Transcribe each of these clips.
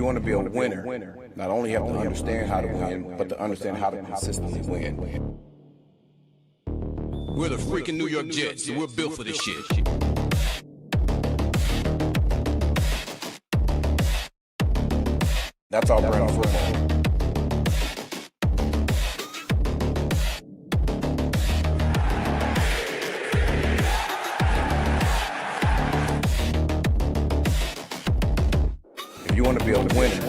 want to be a winner, not only have to understand how to win, but to understand how to consistently win. We're the freaking New York Jets, so we're built for this shit. That's our brand of football. If you want to be a winner,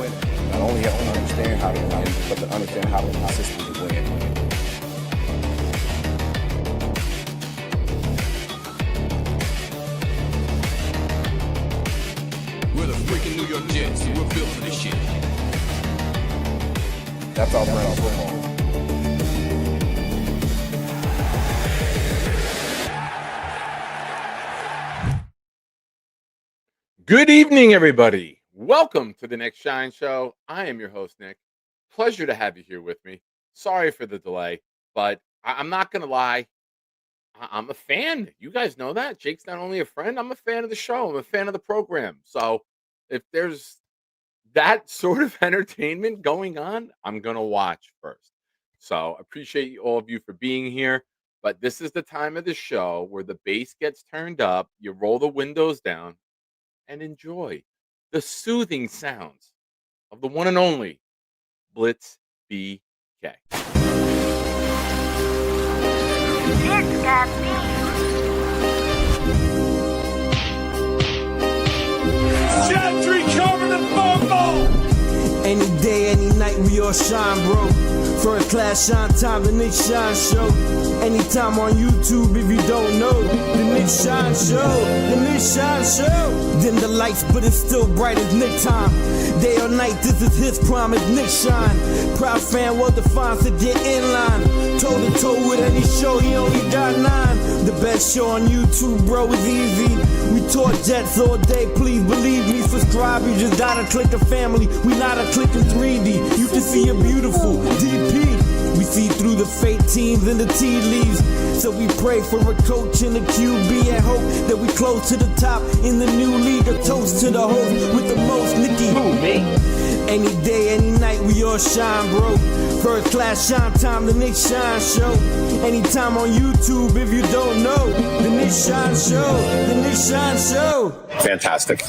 not only have to understand how to win, but to understand how to consistently win. We're the freaking New York Jets, so we're built for this shit. That's our brand of football. Good evening, everybody. Welcome to the Nick Shine Show. I am your host, Nick. Pleasure to have you here with me. Sorry for the delay, but I'm not going to lie. I'm a fan. You guys know that. Jake's not only a friend, I'm a fan of the show. I'm a fan of the program. So if there's that sort of entertainment going on, I'm going to watch first. So appreciate all of you for being here. But this is the time of the show where the bass gets turned up, you roll the windows down, and enjoy the soothing sounds of the one and only Blitz BK. It's got me. Gentry covered in football! Any day, any night, we all shine, bro. First class shine time, the Nick Shine Show. Anytime on YouTube, if you don't know, the Nick Shine Show, the Nick Shine Show. Dim the lights, but it's still bright as Nick time. Day or night, this is his prime, it's Nick Shine. Proud fan, well defined, to get in line. Toe to toe with any show, he only got 9. The best show on YouTube, bro, is easy. We talk Jets all day, please believe me. Subscribe, you just gotta click the family. We not a click in 3D. You can see a beautiful DP. We see through the fake teams and the tea leaves. So we pray for a coach and a QB and hope that we close to the top in the new league. A toast to the host with the most, Nicky. Who, me? Any day, any night, we all shine, bro. First class shine time, the Nick Shine Show. Anytime on YouTube, if you don't know, the Nick Shine Show, the Nick Shine Show. Fantastic.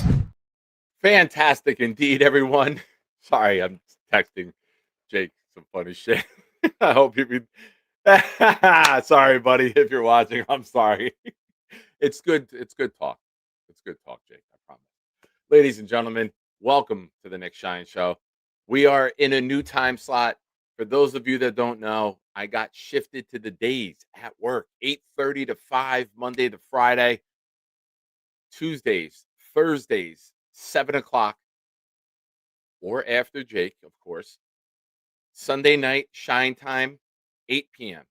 Fantastic indeed, everyone. Sorry, I'm texting Jake some funny shit. I hope you sorry, buddy, if you're watching. I'm sorry. It's good talk. It's good talk, Jake. I promise. Ladies and gentlemen, welcome to the Nick Shine Show. We are in a new time slot. For those of you that don't know, I got shifted to the days at work, 8:30 to 5, Monday to Friday, Tuesdays, Thursdays, 7 o'clock, or after Jake, of course. Sunday night, Shine Time, 8 p.m.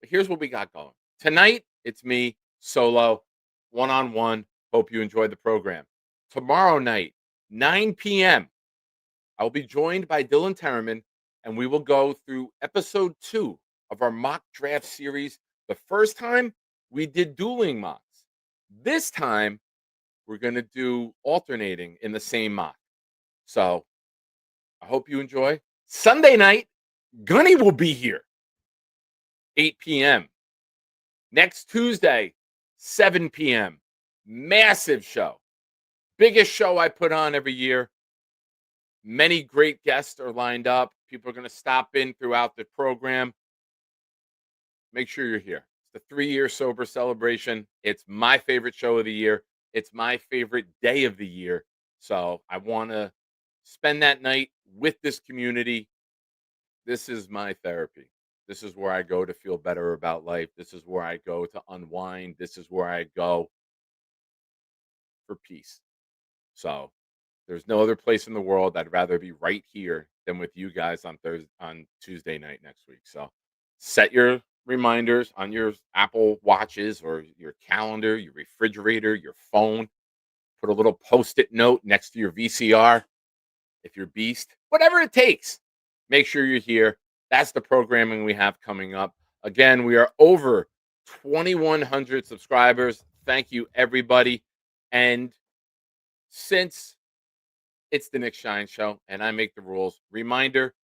But here's what we got going. Tonight, it's me, solo, one-on-one. Hope you enjoyed the program. Tomorrow night, 9 p.m., I will be joined by Dylan Terraman, and we will go through episode 2 of our mock draft series. The first time, we did dueling mocks. This time, we're going to do alternating in the same mock. So, I hope you enjoy. Sunday night, Gunny will be here, 8 p.m. Next Tuesday, 7 p.m. Massive show. Biggest show I put on every year. Many great guests are lined up. People are going to stop in throughout the program. Make sure you're here. It's the 3-year sober celebration. It's my favorite show of the year. It's my favorite day of the year. So I want to spend that night with this community. This is my therapy. This is where I go to feel better about life. This is where I go to unwind. This is where I go for peace. So there's no other place in the world I'd rather be right here than with you guys on Tuesday night next week. So set your reminders on your Apple Watches or your calendar, your refrigerator, your phone. Put a little Post-it note next to your VCR. If you're beast, whatever it takes, make sure you're here. That's the programming we have coming up. Again, we are over 2,100 subscribers. Thank you, everybody. And since It's the Nick Shine Show, and I make the rules. Reminder,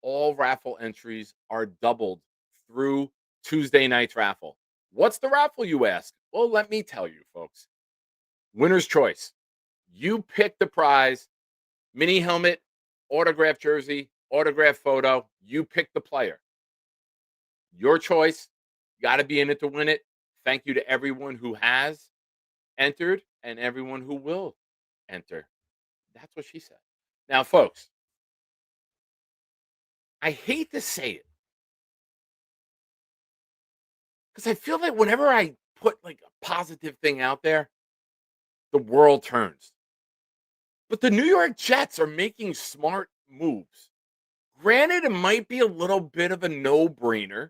all raffle entries are doubled through Tuesday night's raffle. What's the raffle, you ask? Well, let me tell you, folks. Winner's choice. You pick the prize, mini helmet, autograph jersey, autograph photo. You pick the player. Your choice. Got to be in it to win it. Thank you to everyone who has entered and everyone who will enter. That's what she said. Now, folks, I hate to say it because I feel like whenever I put like a positive thing out there, the world turns. But the New York Jets are making smart moves. Granted, it might be a little bit of a no brainer,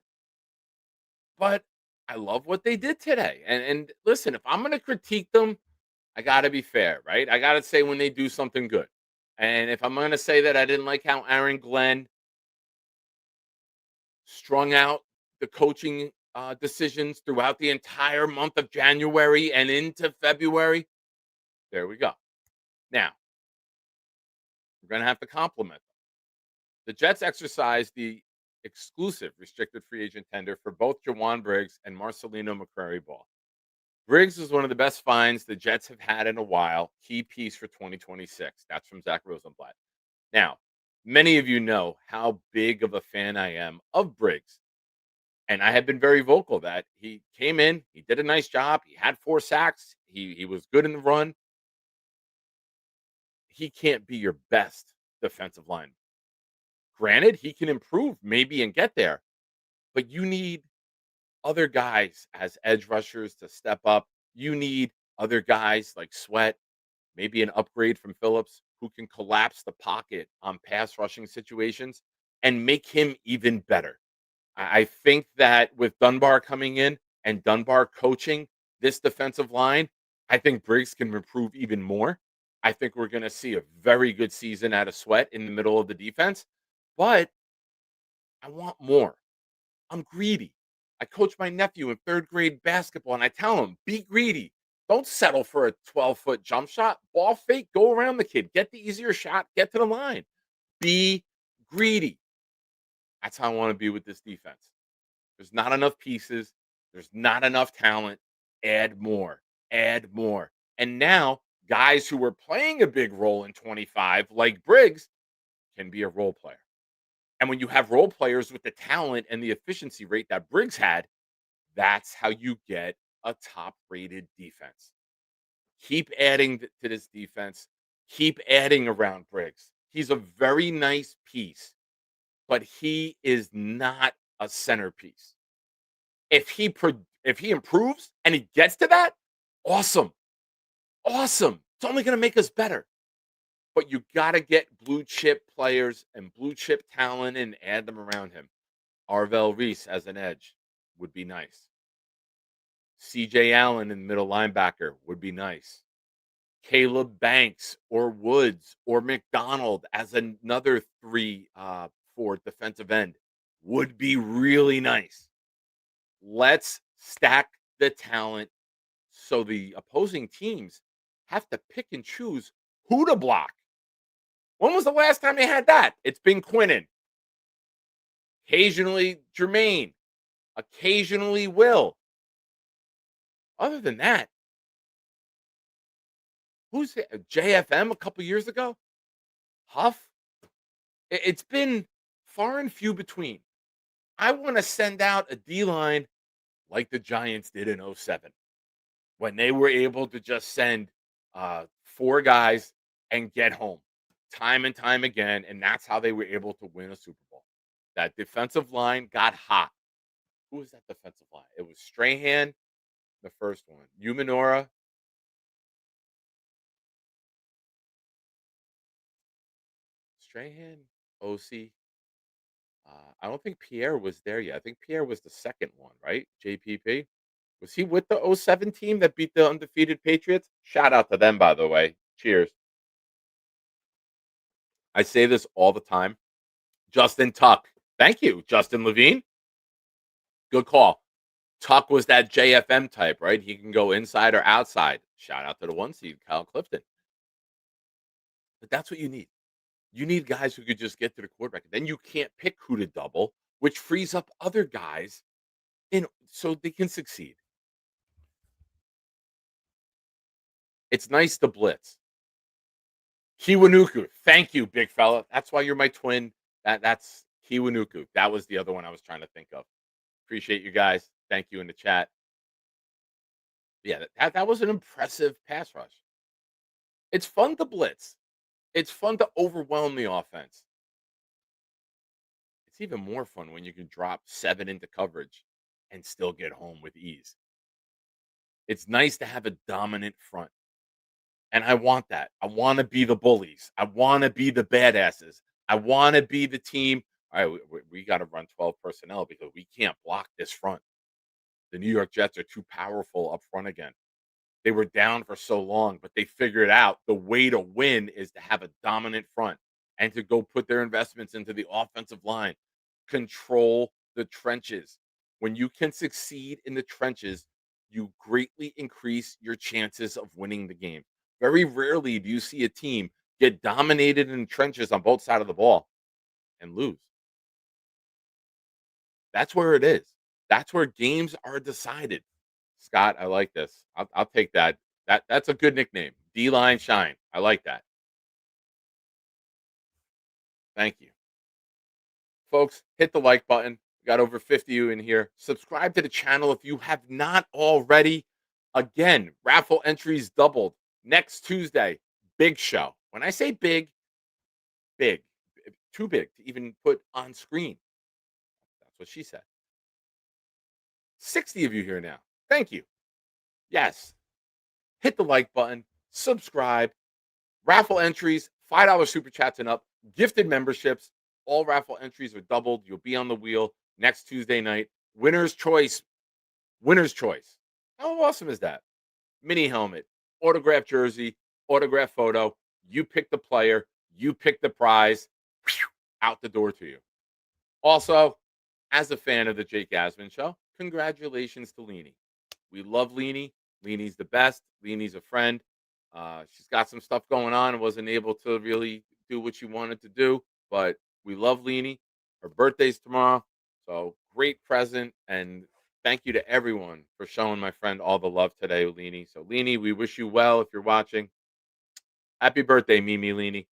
but I love what they did today. And listen, if I'm going to critique them, I got to be fair, right? I got to say when they do something good. And if I'm going to say that I didn't like how Aaron Glenn strung out the coaching decisions throughout the entire month of January and into February, there we go. Now, we're going to have to compliment them. The Jets exercised the exclusive restricted free agent tender for both Jawan Briggs and Marcelino McCrary Ball. Briggs is one of the best finds the Jets have had in a while. Key piece for 2026. That's from Zach Rosenblatt. Now, many of you know how big of a fan I am of Briggs. And I have been very vocal that he came in, he did a nice job, he had 4 sacks, he was good in the run. He can't be your best defensive line. Granted, he can improve maybe and get there, but you need other guys as edge rushers to step up. You need other guys like Sweat, maybe an upgrade from Phillips, who can collapse the pocket on pass rushing situations and make him even better. I think that with Dunbar coming in and Dunbar coaching this defensive line, I think Briggs can improve even more. I think we're going to see a very good season out of Sweat in the middle of the defense, but I want more. I'm greedy. I coach my nephew in 3rd grade basketball, and I tell him, be greedy. Don't settle for a 12-foot jump shot. Ball fake, go around the kid. Get the easier shot, get to the line. Be greedy. That's how I want to be with this defense. There's not enough pieces. There's not enough talent. Add more. Add more. And now, guys who were playing a big role in 25, like Briggs, can be a role player. And when you have role players with the talent and the efficiency rate that Briggs had, that's how you get a top-rated defense. Keep adding to this defense. Keep adding around Briggs. He's a very nice piece, but he is not a centerpiece. If he improves and he gets to that, awesome. Awesome. It's only going to make us better. But you got to get blue chip players and blue chip talent and add them around him. Arvell Reese as an edge would be nice. CJ Allen in middle linebacker would be nice. Caleb Banks or Woods or McDonald as another 3-4 defensive end would be really nice. Let's stack the talent so the opposing teams have to pick and choose who to block. When was the last time they had that? It's been Quinnen. Occasionally Jermaine. Occasionally Will. Other than that, who's it? JFM a couple years ago? Huff? It's been far and few between. I want to send out a D-line like the Giants did in 07 when they were able to just send 4 guys and get home time and time again, and that's how they were able to win a Super Bowl. That defensive line got hot. Who was that defensive line? It was Strahan, the first one. Umanora. Strahan, OC. I don't think Pierre was there yet. I think Pierre was the second one, right? JPP. Was he with the 07 team that beat the undefeated Patriots? Shout out to them, by the way. Cheers. I say this all the time. Justin Tuck. Thank you, Justin Levine. Good call. Tuck was that JFM type, right? He can go inside or outside. Shout out to the 1 seed, Kyle Clifton. But that's what you need. You need guys who could just get to the quarterback. Then you can't pick who to double, which frees up other guys so they can succeed. It's nice to blitz. Kiwanuku, thank you, big fella. That's why you're my twin. That's Kiwanuku. That was the other one I was trying to think of. Appreciate you guys. Thank you in the chat. Yeah, that was an impressive pass rush. It's fun to blitz. It's fun to overwhelm the offense. It's even more fun when you can drop 7 into coverage and still get home with ease. It's nice to have a dominant front. And I want that. I want to be the bullies. I want to be the badasses. I want to be the team. All right, we got to run 12 personnel because we can't block this front. The New York Jets are too powerful up front again. They were down for so long, but they figured out the way to win is to have a dominant front and to go put their investments into the offensive line. Control the trenches. When you can succeed in the trenches, you greatly increase your chances of winning the game. Very rarely do you see a team get dominated in the trenches on both sides of the ball and lose. That's where it is. That's where games are decided. Scott, I like this. I'll take that. That's a good nickname. D-line shine. I like that. Thank you. Folks, hit the like button. We got over 50 of you in here. Subscribe to the channel if you have not already. Again, raffle entries doubled. Next Tuesday, big show. When I say big, big. Too big to even put on screen. That's what she said. 60 of you here now. Thank you. Yes. Hit the like button. Subscribe. Raffle entries, $5 super chats and up. Gifted memberships. All raffle entries are doubled. You'll be on the wheel next Tuesday night. Winner's choice. Winner's choice. How awesome is that? Mini helmet, autograph jersey, autograph photo. You pick the player. You pick the prize. Out the door to you. Also, as a fan of the Jake Asman Show, congratulations to Leanie. We love Leanie. Leanie's the best. Leanie's a friend. She's got some stuff going on and wasn't able to really do what she wanted to do, but we love Leanie. Her birthday's tomorrow, so great present, and thank you to everyone for showing my friend all the love today, Leanie. So, Leanie, we wish you well if you're watching. Happy birthday, Mimi Leanie.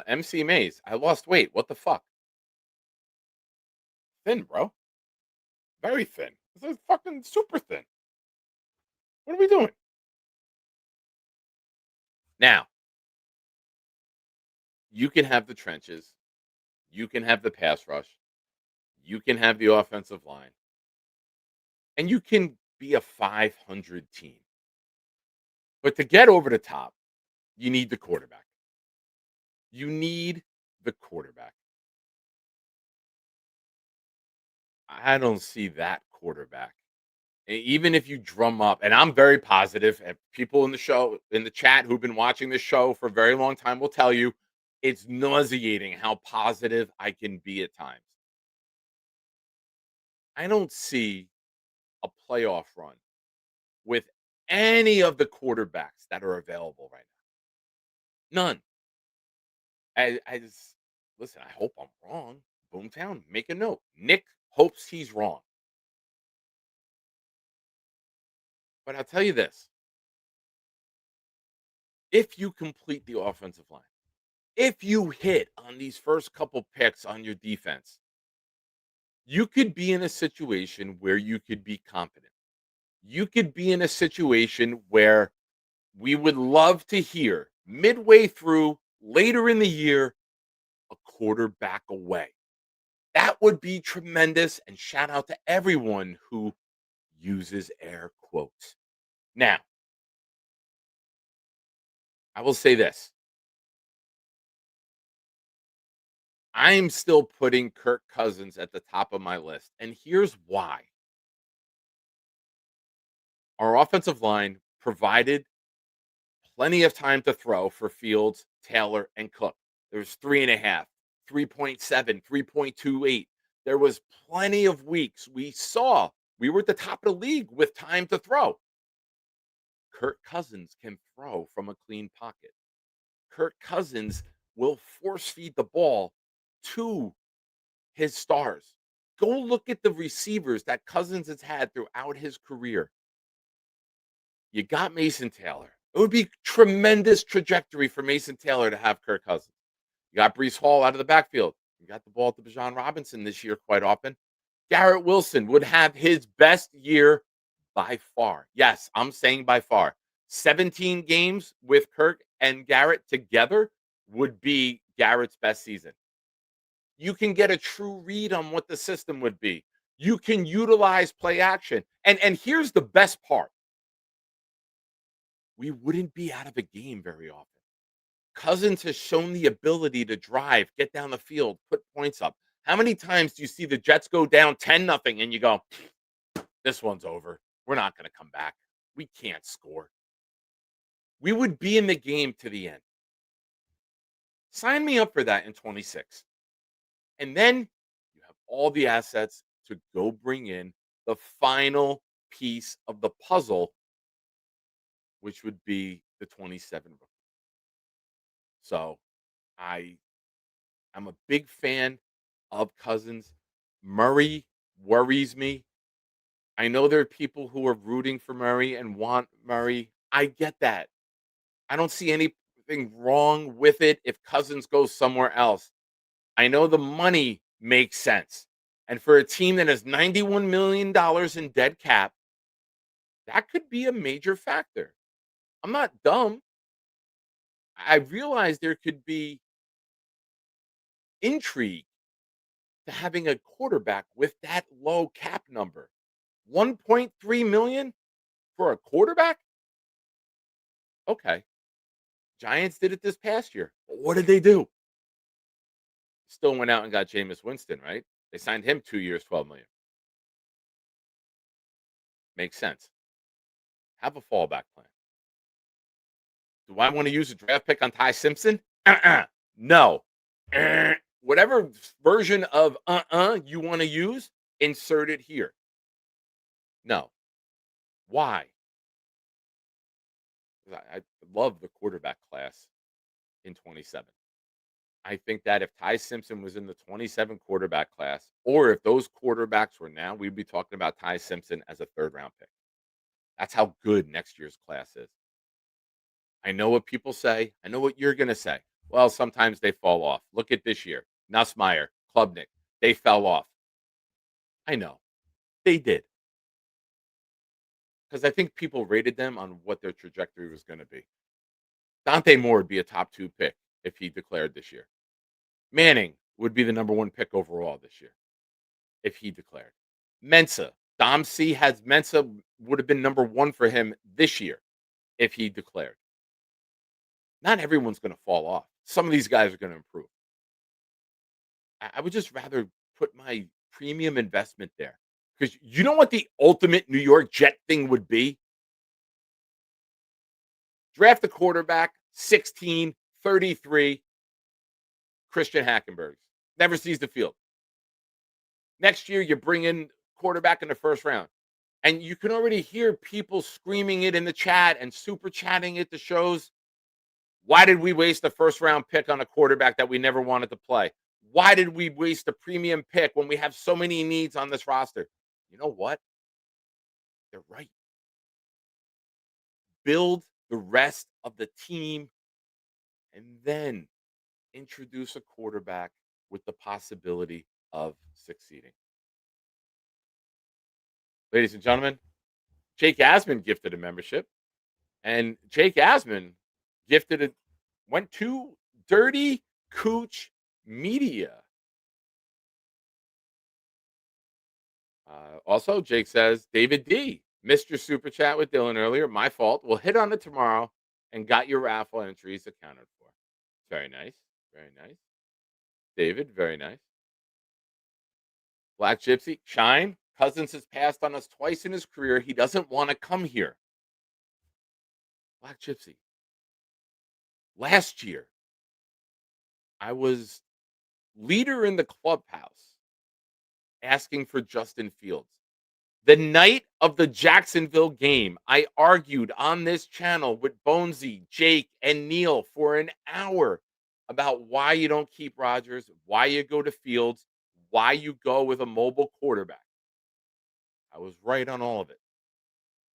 MC Mays, I lost weight. What the fuck? Thin, bro. Very thin. This is fucking super thin. What are we doing? Now, you can have the trenches. You can have the pass rush. You can have the offensive line. And you can be a 500 team. But to get over the top, you need the quarterback. You need the quarterback. I don't see that quarterback. Even if you drum up, and I'm very positive, and people in the show, in the chat who've been watching this show for a very long time will tell you, it's nauseating how positive I can be at times. I don't see a playoff run with any of the quarterbacks that are available right now. None. I just listen. I hope I'm wrong. Boomtown, make a note. Nick hopes he's wrong. But I'll tell you this. If you complete the offensive line, if you hit on these first couple picks on your defense, you could be in a situation where you could be confident. You could be in a situation where we would love to hear midway through, later in the year, a quarterback away. That would be tremendous. And shout out to everyone who uses air quotes. Now, I will say this. I'm still putting Kirk Cousins at the top of my list. And here's why. Our offensive line provided plenty of time to throw for Fields, Taylor, and Cook. There's 3.5, 3.7, 3.28. There was plenty of weeks we saw we were at the top of the league with time to throw. Kirk Cousins can throw from a clean pocket. Kirk Cousins will force feed the ball to his stars. Go look at the receivers that Cousins has had throughout his career. You got Mason Taylor. It would be tremendous trajectory for Mason Taylor to have Kirk Cousins. You got Breece Hall out of the backfield. You got the ball to Bijan Robinson this year quite often. Garrett Wilson would have his best year by far. Yes, I'm saying by far. 17 games with Kirk and Garrett together would be Garrett's best season. You can get a true read on what the system would be. You can utilize play action. And here's the best part. We wouldn't be out of a game very often. Cousins has shown the ability to drive, get down the field, put points up. How many times do you see the Jets go down 10-0 and you go, this one's over. We're not going to come back. We can't score. We would be in the game to the end. Sign me up for that in 26. And then you have all the assets to go bring in the final piece of the puzzle, which would be the 27 rookie. So I'm a big fan of Cousins. Murray worries me. I know there are people who are rooting for Murray and want Murray. I get that. I don't see anything wrong with it if Cousins goes somewhere else. I know the money makes sense. And for a team that has $91 million in dead cap, that could be a major factor. I'm not dumb. I realize there could be intrigue to having a quarterback with that low cap number. 1.3 million for a quarterback? Okay. Giants did it this past year. But what did they do? Still went out and got Jameis Winston, right? They signed him 2 years, $12 million. Makes sense. Have a fallback plan. Do I want to use a draft pick on Ty Simpson? No. Whatever version of you want to use, insert it here. No. Why? I love the quarterback class in 27. I think that if Ty Simpson was in the 27 quarterback class, or if those quarterbacks were now, we'd be talking about Ty Simpson as a third-round pick. That's how good next year's class is. I know what people say. I know what you're going to say. Well, sometimes they fall off. Look at this year. Nussmeier, Klubnik, they fell off. I know. They did. Because I think people rated them on what their trajectory was going to be. Dante Moore would be a top 2 pick if he declared this year. Manning would be the number 1 pick overall this year if he declared. Mensa, Dom C has Mensa would have been number 1 for him this year if he declared. Not everyone's going to fall off. Some of these guys are going to improve. I would just rather put my premium investment there. Because you know what the ultimate New York Jet thing would be? Draft a quarterback, 16, 33, Christian Hackenberg. Never sees the field. Next year, you bring in quarterback in the first round. And you can already hear people screaming it in the chat and super chatting it to shows. Why did we waste a first-round pick on a quarterback that we never wanted to play? Why did we waste a premium pick when we have so many needs on this roster? You know what? They're right. Build the rest of the team and then introduce a quarterback with the possibility of succeeding. Ladies and gentlemen, Jake Asman gifted a membership, and Jake Asman went to Dirty Cooch Media. Also, Jake says, David D, missed your super chat with Dylan earlier. My fault. We'll hit on it tomorrow and got your raffle entries accounted for. Very nice. Very nice. David, very nice. Black Gypsy, Shine. Cousins has passed on us twice in his career. He doesn't want to come here. Black Gypsy. Last year, I was leader in the clubhouse asking for Justin Fields. The night of the Jacksonville game. I argued on this channel with Bonesy, Jake, and Neil for an hour about why you don't keep Rodgers, why you go to Fields, why you go with a mobile quarterback. I was right on all of it.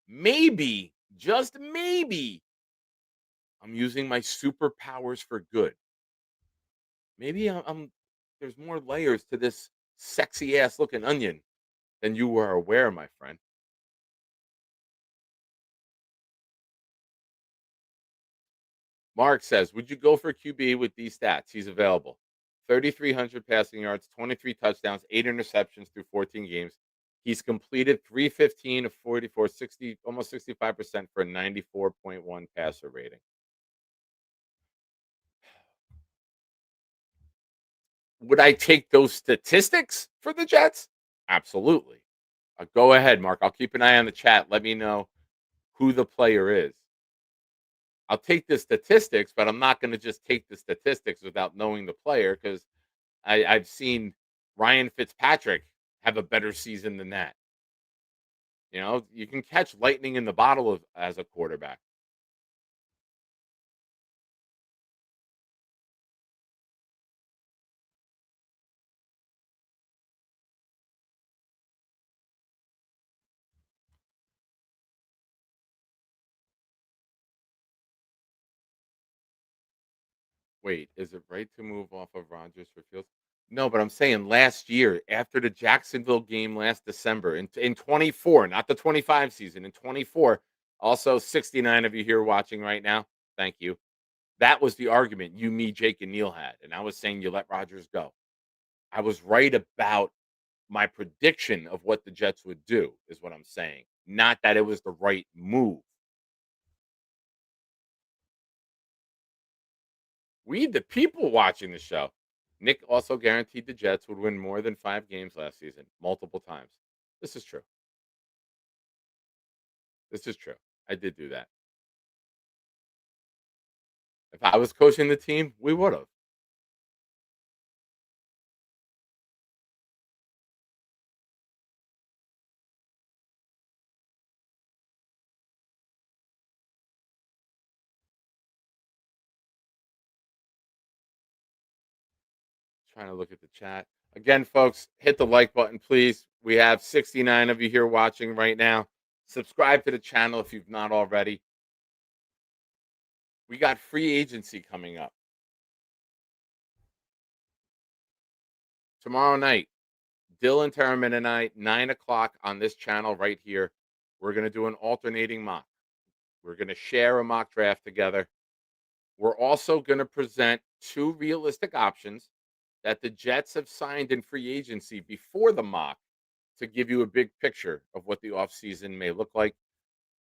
Maybe, just maybe, I'm using my superpowers for good. Maybe there's more layers to this sexy ass looking onion than you were aware, my friend. Mark says, would you go for QB with these stats? He's available. 3,300 passing yards, 23 touchdowns, 8 interceptions through 14 games. He's completed 315 of 44, 60, almost 65% for a 94.1 passer rating. Would I take those statistics for the Jets? Absolutely. Go ahead, Mark. I'll keep an eye on the chat. Let me know who the player is. I'll take the statistics, but I'm not going to just take the statistics without knowing the player because I've seen Ryan Fitzpatrick have a better season than that. You know, you can catch lightning in the bottle as a quarterback. Wait, is it right to move off of Rodgers for Fields? No, but I'm saying last year, after the Jacksonville game last December in 24, not the 25 season, in 24, also 69 of you here watching right now. Thank you. That was the argument you, me, Jake, and Neil had. And I was saying you let Rodgers go. I was right about my prediction of what the Jets would do, is what I'm saying. Not that it was the right move. We, the people watching the show. Nick also guaranteed the Jets would win more than 5 games last season, multiple times. This is true. This is true. I did do that. If I was coaching the team, we would have. Trying to look at the chat. Again, folks, hit the like button, please. We have 69 of you here watching right now. Subscribe to the channel if you've not already. We got free agency coming up. Tomorrow night, Dylan Terraman and I, 9 o'clock on this channel right here. We're going to do an alternating mock. We're going to share a mock draft together. We're also going to present 2 realistic options that the Jets have signed in free agency before the mock to give you a big picture of what the offseason may look like.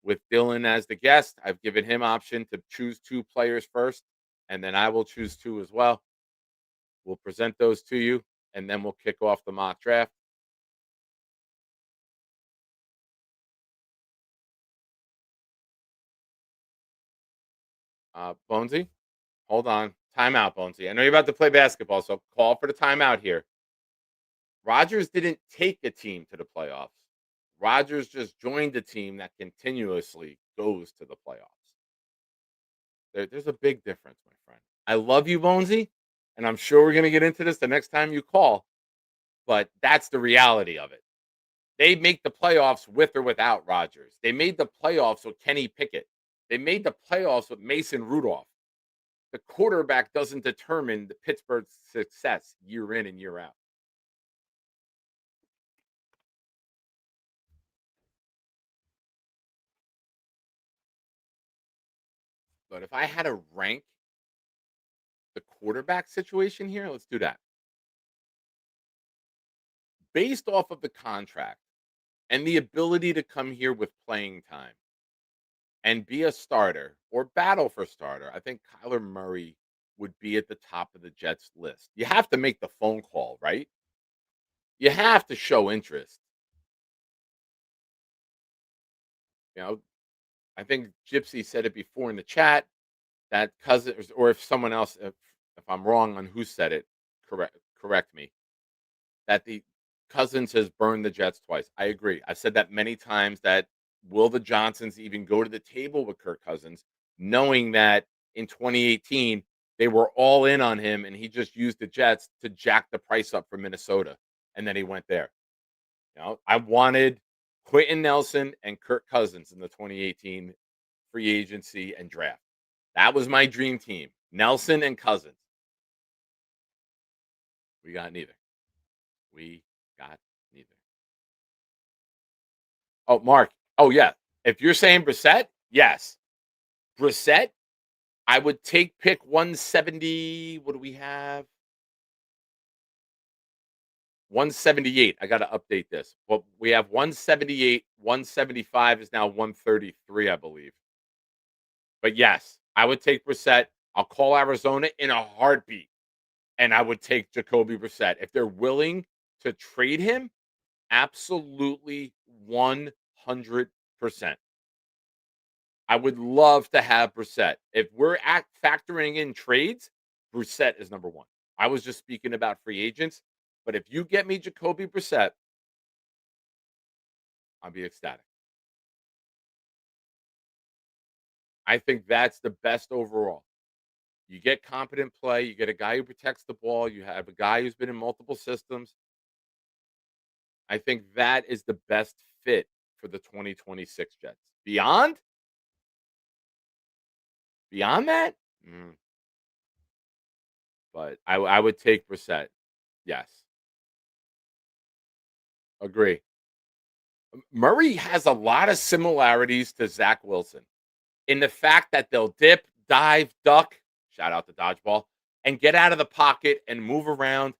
With Dylan as the guest, I've given him option to choose 2 players first, and then I will choose 2 as well. We'll present those to you, and then we'll kick off the mock draft. Bonesy, hold on. Timeout, Bonesy. I know you're about to play basketball, so call for the timeout here. Rodgers didn't take a team to the playoffs. Rodgers just joined a team that continuously goes to the playoffs. There's a big difference, my friend. I love you, Bonesy, and I'm sure we're going to get into this the next time you call, but that's the reality of it. They make the playoffs with or without Rodgers. They made the playoffs with Kenny Pickett. They made the playoffs with Mason Rudolph. The quarterback doesn't determine the Pittsburgh's success year in and year out. But if I had to rank the quarterback situation here, let's do that. Based off of the contract and the ability to come here with playing time and be a starter or battle for starter, I think Kyler Murray would be at the top of the Jets list. You have to make the phone call, right? You have to show interest. You know, I think Gypsy said it before in the chat that Cousins, or if someone else, if I'm wrong on who said it, correct me. That the Cousins has burned the Jets twice. I agree. I've said that many times that will the Johnsons even go to the table with Kirk Cousins, knowing that in 2018 they were all in on him and he just used the Jets to jack the price up for Minnesota. And then he went there. I wanted Quentin Nelson and Kirk Cousins in the 2018 free agency and draft. That was my dream team. Nelson and Cousins. We got neither. We got neither. Oh, Mark. Oh, yeah. If you're saying Brissett, yes. Brissett, I would take pick 170. What do we have? 178. I got to update this. But we have 178. 175 is now 133, I believe. But yes, I would take Brissett. I'll call Arizona in a heartbeat. And I would take Jacoby Brissett. If they're willing to trade him, absolutely 100%. I would love to have Brissett. If we're factoring in trades, Brissett is number one. I was just speaking about free agents. But if you get me Jacoby Brissett, I'll be ecstatic. I think that's the best overall. You get competent play. You get a guy who protects the ball. You have a guy who's been in multiple systems. I think that is the best fit for the 2026 Jets. Beyond that, but I would take Brissett. Yes. Agree. Murray has a lot of similarities to Zach Wilson in the fact that they'll dip, dive, duck, shout out to dodgeball, and get out of the pocket and move around.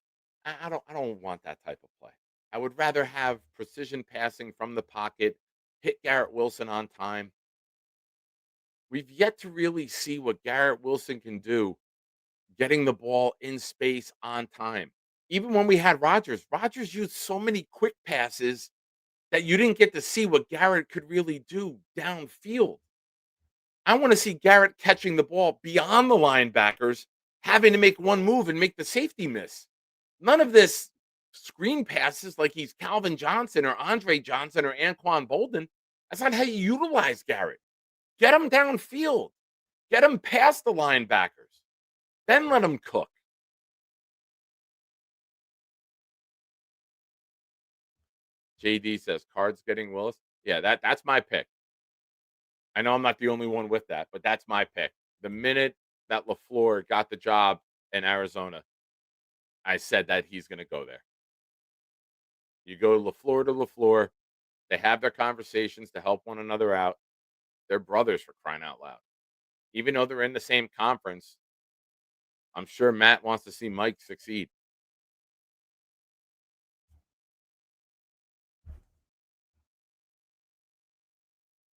I don't want that type of play. I would rather have precision passing from the pocket, hit Garrett Wilson on time. We've yet to really see what Garrett Wilson can do getting the ball in space on time. Even when we had Rodgers used so many quick passes that you didn't get to see what Garrett could really do downfield. I want to see Garrett catching the ball beyond the linebackers, having to make one move and make the safety miss. None of this screen passes like he's Calvin Johnson or Andre Johnson or Anquan Bolden. That's not how you utilize Garrett. Get him downfield. Get him past the linebackers. Then let him cook. JD says, Cards getting Willis. Yeah, that's my pick. I know I'm not the only one with that, but that's my pick. The minute that LaFleur got the job in Arizona, I said that he's going to go there. You go LaFleur to LaFleur. They have their conversations to help one another out. They're brothers, for crying out loud. Even though they're in the same conference, I'm sure Matt wants to see Mike succeed.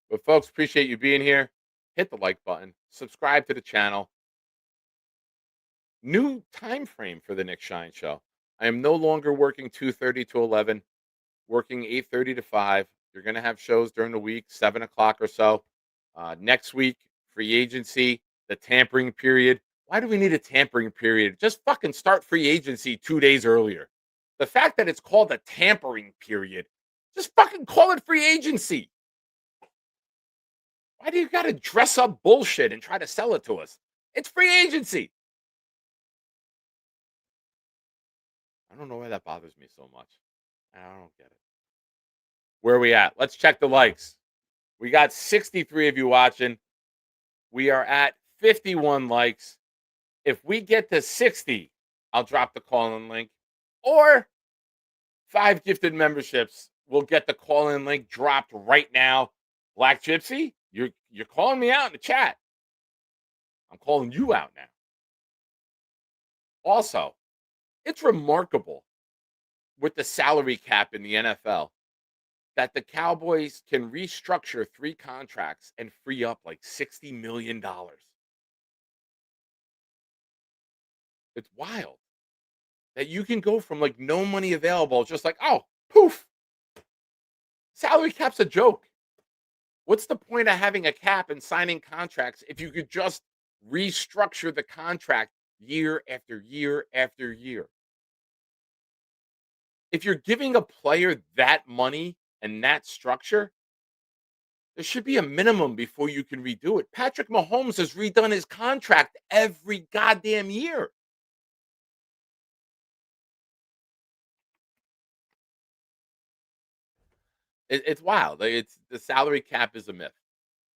But folks, appreciate you being here. Hit the like button. Subscribe to the channel. New time frame for the Nick Shine Show. I am no longer working 2:30 to 11, working 8:30 to 5. You're going to have shows during the week, 7 o'clock or so. Next week, free agency, the tampering period. Why do we need a tampering period? Just fucking start free agency 2 days earlier. The fact that it's called a tampering period, just fucking call it free agency. Why do you got to dress up bullshit and try to sell it to us? It's free agency. I don't know why that bothers me so much. I don't get it. Where are we at? Let's check the likes. We got 63 of you watching. We are at 51 likes. If we get to 60, I'll drop the call-in link. Or 5 gifted memberships. We'll get the call-in link dropped right now. Black Gypsy, you're calling me out in the chat. I'm calling you out now. Also, it's remarkable with the salary cap in the NFL that the Cowboys can restructure 3 contracts and free up like $60 million. It's wild that you can go from like no money available, just like, oh, poof. Salary cap's a joke. What's the point of having a cap and signing contracts if you could just restructure the contract year after year after year? If you're giving a player that money and that structure, there should be a minimum before you can redo it. Patrick Mahomes has redone his contract every goddamn year. It's wild. Like, it's the salary cap is a myth.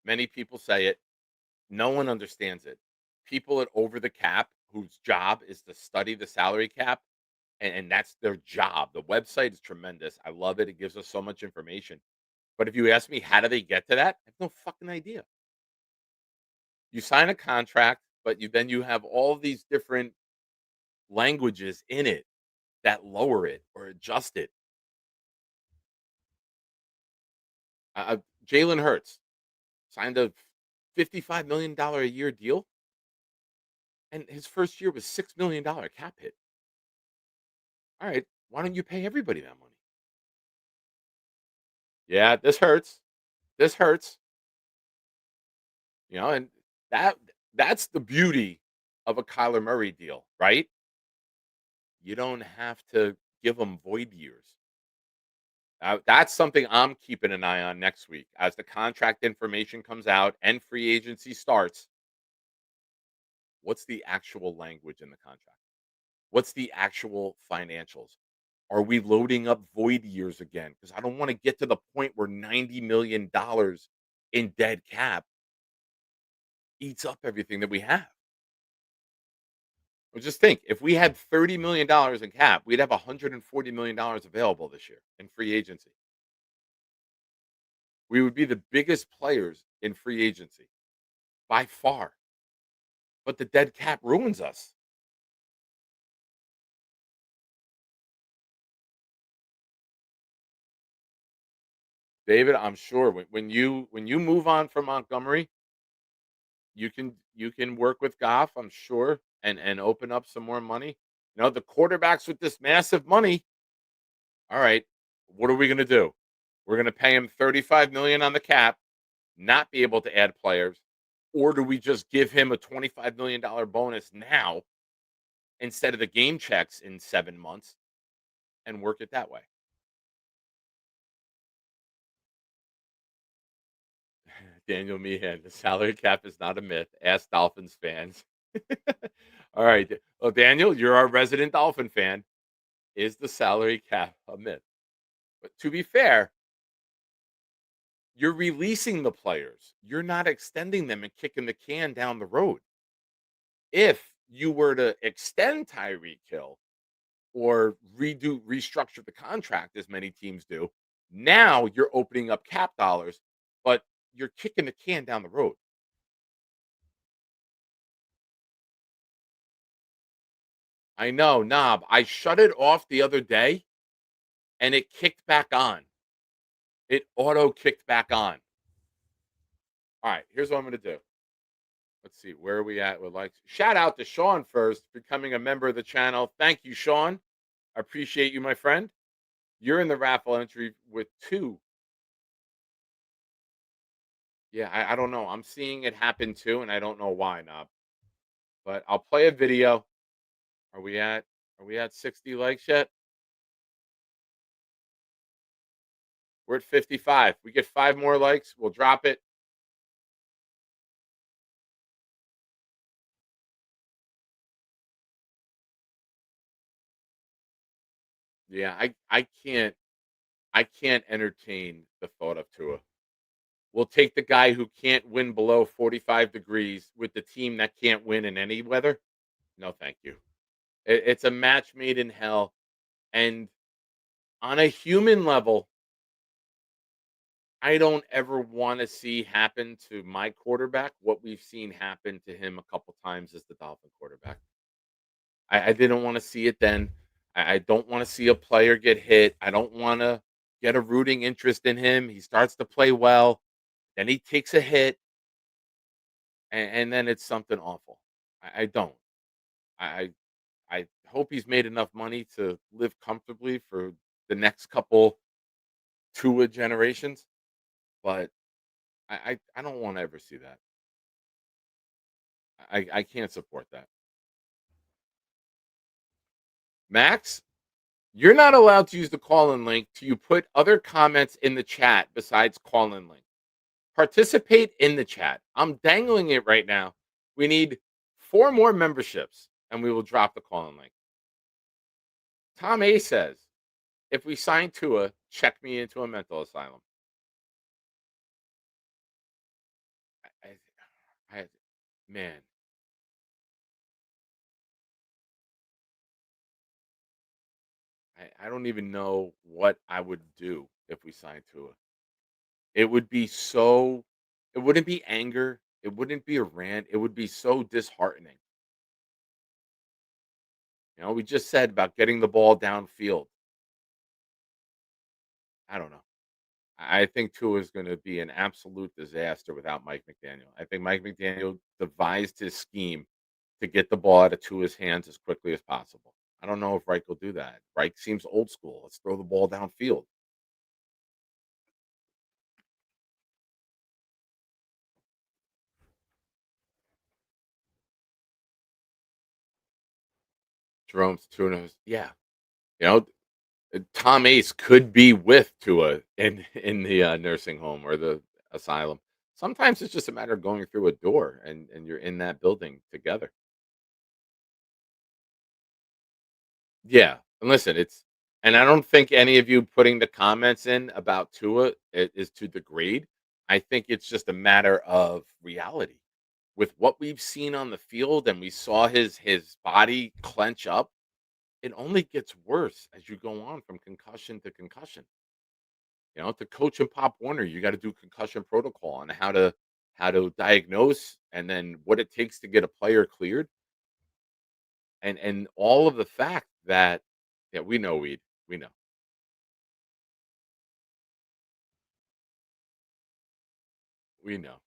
Many people say it. No one understands it. People at Over the Cap, whose job is to study the salary cap, and that's their job. The website is tremendous. I love it. It gives us so much information. But if you ask me, how do they get to that? I have no fucking idea. You sign a contract, but you have all these different languages in it that lower it or adjust it. Jalen Hurts signed a $55 million a year deal, and his first year was $6 million cap hit. All right, why don't you pay everybody that money? Yeah, this hurts. This hurts. And that that's the beauty of a Kyler Murray deal, right? You don't have to give them void years. That's something I'm keeping an eye on next week as the contract information comes out and free agency starts. What's the actual language in the contract? What's the actual financials? Are we loading up void years again? Because I don't want to get to the point where $90 million in dead cap eats up everything that we have. Well, just think if we had $30 million in cap, we'd have $140 million available this year in free agency. We would be the biggest players in free agency by far. But the dead cap ruins us. David, I'm sure when you move on from Montgomery, you can work with Goff, I'm sure, and open up some more money. The quarterbacks with this massive money. All right, what are we going to do? We're going to pay him 35 million on the cap, not be able to add players, or do we just give him a $25 million bonus now instead of the game checks in 7 months and work it that way? Daniel Meehan, the salary cap is not a myth. Ask Dolphins fans. All right. Well, Daniel, you're our resident Dolphin fan. Is the salary cap a myth? But to be fair, you're releasing the players. You're not extending them and kicking the can down the road. If you were to extend Tyreek Hill or restructure the contract, as many teams do, now you're opening up cap dollars, but you're kicking the can down the road. I know, Knob. I shut it off the other day and it kicked back on. It auto kicked back on. All right, here's what I'm going to do. Let's see, where are we at with likes? Shout out to Sean first, becoming a member of the channel. Thank you, Sean. I appreciate you, my friend. You're in the raffle entry with 2. Yeah, I don't know. I'm seeing it happen too, and I don't know why, Knob. But I'll play a video. Are we at 60 likes yet? We're at 55. We get 5 more likes, we'll drop it. Yeah, I can't entertain the thought of Tua. We'll take the guy who can't win below 45 degrees with the team that can't win in any weather. No, thank you. It's a match made in hell. And on a human level, I don't ever want to see happen to my quarterback what we've seen happen to him a couple times as the Dolphin quarterback. I didn't want to see it then. I don't want to see a player get hit. I don't want to get a rooting interest in him. He starts to play well, then he takes a hit, and then it's something awful. I don't. I I hope he's made enough money to live comfortably for the next couple Tua generations, but I don't want to ever see that. I can't support that. Max, You're not allowed to use the call-in link till you put other comments in the chat besides call-in link. Participate in the chat. I'm dangling it right now. We need 4 more memberships, and we will drop the call-in link. Tom A says, if we sign Tua, check me into a mental asylum. I man, I don't even know what I would do if we signed Tua. It would be so. It wouldn't be anger. It wouldn't be a rant. It would be so disheartening. We just said about getting the ball downfield. I don't know. I think Tua is going to be an absolute disaster without Mike McDaniel. I think Mike McDaniel devised his scheme to get the ball out of Tua's hands as quickly as possible. I don't know if Reich will do that. Reich seems old school. Let's throw the ball downfield. Jerome's Tua. Yeah. You know, Tom Ace could be with Tua in the nursing home or the asylum. Sometimes it's just a matter of going through a door and you're in that building together. Yeah, and listen, and I don't think any of you putting the comments in about Tua is to degrade. I think it's just a matter of reality. With what we've seen on the field, and we saw his body clench up, it only gets worse as you go on from concussion to concussion. To coach and Pop Warner, you got to do concussion protocol on how to diagnose and then what it takes to get a player cleared, and all of the fact that we know we know. We know.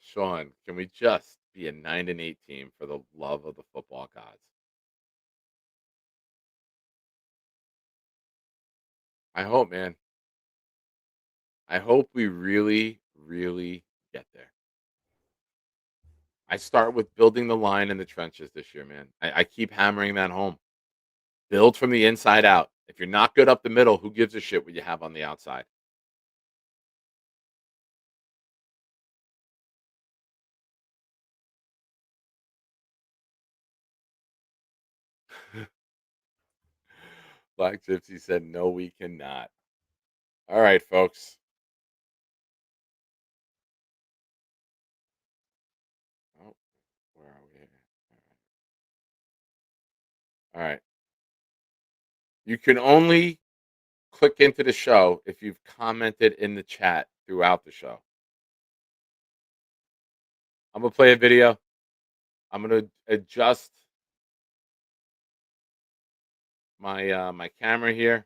Sean, can we just be a 9-8 team for the love of the football gods? I hope, man. I hope we really, really get there. I start with building the line in the trenches this year, man. I keep hammering that home. Build from the inside out. If you're not good up the middle, who gives a shit what you have on the outside? Black Gypsy said, no, we cannot. All right, folks. Oh, where are we? All right. You can only click into the show if you've commented in the chat throughout the show. I'm going to play a video. I'm going to adjust my camera here.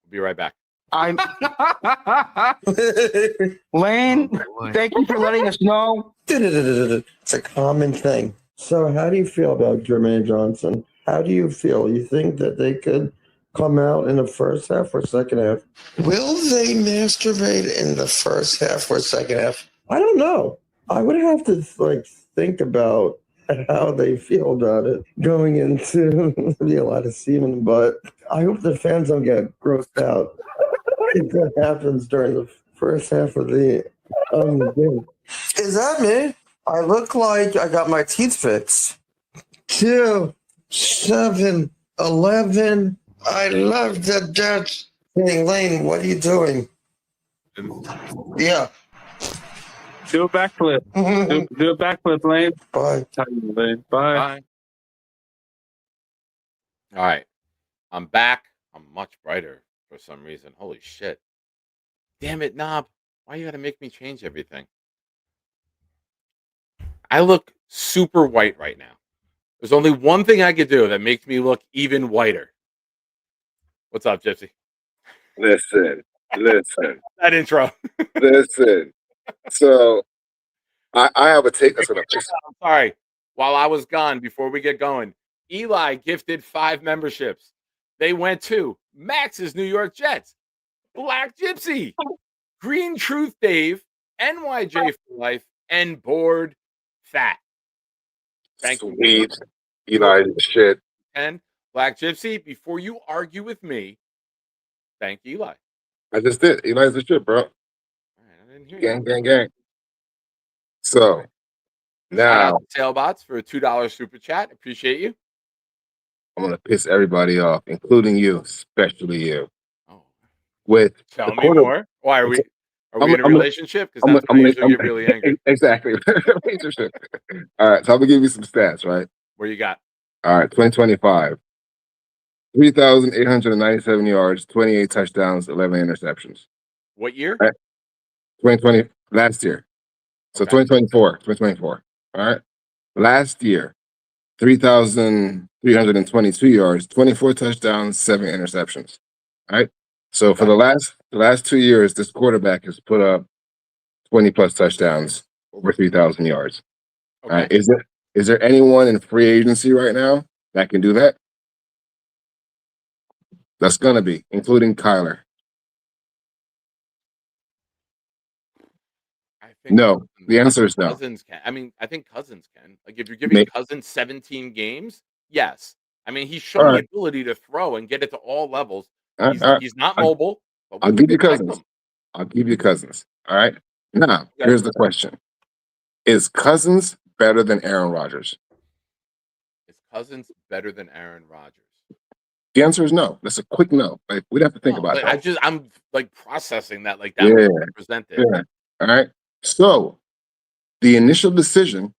I'll be right back. I'm Lane. Thank you for letting us know. It's a common thing. So, how do you feel about Jermaine Johnson? How do you feel? You think that they could come out in the first half or second half? Will they masturbate in the first half or second half? I don't know. I would have to think about how they feel about it going into be a lot of semen, but I hope the fans don't get grossed out if that happens during the first half of the game. Is that me? I look like I got my teeth fixed. 2, 7, 11. I love the Jets. Hey, Lane, what are you doing? Yeah. Do a backflip. Do a backflip, Lane. Bye. Lane. Bye. All right. I'm back. I'm much brighter for some reason. Holy shit. Damn it, Knob. Why you gotta make me change everything? I look super white right now. There's only one thing I could do that makes me look even whiter. What's up, Gypsy? Listen. That intro. Listen. So I have a take that's gonna piss. I'm sorry. While I was gone, before we get going, Eli gifted 5 memberships. They went to Max's New York Jets, Black Gypsy, Green Truth Dave, NYJ for Life, and Board Fat. Thank you. Sweet. Eli shit. And Black Gypsy, before you argue with me, thank Eli. I just did. Eli's the shit, bro. All right, I didn't hear you. Gang. So Shout now out to Sailbots for a $2 super chat. Appreciate you. I'm gonna piss everybody off, including you, especially you. Oh, With tell the me quarter- more. Why are we? Are we in a I'm- relationship? Because that's when I usually get really angry. Exactly. All right, so I'm gonna give you some stats, right? What you got? All right, 2025. 3,897 yards, 28 touchdowns, 11 interceptions. What year? 2020, last year. So Okay. 2024. All right. Last year, 3,322 yards, 24 touchdowns, 7 interceptions. All right. So for the last 2 years, this quarterback has put up 20 plus touchdowns, over 3,000 yards. Okay. All right. Is there anyone in free agency right now that can do that? That's gonna be, including Kyler. I think No. The answer is no. Cousins can. I mean, I think Cousins can. Like, if you're giving Cousins 17 games, yes. I mean, he's shown the ability to throw and get it to all levels. He's not mobile. But I'll give you Cousins. I'll give you Cousins. All right. Now, here's the question: is Cousins better than Aaron Rodgers? Is Cousins better than Aaron Rodgers? The answer is no. That's a quick no. Like, we'd have to think about that. I'm like processing that. Like, that was presented. Yeah. All right. So, the initial decision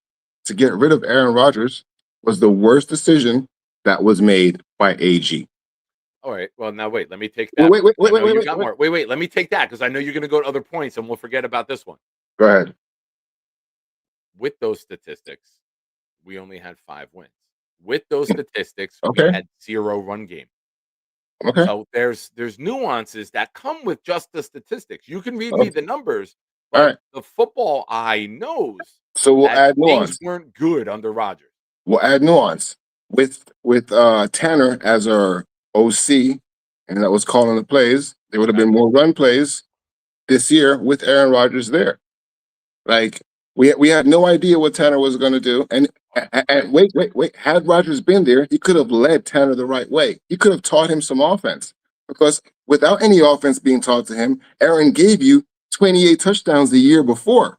to get rid of Aaron Rodgers was the worst decision that was made by AG. All right. Well, now wait. Let me take that. Wait. Wait. Let me take that because I know you're going to go to other points, and we'll forget about this one. Go ahead. With those statistics, we only had 5 wins. With those statistics, we had 0 run game. Okay. So there's nuances that come with just the statistics. You can read me the numbers, but the football eye knows. So we'll add nuance. Things weren't good under Rodgers. We'll add nuance with Tanner as our OC, and that was calling the plays. There would have been more run plays this year with Aaron Rodgers there. Like, we had no idea what Tanner was going to do. And wait. Had Rodgers been there, he could have led Tanner the right way. He could have taught him some offense. Because without any offense being taught to him, Aaron gave you 28 touchdowns the year before,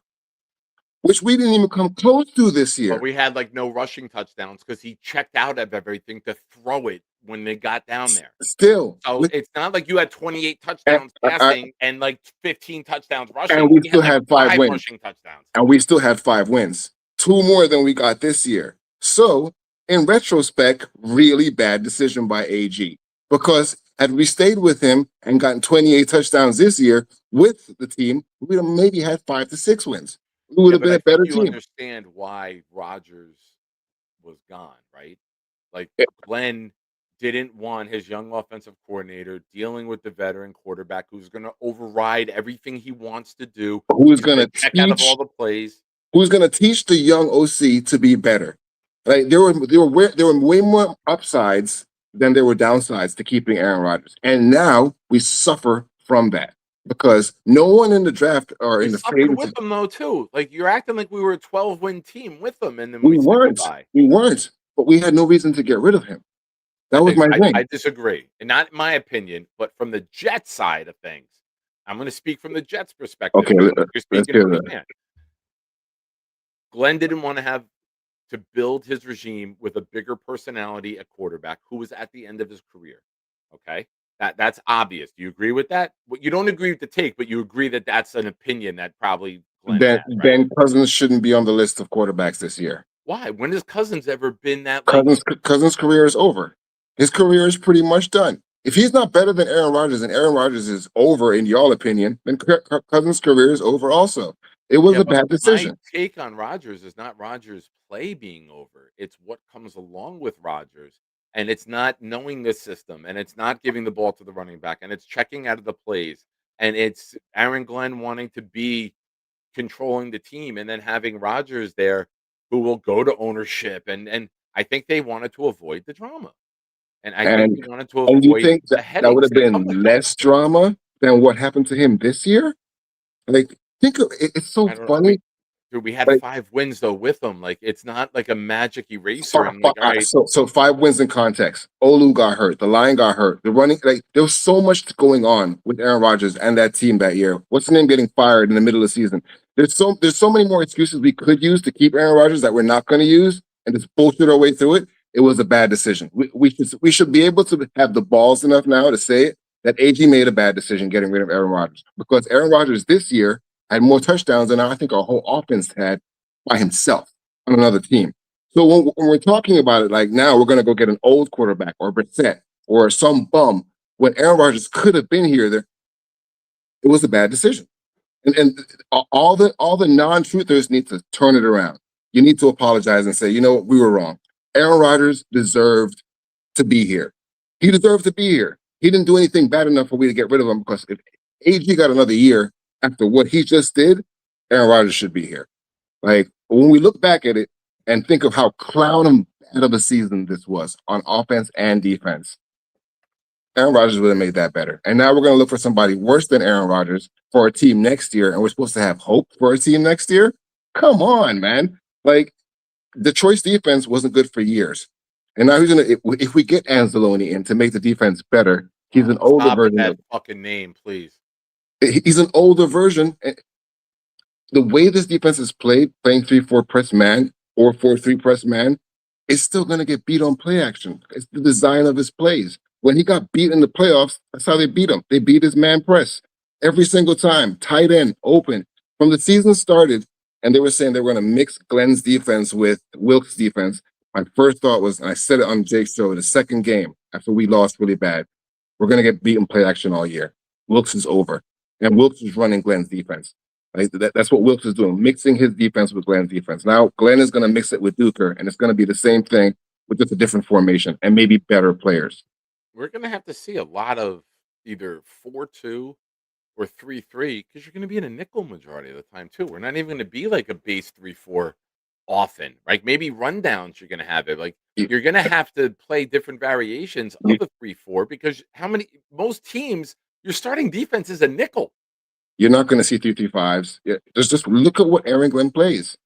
which we didn't even come close to this year. But we had like no rushing touchdowns because he checked out of everything to throw it when they got down there. Still. So it's not like you had 28 touchdowns passing and like 15 touchdowns rushing. And we still had 5 wins. Rushing touchdowns. And we still had 5 wins. 2 more than we got this year. So, in retrospect, really bad decision by AG. Because had we stayed with him and gotten 28 touchdowns this year with the team, we would have maybe had 5 to 6 wins. We would have been a better team. You understand why Rodgers was gone, right? Like, Glenn didn't want his young offensive coordinator dealing with the veteran quarterback who's going to override everything he wants to do. Who's going to check out of all the plays. Who's going to teach the young OC to be better? Like, there were way more upsides than there were downsides to keeping Aaron Rodgers, and now we suffer from that because no one in the draft or in the free agency with them though too. Like, you're acting like we were a 12-win team with them, and then we weren't. We weren't, but we had no reason to get rid of him. That was my thing. I disagree, and not my opinion, but from the Jets side of things, I'm going to speak from the Jets' perspective. Okay, let's hear that. Glenn didn't want to build his regime with a bigger personality at quarterback who was at the end of his career. Okay, that's obvious. Do you agree with that? Well, you don't agree with the take, but you agree that that's an opinion that probably Glenn had, right? Ben Cousins shouldn't be on the list of quarterbacks this year. Why? When has Cousins ever been that? Cousins' career is over. His career is pretty much done. If he's not better than Aaron Rodgers and Aaron Rodgers is over in y'all opinion, then Cousins' career is over also. It was a bad decision. My take on Rodgers is not Rodgers' play being over. It's what comes along with Rodgers. And it's not knowing the system. And it's not giving the ball to the running back. And it's checking out of the plays. And it's Aaron Glenn wanting to be controlling the team and then having Rodgers there who will go to ownership. And I think they wanted to avoid the drama. And I think they wanted to avoid and you think that would have been less drama than what happened to him this year? Like, think of it, it's so funny. Dude, we had Like 5 wins though with them. Like it's not like a magic eraser. And all like, all right, right, so 5 wins in context. Olu got hurt. The line got hurt. The running, like there was so much going on with Aaron Rodgers and that team that year. What's the name getting fired in the middle of the season? There's so many more excuses we could use to keep Aaron Rodgers that we're not going to use and just bullshit our way through it. It was a bad decision. We should be able to have the balls enough now to say it, that AG made a bad decision getting rid of Aaron Rodgers, because Aaron Rodgers this year had more touchdowns than I think our whole offense had by himself on another team. So when we're talking about it, like now we're going to go get an old quarterback or Brissett or some bum, when Aaron Rodgers could have been here, it was a bad decision. And all the non-truthers need to turn it around. You need to apologize and say, you know what, we were wrong. Aaron Rodgers deserved to be here. He deserved to be here. He didn't do anything bad enough for me to get rid of him, because if AG got another year after what he just did, Aaron Rodgers should be here. Like when we look back at it and think of how clown and bad of a season this was on offense and defense, Aaron Rodgers would have made that better. And now we're going to look for somebody worse than Aaron Rodgers for a team next year, and we're supposed to have hope for a team next year? Come on, man. Like, Detroit's defense wasn't good for years. And now he's going to, if we get Anzalone in to make the defense better, he's an older stop with version that of, fucking name, please. he's an older version. The way this defense is playing 3-4 press man or 4-3 press man, is still going to get beat on play action. It's the design of his plays. When he got beat in the playoffs, that's how they beat him. They beat his man press every single time, tight end, open. From the season started, and they were saying they were going to mix Glenn's defense with Wilkes' defense. My first thought was, and I said it on Jake's show, the second game after we lost really bad, we're going to get beat in play action all year. Wilkes is over. And Wilkes is running Glenn's defense. Like that's what Wilkes is doing, mixing his defense with Glenn's defense. Now Glenn is going to mix it with Duker, and it's going to be the same thing with just a different formation and maybe better players. We're gonna have to see a lot of either 4-2 or 3-3, because you're gonna be in a nickel majority of the time too. We're not even gonna be like a base 3-4 often. Like maybe rundowns you're gonna have it. Like you're gonna have to play different variations of the 3-4, because most teams, your starting defense is a nickel. You're not going to see 3-3-5s. Just look at what Aaron Glenn plays.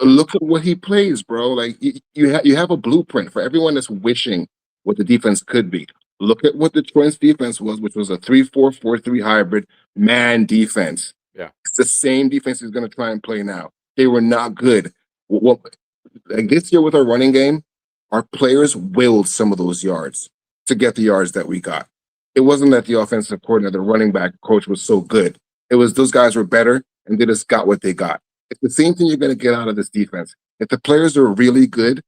Look at what he plays, bro. Like you have a blueprint for everyone that's wishing what the defense could be. Look at what Detroit's defense was, which was a 3-4-4-3 hybrid man defense. Yeah, it's the same defense he's going to try and play now. They were not good. Well, like this year with our running game, our players willed some of those yards to get the yards that we got. It wasn't that the offensive coordinator, the running back coach, was so good. It was those guys were better, and they just got what they got. It's the same thing you're going to get out of this defense. If the players are really good,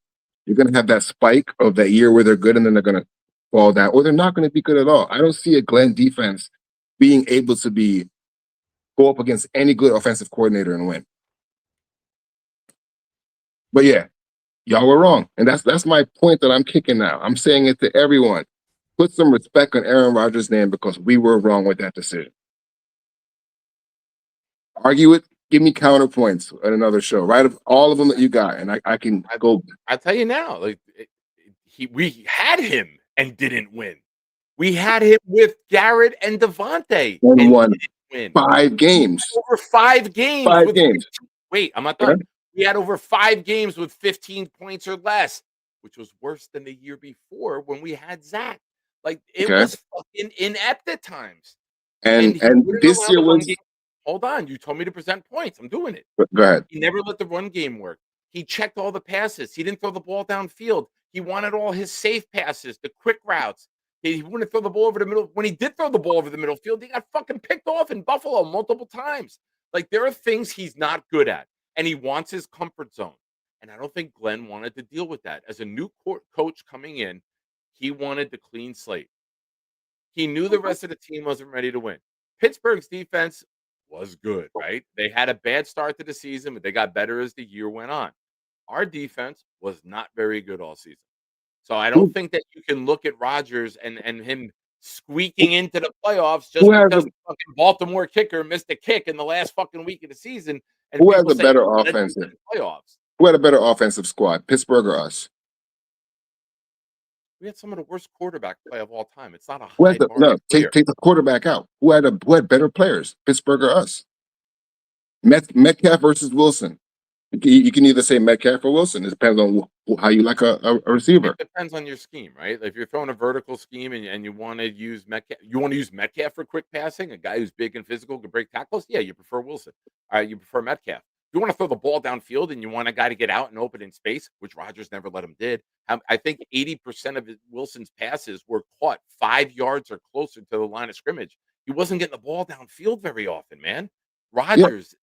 you're going to have that spike of that year where they're good, and then they're going to fall down, or they're not going to be good at all. I don't see a Glenn defense being able to go up against any good offensive coordinator and win. But yeah, y'all were wrong, and that's my point that I'm kicking now. I'm saying it to everyone. Put some respect on Aaron Rodgers' name, because we were wrong with that decision. Argue it. Give me counterpoints at another show. Write up all of them that you got, and I can go. I tell you now, like we had him and didn't win. We had him with Garrett and Devontae and won didn't win 5 games. Over 5 games. 5 games. Wait, I'm not done. We had over 5 games with 15 points or less, which was worse than the year before when we had Zach. Like it was fucking inept at times. And this year was. Hold on, you told me to present points. I'm doing it. Go ahead. He never let the run game work. He checked all the passes. He didn't throw the ball downfield. He wanted all his safe passes, the quick routes. He wouldn't throw the ball over the middle. When he did throw the ball over the middle field, he got fucking picked off in Buffalo multiple times. Like there are things he's not good at, and he wants his comfort zone. And I don't think Glenn wanted to deal with that. As a new coach coming in, he wanted the clean slate. He knew the rest of the team wasn't ready to win. Pittsburgh's defense was good, right? They had a bad start to the season, but they got better as the year went on. Our defense was not very good all season. So I don't think that you can look at Rodgers and him squeaking into the playoffs just because the fucking Baltimore kicker missed a kick in the last fucking week of the season. And who has a better offensive playoffs? Who had a better offensive squad, Pittsburgh or us? We had some of the worst quarterback play of all time. It's not a take the quarterback out. Who had better players, Pittsburgh or us? Metcalf versus Wilson. You can either say Metcalf or Wilson. It depends on how you like a receiver. It depends on your scheme, right? If you're throwing a vertical scheme and you want to use Metcalf, you want to use Metcalf for quick passing, a guy who's big and physical, can break tackles. Yeah, you prefer Wilson. All right, you prefer Metcalf. If you want to throw the ball downfield and you want a guy to get out and open in space, which Rodgers never let him did. I think 80% of Wilson's passes were caught 5 yards or closer to the line of scrimmage. He wasn't getting the ball downfield very often, man. Rodgers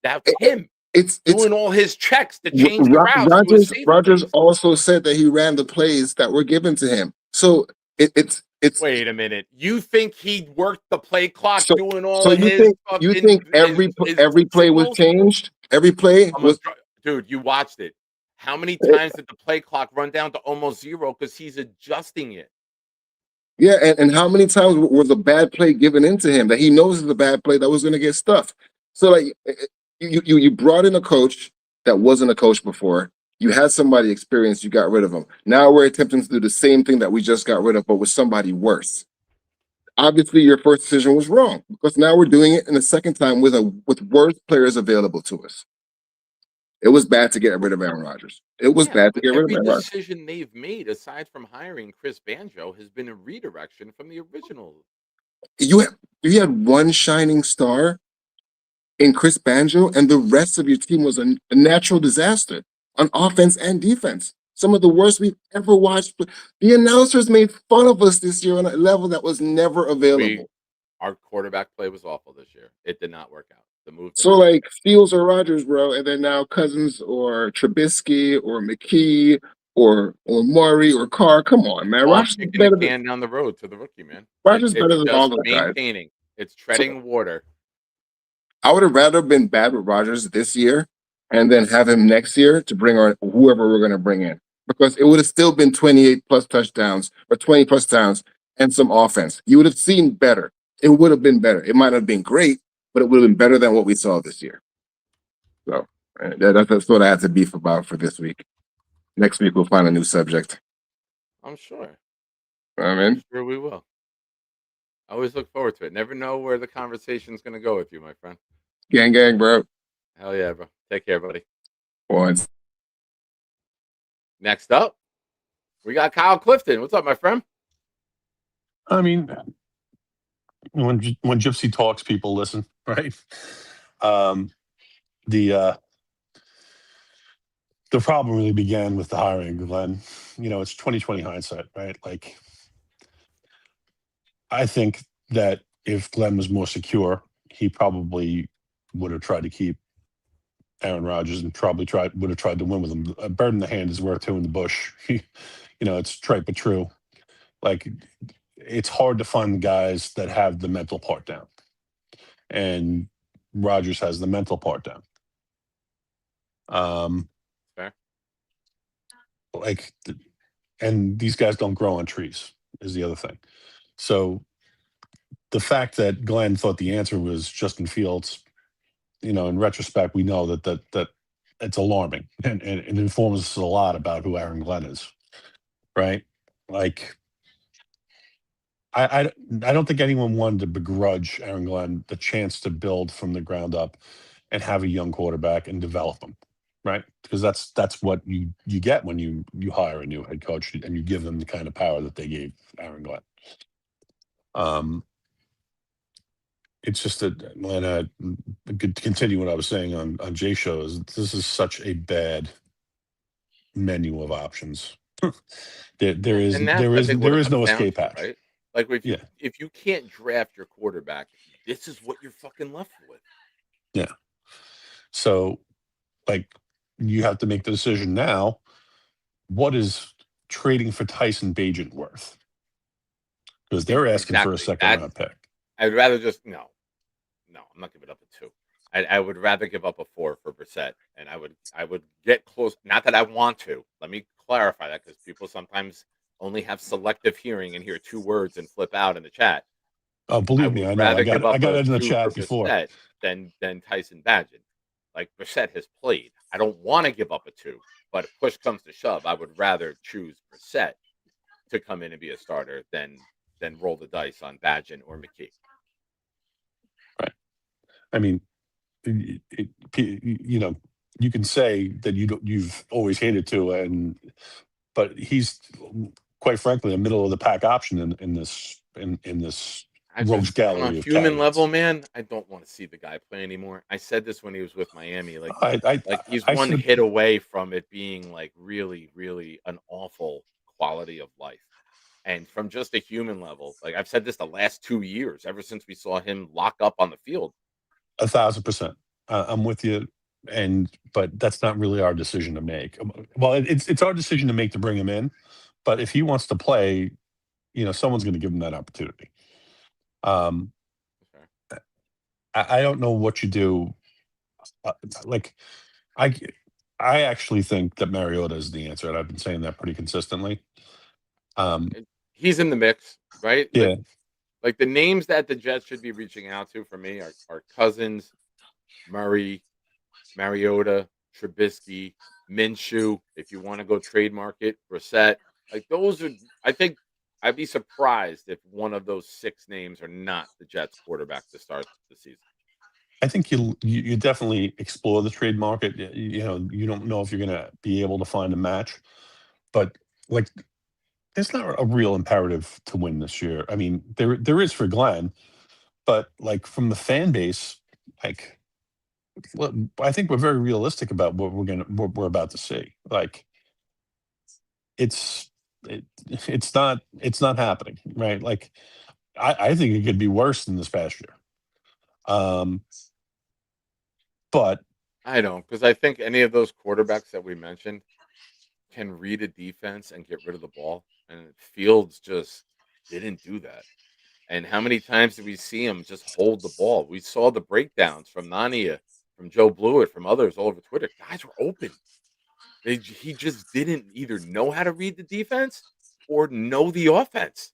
that's him. It's doing all his checks to change the routes. Rodgers also said that he ran the plays that were given to him. So it's. Wait a minute. You think he worked the play clock doing all so of you think every play was changed? Every play was. Dude, you watched it. How many times did the play clock run down to almost zero because he's adjusting it? Yeah, and how many times was a bad play given into him that he knows is a bad play that was going to get stuffed? So like. You brought in a coach that wasn't a coach before. You had somebody experienced. You got rid of him. Now we're attempting to do the same thing that we just got rid of, but with somebody worse. Obviously, your first decision was wrong because now we're doing it in the second time with worse players available to us. It was bad to get rid of Aaron Rodgers. It was bad to get rid of Aaron Rodgers. Every decision they've made, aside from hiring Chris Banjo, has been a redirection from the original. You had one shining star in Chris Banjo, and the rest of your team was a natural disaster on offense and defense. Some of the worst we've ever watched. The announcers made fun of us this year on a level that was never available. Our quarterback play was awful this year. It did not work out. The move. So like Fields or Rodgers, bro, and then now Cousins or Trubisky or McKee or Murray or Carr. Come on, man. Rodgers is better down the road to the rookie, man. Rodgers better than all the guys. Maintaining. It's treading water. I would have rather been bad with Rodgers this year and then have him next year to bring on whoever we're going to bring in. Because it would have still been 28 plus touchdowns or 20 plus touchdowns and some offense. You would have seen better. It would have been better. It might have been great, but it would have been better than what we saw this year. So that's what I had to beef about for this week. Next week, we'll find a new subject. I'm sure. I'm sure we will. I always look forward to it. Never know where the conversation's going to go with you, my friend. Gang, gang, bro. Hell yeah, bro. Take care, buddy. Once. Next up, we got Kyle Clifton. What's up, my friend? I mean, when Gypsy talks, people listen, right? The problem really began with the hiring of Glenn. It's 2020 hindsight, right? Like, I think that if Glenn was more secure, he probably would have tried to keep Aaron Rodgers and would have tried to win with him. A bird in the hand is worth two in the bush. It's trite but true. Like, it's hard to find guys that have the mental part down, and Rodgers has the mental part down. Fair. And these guys don't grow on trees is the other thing. So the fact that Glenn thought the answer was Justin Fields, in retrospect, we know that it's alarming and it informs us a lot about who Aaron Glenn is, right? Like, I don't think anyone wanted to begrudge Aaron Glenn the chance to build from the ground up and have a young quarterback and develop him, right? Because that's what you get when you hire a new head coach and you give them the kind of power that they gave Aaron Glenn. It's just that, Atlanta, to continue what I was saying on Jay shows, this is such a bad menu of options. there is no escape hatch. Right? Like, if you can't draft your quarterback, this is what you're fucking left with. Yeah. So, like, you have to make the decision now. What is trading for Tyson Bagent worth? Because they're asking for a second-round pick. I'd rather just no, I'm not giving up a 2. I would rather give up a 4 for Brissett, and I would get close. Not that I want to. Let me clarify that, because people sometimes only have selective hearing and hear 2 words and flip out in the chat. Oh, believe me, I know. I got it in the chat before. Than Tyson Bagent. Like, Brissett has played. I don't want to give up a 2, but if push comes to shove, I would rather choose Brissett to come in and be a starter than roll the dice on Bagent or McKee. Right. I mean, you can say that you've always hated Tua, but he's quite frankly a middle of the pack option in this I rogues just on a gallery of human level, candidates. man, I don't want to see the guy play anymore. I said this when he was with Miami, I like he's I one said hit away from it being like really, really an awful quality of life. And from just a human level, like I've said this the last 2 years, ever since we saw him lock up on the field. 1,000%. I'm with you, but that's not really our decision to make. Well, it's our decision to make to bring him in, but if he wants to play, someone's going to give him that opportunity. Um, Okay. I don't know what you do. Like, I I actually think that Mariota is the answer, and I've been saying that pretty consistently. He's in the mix, right? Yeah, Like the names that the Jets should be reaching out to for me are Cousins, Murray, Mariota, Trubisky, Minshew. If you want to go trade market, Brissett, like those are. I think I'd be surprised if one of those 6 names are not the Jets quarterback to start the season. I think you definitely explore the trade market. You don't know if you're going to be able to find a match, but like, there's not a real imperative to win this year. I mean, there is for Glenn, but like from the fan base, like, well, I think we're very realistic about what we're about to see. Like, it's it's not happening, right? Like, I think it could be worse than this past year. But I don't, because I think any of those quarterbacks that we mentioned can read a defense and get rid of the ball, and Fields just didn't do that. And how many times did we see him just hold the ball? We saw the breakdowns from Nania, from Joe Blewett, from others all over Twitter. Guys were open. He just didn't either know how to read the defense or know the offense.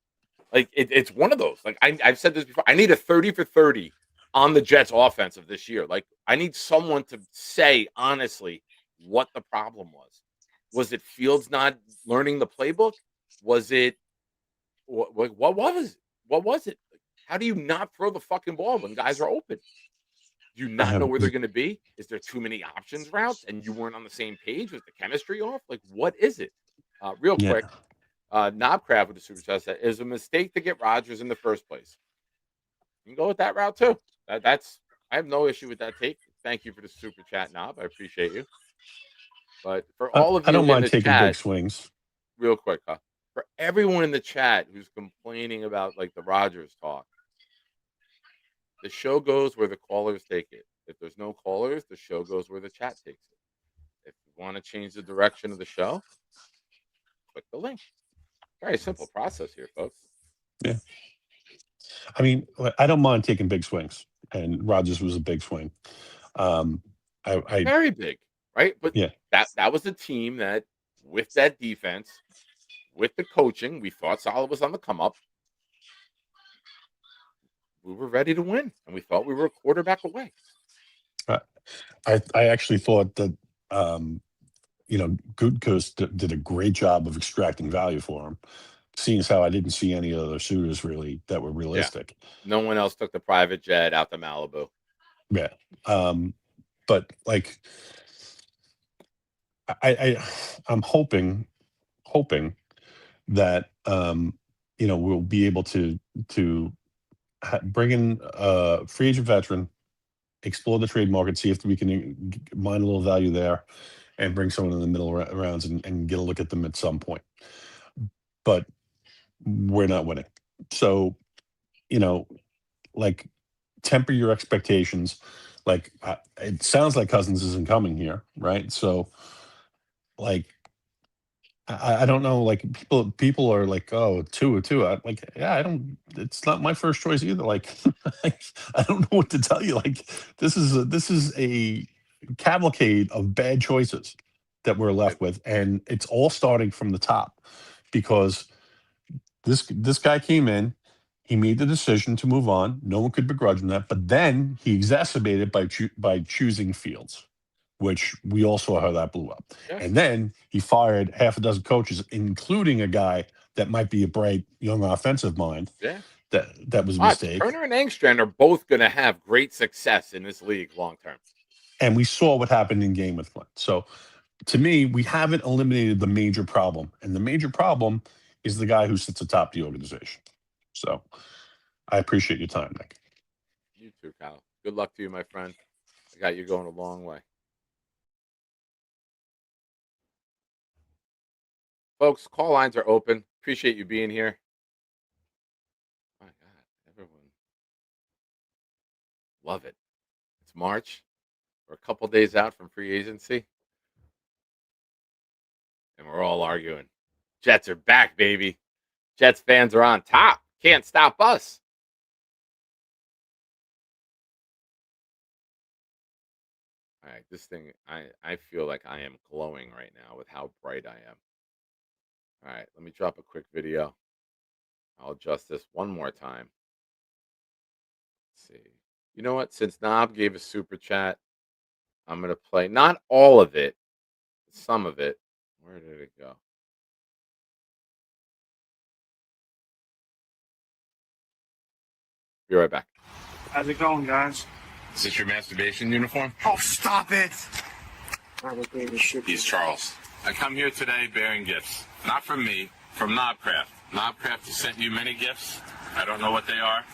Like it's one of those. Like I've said this before. I need a 30 for 30 on the Jets offense of this year. Like I need someone to say honestly what the problem was. Was it Fields not learning the playbook? Was it what was it? What was it? How do you not throw the fucking ball when guys are open? Do you I not know have where they're going to be? Is there too many options routes and you weren't on the same page? Was the chemistry off? Like, what is it? Real yeah, quick, Knobcraft with the super chat said, "Is a mistake to get Rodgers in the first place." You can go with that route too. That's I have no issue with that take. Thank you for the super chat, Knob. I appreciate you. But for all of I you don't in mind the taking big chat, swings. real quick, for everyone in the chat who's complaining about like the Rodgers talk, the show goes where the callers take it. If there's no callers, the show goes where the chat takes it. If you want to change the direction of the show, click the link. Very simple process here, folks. Yeah, I mean, I don't mind taking big swings, and Rodgers was a big swing. I Very big, right? But Yeah, that was a team that, with that defense, with the coaching, we thought Salah was on the come up. We were ready to win, and we thought we were a quarterback away. I actually thought that Gutekunst did a great job of extracting value for him. Seeing as how I didn't see any other suitors really that were realistic. No one else took the private jet out to Malibu. Yeah. But like, I'm hoping that we'll be able to bring in a free agent veteran, explore the trade market, see if we can mine a little value there, and bring someone in the middle rounds and get a look at them at some point. But we're not winning, so like, temper your expectations. Like, it sounds like Cousins isn't coming here, right? So, like, I don't know. Like, people are like, oh, two. Like, yeah, I don't. It's not my first choice either. Like, I don't know what to tell you. Like, this is a cavalcade of bad choices that we're left with, and it's all starting from the top because this guy came in. He made the decision to move on. No one could begrudge him that. But then he exacerbated by choosing Fields, which we all saw how that blew up. Yes. And then he fired half a dozen coaches, including a guy that might be a bright young offensive mind. Yeah. That was a mistake. Turner and Engstrand are both going to have great success in this league long term. And we saw what happened in game with Flint. So to me, we haven't eliminated the major problem. And the major problem is the guy who sits atop the organization. So I appreciate your time, Nick. You too, Kyle. Good luck to you, my friend. I got you going a long way. Folks, call lines are open. Appreciate you being here. My God, everyone. Love it. It's March. We're a couple days out from free agency. And we're all arguing. Jets are back, baby. Jets fans are on top. Can't stop us. All right, this thing, I feel like I am glowing right now with how bright I am. All right, let me drop a quick video. I'll adjust this one more time. Let's see. You know what? Since Knob gave a super chat, I'm going to play not all of it, some of it. Where did it go? Be right back. How's it going, guys? Is this your masturbation uniform? Oh, stop it! He's Charles. I come here today bearing gifts. Not from me, from Knobcraft. Knobcraft has sent you many gifts. I don't know what they are.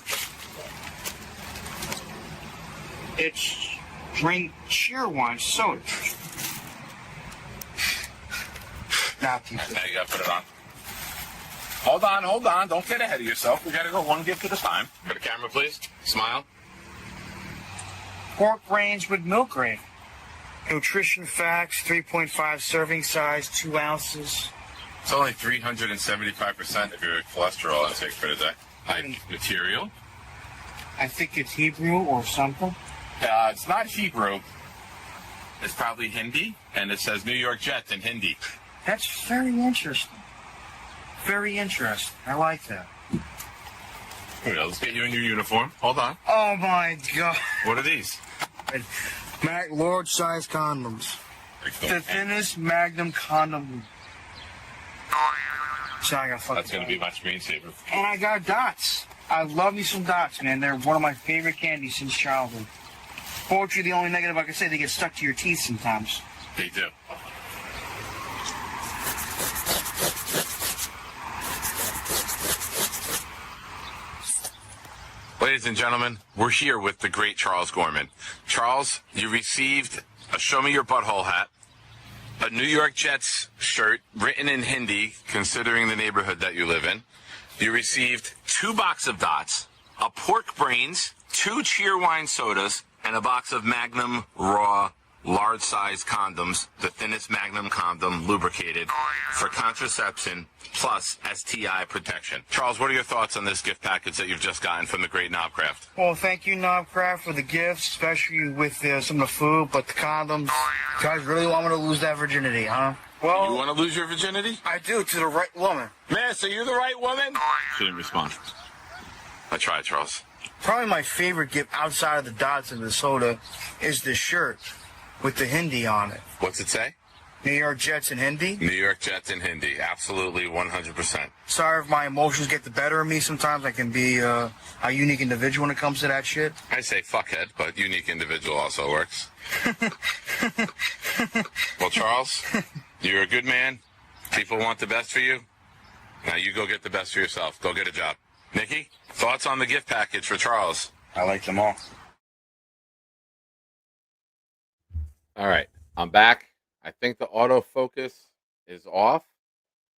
It's drink Cheerwine soda. Now you gotta put it on. Hold on. Don't get ahead of yourself. We gotta go one gift at a time. Go to camera, please. Smile. Pork brains with milk grain. Nutrition facts, 3.5 serving size, 2 ounces. It's only 375% of your cholesterol intake for today. Like material. I think it's Hebrew or something. It's not Hebrew. It's probably Hindi, and it says New York Jets in Hindi. That's very interesting. Very interesting. I like that. Here we go. Let's get you in your uniform. Hold on. Oh my God. What are these? Large size condoms. The thinnest Magnum condom. So I got fucking. That's gonna be my screensaver. And I got dots. I love me some dots, man. They're one of my favorite candies since childhood. Fortunately, the only negative I can say, they get stuck to your teeth sometimes. They do. Ladies and gentlemen, we're here with the great Charles Gorman. Charles, you received a Show Me Your Butthole hat, a New York Jets shirt written in Hindi, considering the neighborhood that you live in. You received 2 boxes of dots, a pork brains, 2 Cheerwine sodas, and a box of Magnum Raw large-size condoms, the thinnest Magnum condom, lubricated, for contraception plus STI protection. Charles, what are your thoughts on this gift package that you've just gotten from the great Knobcraft? Well, thank you, Knobcraft, for the gifts, especially with some of the food, but the condoms. You guys really want me to lose that virginity, huh? Well, You want to lose your virginity? I do, to the right woman. Man, so you're the right woman? She didn't respond. I tried, Charles. Probably my favorite gift outside of the dots and the soda is the shirt with the Hindi on it. What's it say? New York Jets in Hindi. New York Jets in Hindi. Absolutely 100%. Sorry if my emotions get the better of me sometimes. I can be a unique individual when it comes to that shit. I say fuckhead, but unique individual also works. Well, Charles, you're a good man. People want the best for you. Now you go get the best for yourself. Go get a job. Nikki, thoughts on the gift package for Charles? I like them all. All right, I'm back. I think the autofocus is off.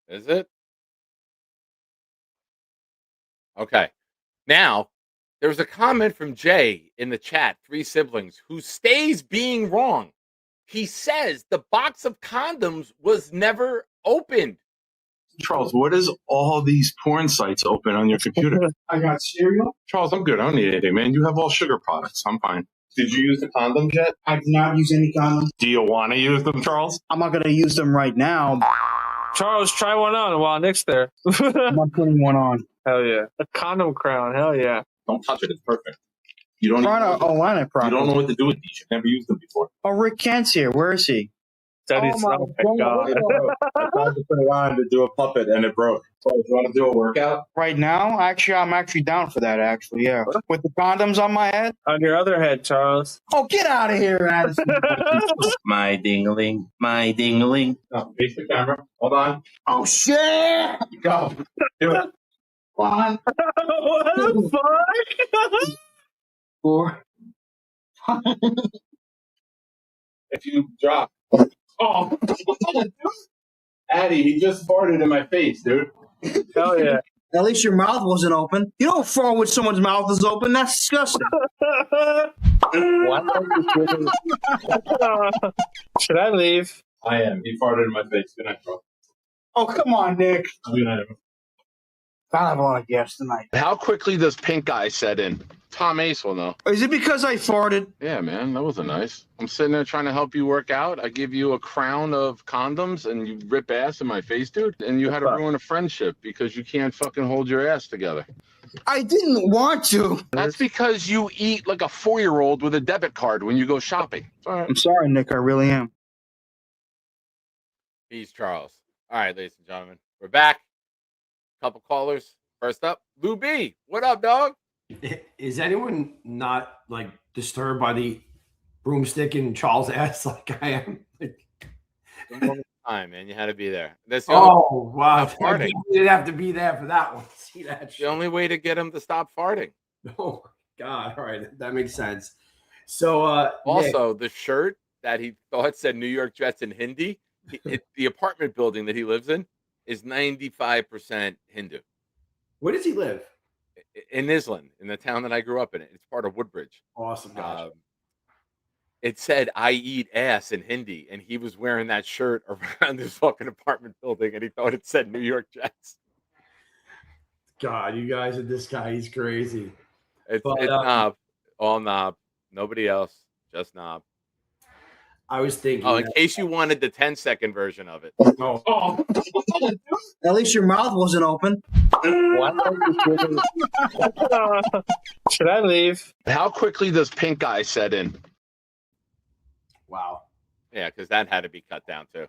Is it? Okay. Now, there's a comment from Jay in the chat, 3 siblings, who stays being wrong. He says the box of condoms was never opened. Charles, what is all these porn sites open on your computer? I got cereal. Charles, I'm good. I don't need anything, man. You have all sugar products. I'm fine. Did you use the condoms yet? I did not use any condoms. Do you want to use them, Charles? I'm not going to use them right now. Charles, try one on while Nick's there. I'm not putting one on. Hell yeah. A condom crown. Hell yeah. Don't touch it. It's perfect. You don't, Trying to align it you properly. don't know what to do with these. You've never used them before. Oh, Rick Kent's here. Where is he? Daddy's, my oh my God. I tried to put it on to do a puppet and it broke. So if you want to do a workout? Right now, actually, I'm actually down for that. Actually, yeah. With the condoms on my head. On your other head, Charles. Oh, get out of here, Addison. My ding-a-ling, my ding-a-ling. No, face the camera. Hold on. Oh shit! Go. Do it. 1, What the fuck? 4. If you drop. Oh, Addy, he just farted in my face, dude. Hell yeah. At least your mouth wasn't open. You don't fall when someone's mouth is open. That's disgusting. Should I leave? I am. He farted in my face. Good night, bro. Oh, come on, Nick. Good night. I have a lot of gas tonight. How quickly does pink eye set in? Tom Ace will know. Is it because I farted? Yeah, man, that wasn't nice. I'm sitting there trying to help you work out. I give you a crown of condoms and you rip ass in my face, dude. And you had to ruin a friendship because you can't fucking hold your ass together. I didn't want to. That's because you eat like a 4-year-old with a debit card when you go shopping. All right. I'm sorry, Nick. I really am. He's Charles. All right, ladies and gentlemen, we're back. Couple callers. First up, Lou B. What up, dog? Is anyone not like disturbed by the broomstick in Charles' ass like I am? Time, man. You had to be there. That's the Oh wow! Stop farting. You didn't have to be there for that one. See that? the only way to get him to stop farting. Oh God! All right, that makes sense. So Also, the shirt that he thought said New York Jets in Hindi, the apartment building that he lives in is 95% Hindu. where does he live? In Island, in the town that I grew up in. It's part of Woodbridge. Awesome. Gotcha. It said "I eat ass" in Hindi, and he was wearing that shirt around his fucking apartment building, and he thought it said New York Jets. God, you guys are this guy. He's crazy. It's But, knob, all knob, nobody else, just knob. I was thinking. Oh, in case you wanted the 10-second version of it. Oh, At least your mouth wasn't open. Should I leave? How quickly does pink eye set in? wow. Yeah, because that had to be cut down too.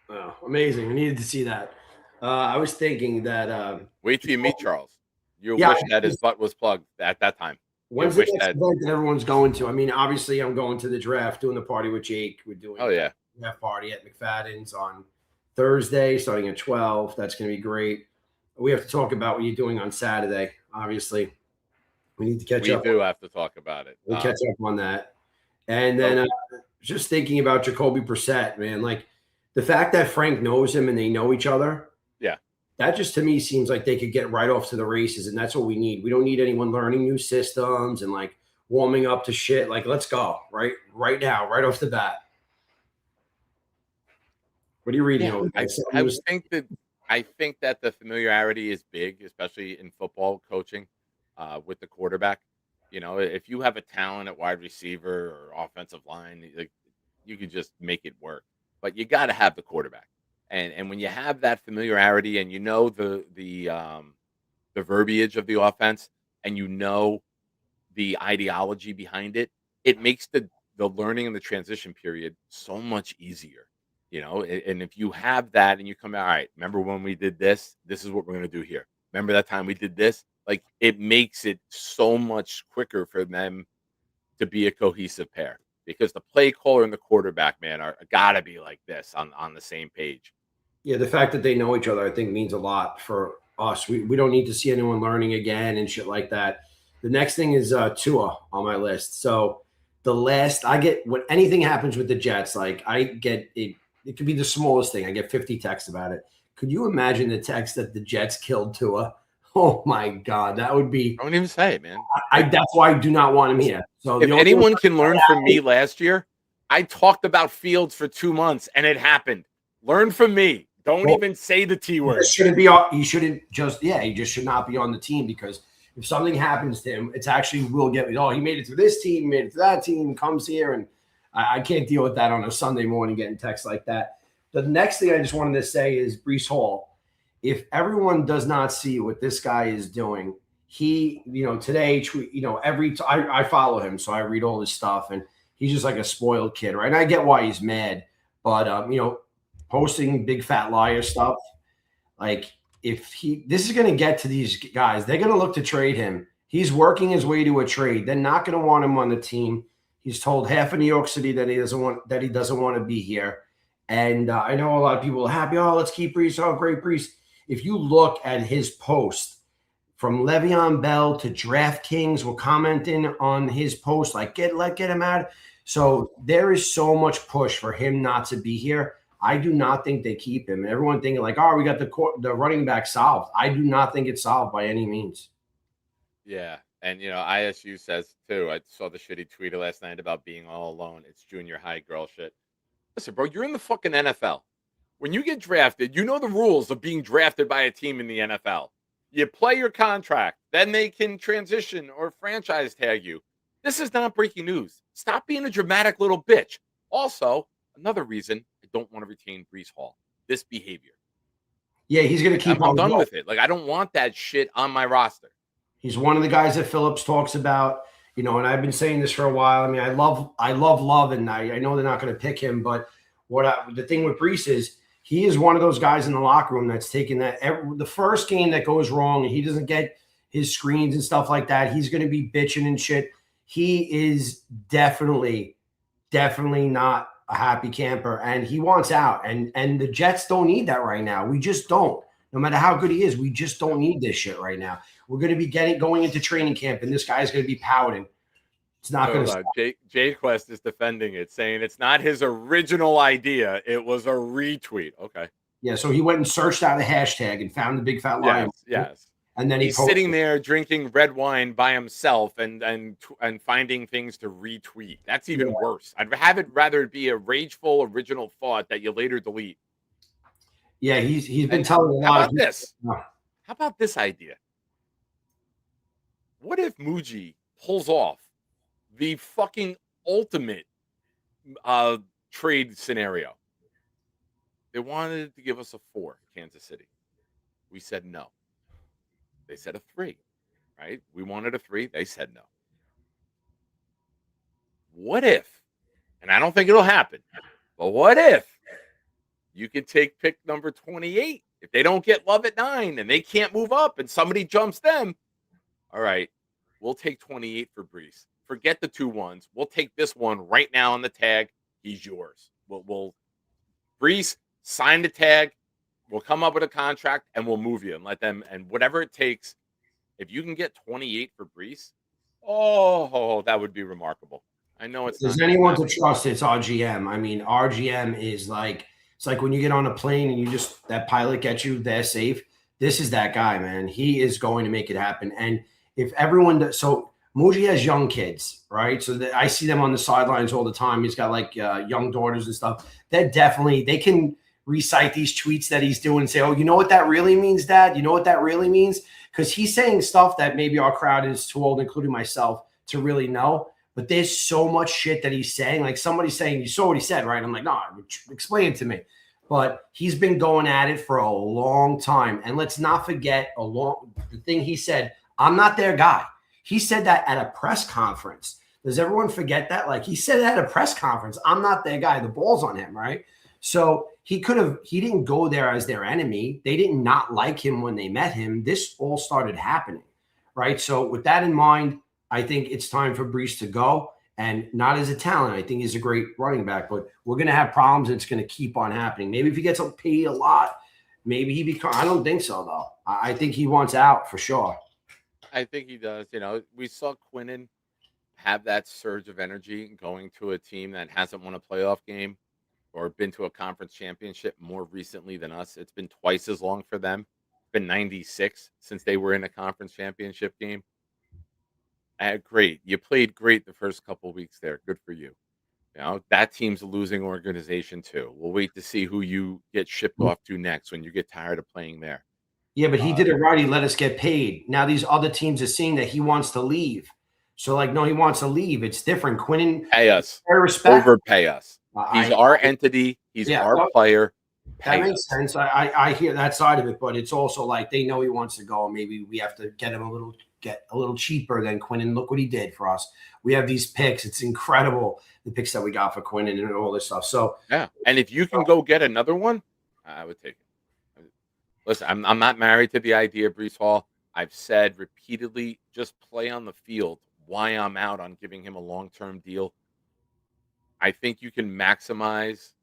Oh, amazing. We needed to see that. I was thinking that. Wait till you meet Charles. You Yeah, wish that his butt was plugged at that time. When's wish the next that- event that everyone's going to? I mean, obviously, I'm going to the draft, doing the party with Jake. We're doing Oh, yeah. a draft party at McFadden's on Thursday, starting at 12. That's going to be great. We have to talk about what you're doing on Saturday. Obviously, we need to catch We up. do have to talk about it. We'll catch up on that. And then just thinking about Jacoby Brissett, man, like the fact that Frank knows him and they know each other. Yeah. That just to me seems like they could get right off to the races, and that's what we need. We don't need anyone learning new systems and like warming up to shit. Like, let's go right now, right off the bat. What are you reading? over there? I think that the familiarity is big, especially in football coaching with the quarterback. You know, if you have a talent at wide receiver or offensive line, like, you can just make it work. But you got to have the quarterback. And when you have that familiarity and you know the verbiage of the offense and you know the ideology behind it, it makes the learning and the transition period so much easier. You know, and if you have that and you come out, all right, remember when we did this? This is what we're going to do here. Remember that time we did this? Like, it makes it so much quicker for them to be a cohesive pair because the play caller and the quarterback, man, are got to be like this on the same page. Yeah, the fact that they know each other, I think, means a lot for us. We don't need to see anyone learning again and shit like that. The next thing is Tua on my list. So when anything happens with the Jets, like I get it. It could be the smallest thing. I get 50 texts about it. Could you imagine the text that the Jets killed Tua? Oh my God, that would be. Don't even say it, man. That's why I do not want him here. So if anyone can learn from me last year, I talked about Fields for 2 months and it happened. Learn from me. Don't even say the T word. He just should not be on the team because if something happens to him, it's actually will get. Oh, he made it through this team, made it through that team, comes here, and I can't deal with that on a Sunday morning getting texts like that. The next thing I just wanted to say is Breece Hall. If everyone does not see what this guy is doing, he, today, I follow him, so I read all his stuff, and he's just like a spoiled kid, right? And I get why he's mad, But posting big fat liar stuff, like this is going to get to these guys, they're going to look to trade him. He's working his way to a trade. They're not going to want him on the team. He's told half of New York City that he doesn't want to be here. And I know a lot of people are happy. Oh, let's keep Breece. Oh, great Breece. If you look at his post, from Le'Veon Bell to DraftKings were commenting on his post, like get him out. So there is so much push for him not to be here. I do not think they keep him. And everyone thinking like, oh, we got the running back solved. I do not think it's solved by any means. Yeah. And, ISU says, too, I saw the shitty tweet last night about being all alone. It's junior high girl shit. Listen, bro, you're in the fucking NFL. When you get drafted, you know the rules of being drafted by a team in the NFL. You play your contract. Then they can transition or franchise tag you. This is not breaking news. Stop being a dramatic little bitch. Also, another reason I don't want to retain Breece Hall. This behavior. Yeah, he's going to keep I'm done with it. Like, I don't want that shit on my roster. He's one of the guys that Phillips talks about, and I've been saying this for a while. I mean, I love Love, and I know they're not going to pick him, but the thing with Breece is he is one of those guys in the locker room that's taking the first game that goes wrong and he doesn't get his screens and stuff like that. He's going to be bitching and shit. He is definitely not a happy camper, and he wants out. And the Jets don't need that right now. We just don't. No matter how good he is, we just don't need this shit right now. We're going to be going into training camp, and this guy's going to be pouting. It's not going to stop. Jay Quest is defending it, saying it's not his original idea. It was a retweet. Okay. Yeah, so he went and searched out a hashtag and found the big fat lion. Yes. And then he's sitting there drinking red wine by himself and finding things to retweet. That's even worse. I'd have it rather be a rageful original thought that you later delete. Yeah, he's been telling a lot. How about this? How about this idea? What if Muji pulls off the fucking ultimate trade scenario? They wanted to give us a 4, Kansas City. We said no. They said a 3, right? We wanted a 3. They said no. What if, and I don't think it'll happen, but what if you could take pick number 28? If they don't get Love at 9 and they can't move up and somebody jumps them, all right, we'll take 28 for Breece. Forget the 2 1s. We'll take this one right now on the tag. He's yours. We'll Breece, sign the tag. We'll come up with a contract and we'll move you and let them, and whatever it takes. If you can get 28 for Breece, that would be remarkable. I know it's. There's anyone to trust, it's RGM. I mean, RGM is like, it's like when you get on a plane and that pilot gets you there safe. This is that guy, man. He is going to make it happen. And if everyone does, so Muji has young kids, right? So I see them on the sidelines all the time. He's got like young daughters and stuff. They can recite these tweets that he's doing and say, oh, you know what that really means, Dad? You know what that really means? Because he's saying stuff that maybe our crowd is too old, including myself, to really know. But there's so much shit that he's saying. Like somebody's saying, you saw what he said, right? I'm like, no, explain it to me. But he's been going at it for a long time. And let's not forget the thing he said, I'm not their guy. He said that at a press conference. Does everyone forget that? Like he said at a press conference, I'm not their guy. The ball's on him, right? So he didn't go there as their enemy. They did not like him when they met him. This all started happening, right? So with that in mind, I think it's time for Breece to go, and not as a talent. I think he's a great running back, but we're going to have problems, and it's going to keep on happening. Maybe if he gets paid a lot, maybe he becomes. I don't think so, though. I think he wants out for sure. I think he does. We saw Quinnen have that surge of energy going to a team that hasn't won a playoff game or been to a conference championship more recently than us. It's been twice as long for them. It's been 96 since they were in a conference championship game. Great. You played great the first couple of weeks there. Good for you. That team's a losing organization too. We'll wait to see who you get shipped off to next when you get tired of playing there. Yeah, but he did it right. He let us get paid. Now these other teams are seeing that he wants to leave. So no, he wants to leave. It's different. Quinnen, pay us. Respect. Overpay us. He's our entity. He's our player. That makes sense. I hear that side of it, but it's also like they know he wants to go. Maybe we have to get him a little get a little cheaper than Quinnen. Look what he did for us. We have these picks. It's incredible, the picks that we got for Quinnen and all this stuff. So yeah, and if you can go get another one, I would take it. Listen, I'm not married to the idea of Breece Hall. I've said repeatedly, just play on the field. Why I'm out on giving him a long-term deal. I think you can maximize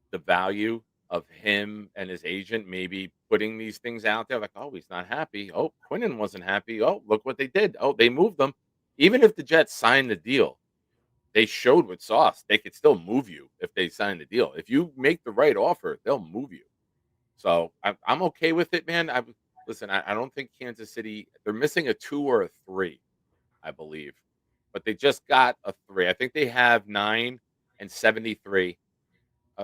the value of him and his agent maybe putting these things out there like, oh, he's not happy. Oh, Quinnen wasn't happy. Oh, look what they did. Oh, they moved them. Even if the Jets signed the deal, they showed with sauce. They could still move you if they sign the deal. If you make the right offer, they'll move you. So I'm okay with it, man. Listen, I don't think Kansas City, they're missing a 2 or a 3, I believe. But they just got a 3. I think they have 9 and 73.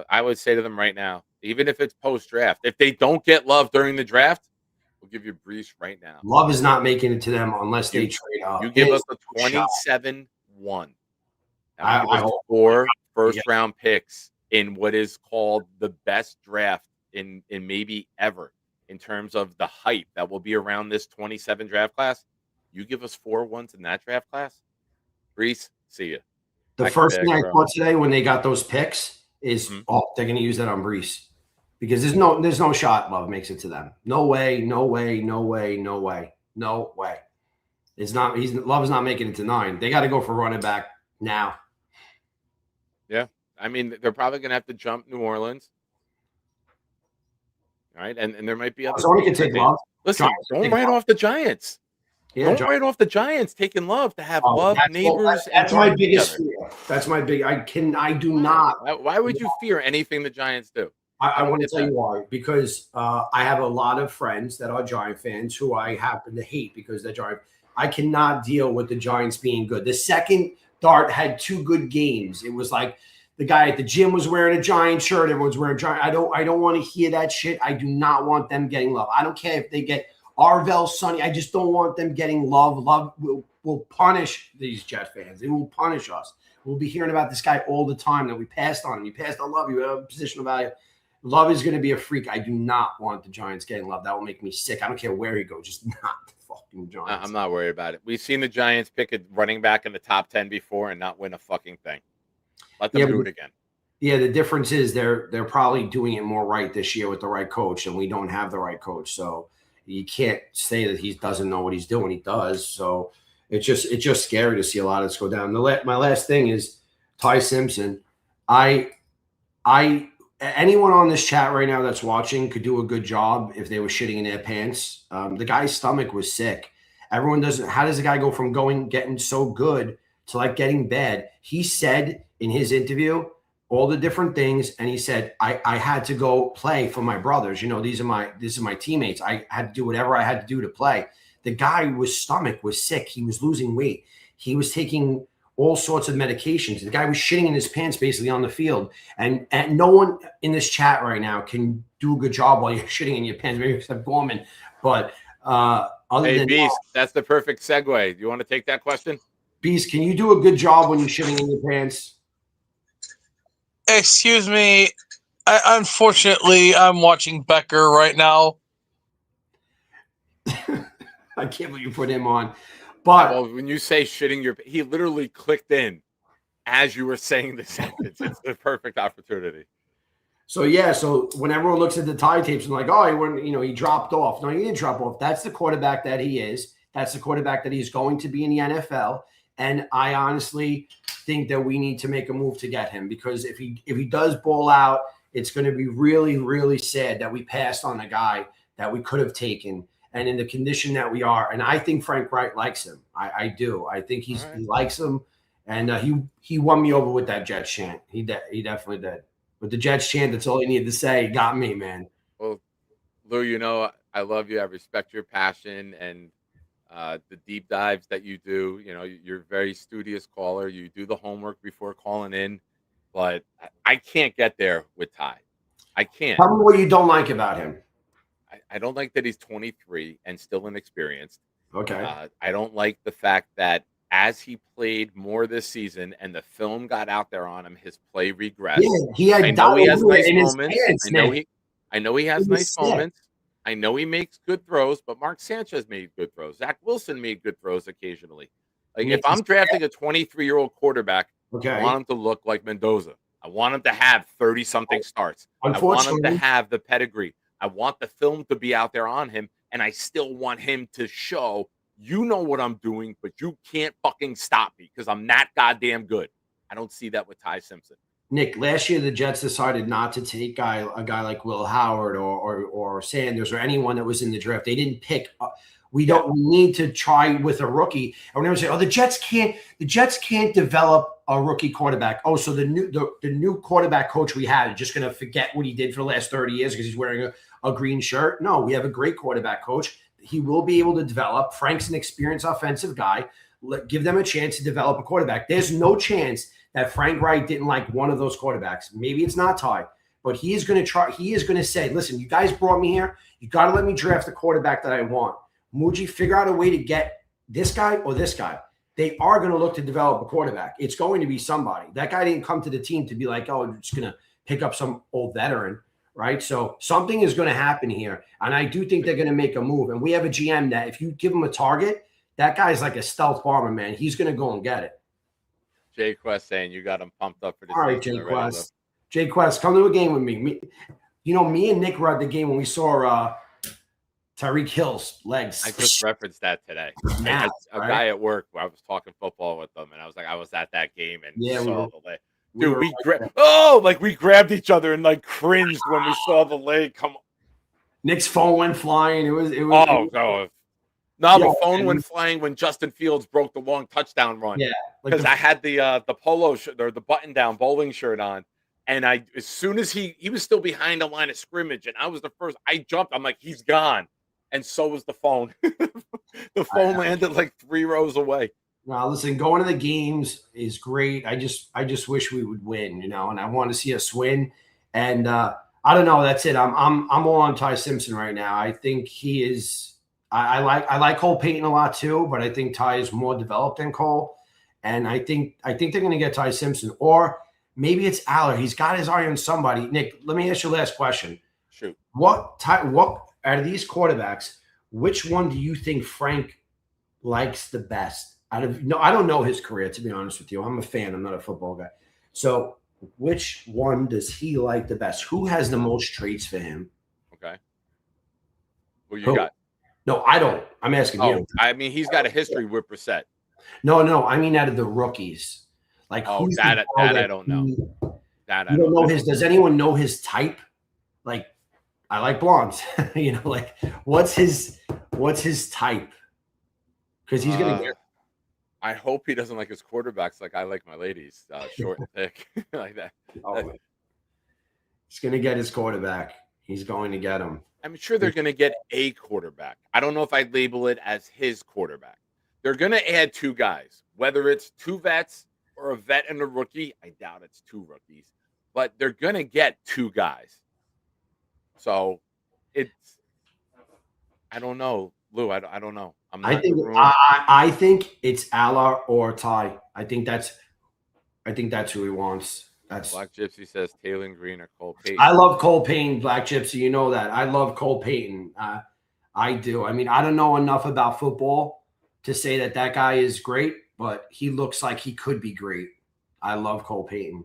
I would say to them right now, even if it's post-draft, if they don't get Love during the draft, we'll give you Breece right now. Love is not making it to them unless they trade up. You give us a 27-1. I hope 4 first-round picks in what is called the best draft in maybe ever in terms of the hype that will be around this 27 draft class. You give us 4 ones in that draft class, Breece, see ya. The first thing I thought today when they got those picks is, oh, they're going to use that on Breece because there's no shot Love makes it to them. No way, no way, no way, no way, no way. It's not. Love is not making it to 9. They got to go for running back now. Yeah, I mean they're probably going to have to jump New Orleans, right? And there might be other. Someone can take Love. Listen, don't write off the Giants. Yeah, don't write off the Giants taking Love to have Love, Neighbors. That's my biggest fear. That's my big. I do not. Why would you fear anything the Giants do? I want to tell you why. Because I have a lot of friends that are Giant fans who I happen to hate because they're Giant. I cannot deal with the Giants being good. The second Dart had 2 good games. It was like the guy at the gym was wearing a Giant shirt. Everyone's wearing a Giant. I don't want to hear that shit. I do not want them getting Love. I don't care if they get Arvell, Sonny. I just don't want them getting Love. Love will punish these Jet fans. It will punish us. We'll be hearing about this guy all the time that we passed on him. You passed on Love. You have a positional value. Love is going to be a freak. I do not want the Giants getting Love. That will make me sick. I don't care where he goes. Just not the fucking Giants. I'm not worried about it. We've seen the Giants pick a running back in the top 10 before and not win a fucking thing. Let them do it again. Yeah, the difference is they're probably doing it more right this year with the right coach, and we don't have the right coach. So you can't say that he doesn't know what he's doing. He does. So it's just scary to see a lot of this go down. My last thing is Ty Simpson. Anyone on this chat right now that's watching could do a good job if they were shitting in their pants. The guy's stomach was sick. Everyone doesn't. How does a guy go from getting so good to like getting bad? He said in his interview all the different things, and he said, I had to go play for my brothers. You know, these are my teammates. I had to do whatever I had to do to play. The guy's stomach was sick. He was losing weight. He was taking all sorts of medications. The guy was shitting in his pants basically on the field. And no one in this chat right now can do a good job while you're shitting in your pants, maybe except Gorman. But hey, Beast, that's the perfect segue. Do you want to take that question? Beast, can you do a good job when you're shitting in your pants? Excuse me. Unfortunately, I'm watching Becker right now. I can't believe you put him on. But well, when you say shitting he literally clicked in as you were saying the sentence. It's the perfect opportunity. So yeah, so when everyone looks at the tie tapes and like, oh, he dropped off. No, he didn't drop off. That's the quarterback that he is. That's the quarterback that he's going to be in the NFL. And I honestly think that we need to make a move to get him, because if he does ball out, it's going to be really, really sad that we passed on a guy that we could have taken. And in the condition that we are, and I think Frank Wright likes him. I do. I think he likes him, and he won me over with that Jets chant. He definitely did. With the Jets chant, that's all he needed to say. He got me, man. Well, Lou, I love you. I respect your passion and the deep dives that you do. You're a very studious caller. You do the homework before calling in, but I can't get there with Ty. I can't. Tell me what you don't like about him. I don't like that he's 23 and still inexperienced. Okay. I don't like the fact that as he played more this season and the film got out there on him, his play regressed. Yeah, he had I know he has nice moments. I know he has nice moments. I know he makes good throws, but Mark Sanchez made good throws. Zach Wilson made good throws occasionally. Like if I'm drafting a 23-year-old quarterback, I want him to look like Mendoza. I want him to have 30-something starts. I want him to have the pedigree. I want the film to be out there on him, and I still want him to show, you know what I'm doing, but you can't fucking stop me because I'm that goddamn good. I don't see that with Ty Simpson. Nick, last year the Jets decided not to take a guy like Will Howard or Sanders or anyone that was in the draft. They didn't pick. We need to try with a rookie. And we never say, "Oh, the Jets can't develop a rookie quarterback." Oh, so the new quarterback coach we had is just going to forget what he did for the last 30 years because he's wearing a green shirt? No, we have a great quarterback coach. He will be able to develop. Frank's an experienced offensive guy. Give them a chance to develop a quarterback. There's no chance that Frank Wright didn't like one of those quarterbacks. Maybe it's not Ty, but he is going to try. He is going to say, listen, you guys brought me here. You got to let me draft the quarterback that I want. Muji, figure out a way to get this guy or this guy. They are going to look to develop a quarterback. It's going to be somebody. That guy didn't come to the team to be like, oh, I'm just going to pick up some old veteran, right? So something is going to happen here. And I do think they're going to make a move. And we have a GM that if you give him a target, that guy's like a stealth bomber, man. He's going to go and get it. Jay Quest saying you got him pumped up for the All right, Jay Quest. Jay Quest, come to a game with me. Me and Nick were at the game when we saw Tyreek Hill's legs. I just referenced that today. Now, a guy at work, I was talking football with them, and I was like, I was at that game and saw the leg. Dude, we grabbed each other and like cringed when we saw the leg come. Nick's phone went flying. It was. The phone went flying when Justin Fields broke the long touchdown run. Yeah, because I had the polo shirt or the button down bowling shirt on, and as soon as he was still behind the line of scrimmage, and I was the first. I jumped. I'm like, he's gone, and so was the phone. The phone landed like 3 rows away. Well, listen, going to the games is great. I just wish we would win, and I want to see us win. And I don't know. That's it. I'm all on Ty Simpson right now. I think he is. I like Cole Payton a lot too, but I think Ty is more developed than Cole, and I think they're going to get Ty Simpson, or maybe it's Aller. He's got his eye on somebody. Nick, let me ask you the last question. Shoot. What out of these quarterbacks, which one do you think Frank likes the best? I don't know his career, to be honest with you. I'm a fan. I'm not a football guy. So which one does he like the best? Who has the most traits for him? Okay. Who you got? No, I don't. I'm asking you. I mean, he's got a history with Brissett. No. I mean, out of the rookies, like who's that I don't know. That I don't know his. Does anyone know his type? Like, I like blondes. Like what's his type? Because he's gonna get. I hope he doesn't like his quarterbacks like I like my ladies, short and thick, like that. He's gonna get his quarterback. He's going to get him. I'm sure they're going to get a quarterback. I don't know if I'd label it as his quarterback. They're going to add 2 guys, whether it's 2 vets or a vet and a rookie. I doubt it's 2 rookies, but they're going to get 2 guys. So I don't know, Lou. I don't know. I think it's Aller or Ty. I think that's who he wants. That's Black Gypsy says Taylor Green or Cole Payton. I love Cole Payton, Black Gypsy. You know that. I love Cole Payton. I do. I mean, I don't know enough about football to say that guy is great, but he looks like he could be great. I love Cole Payton,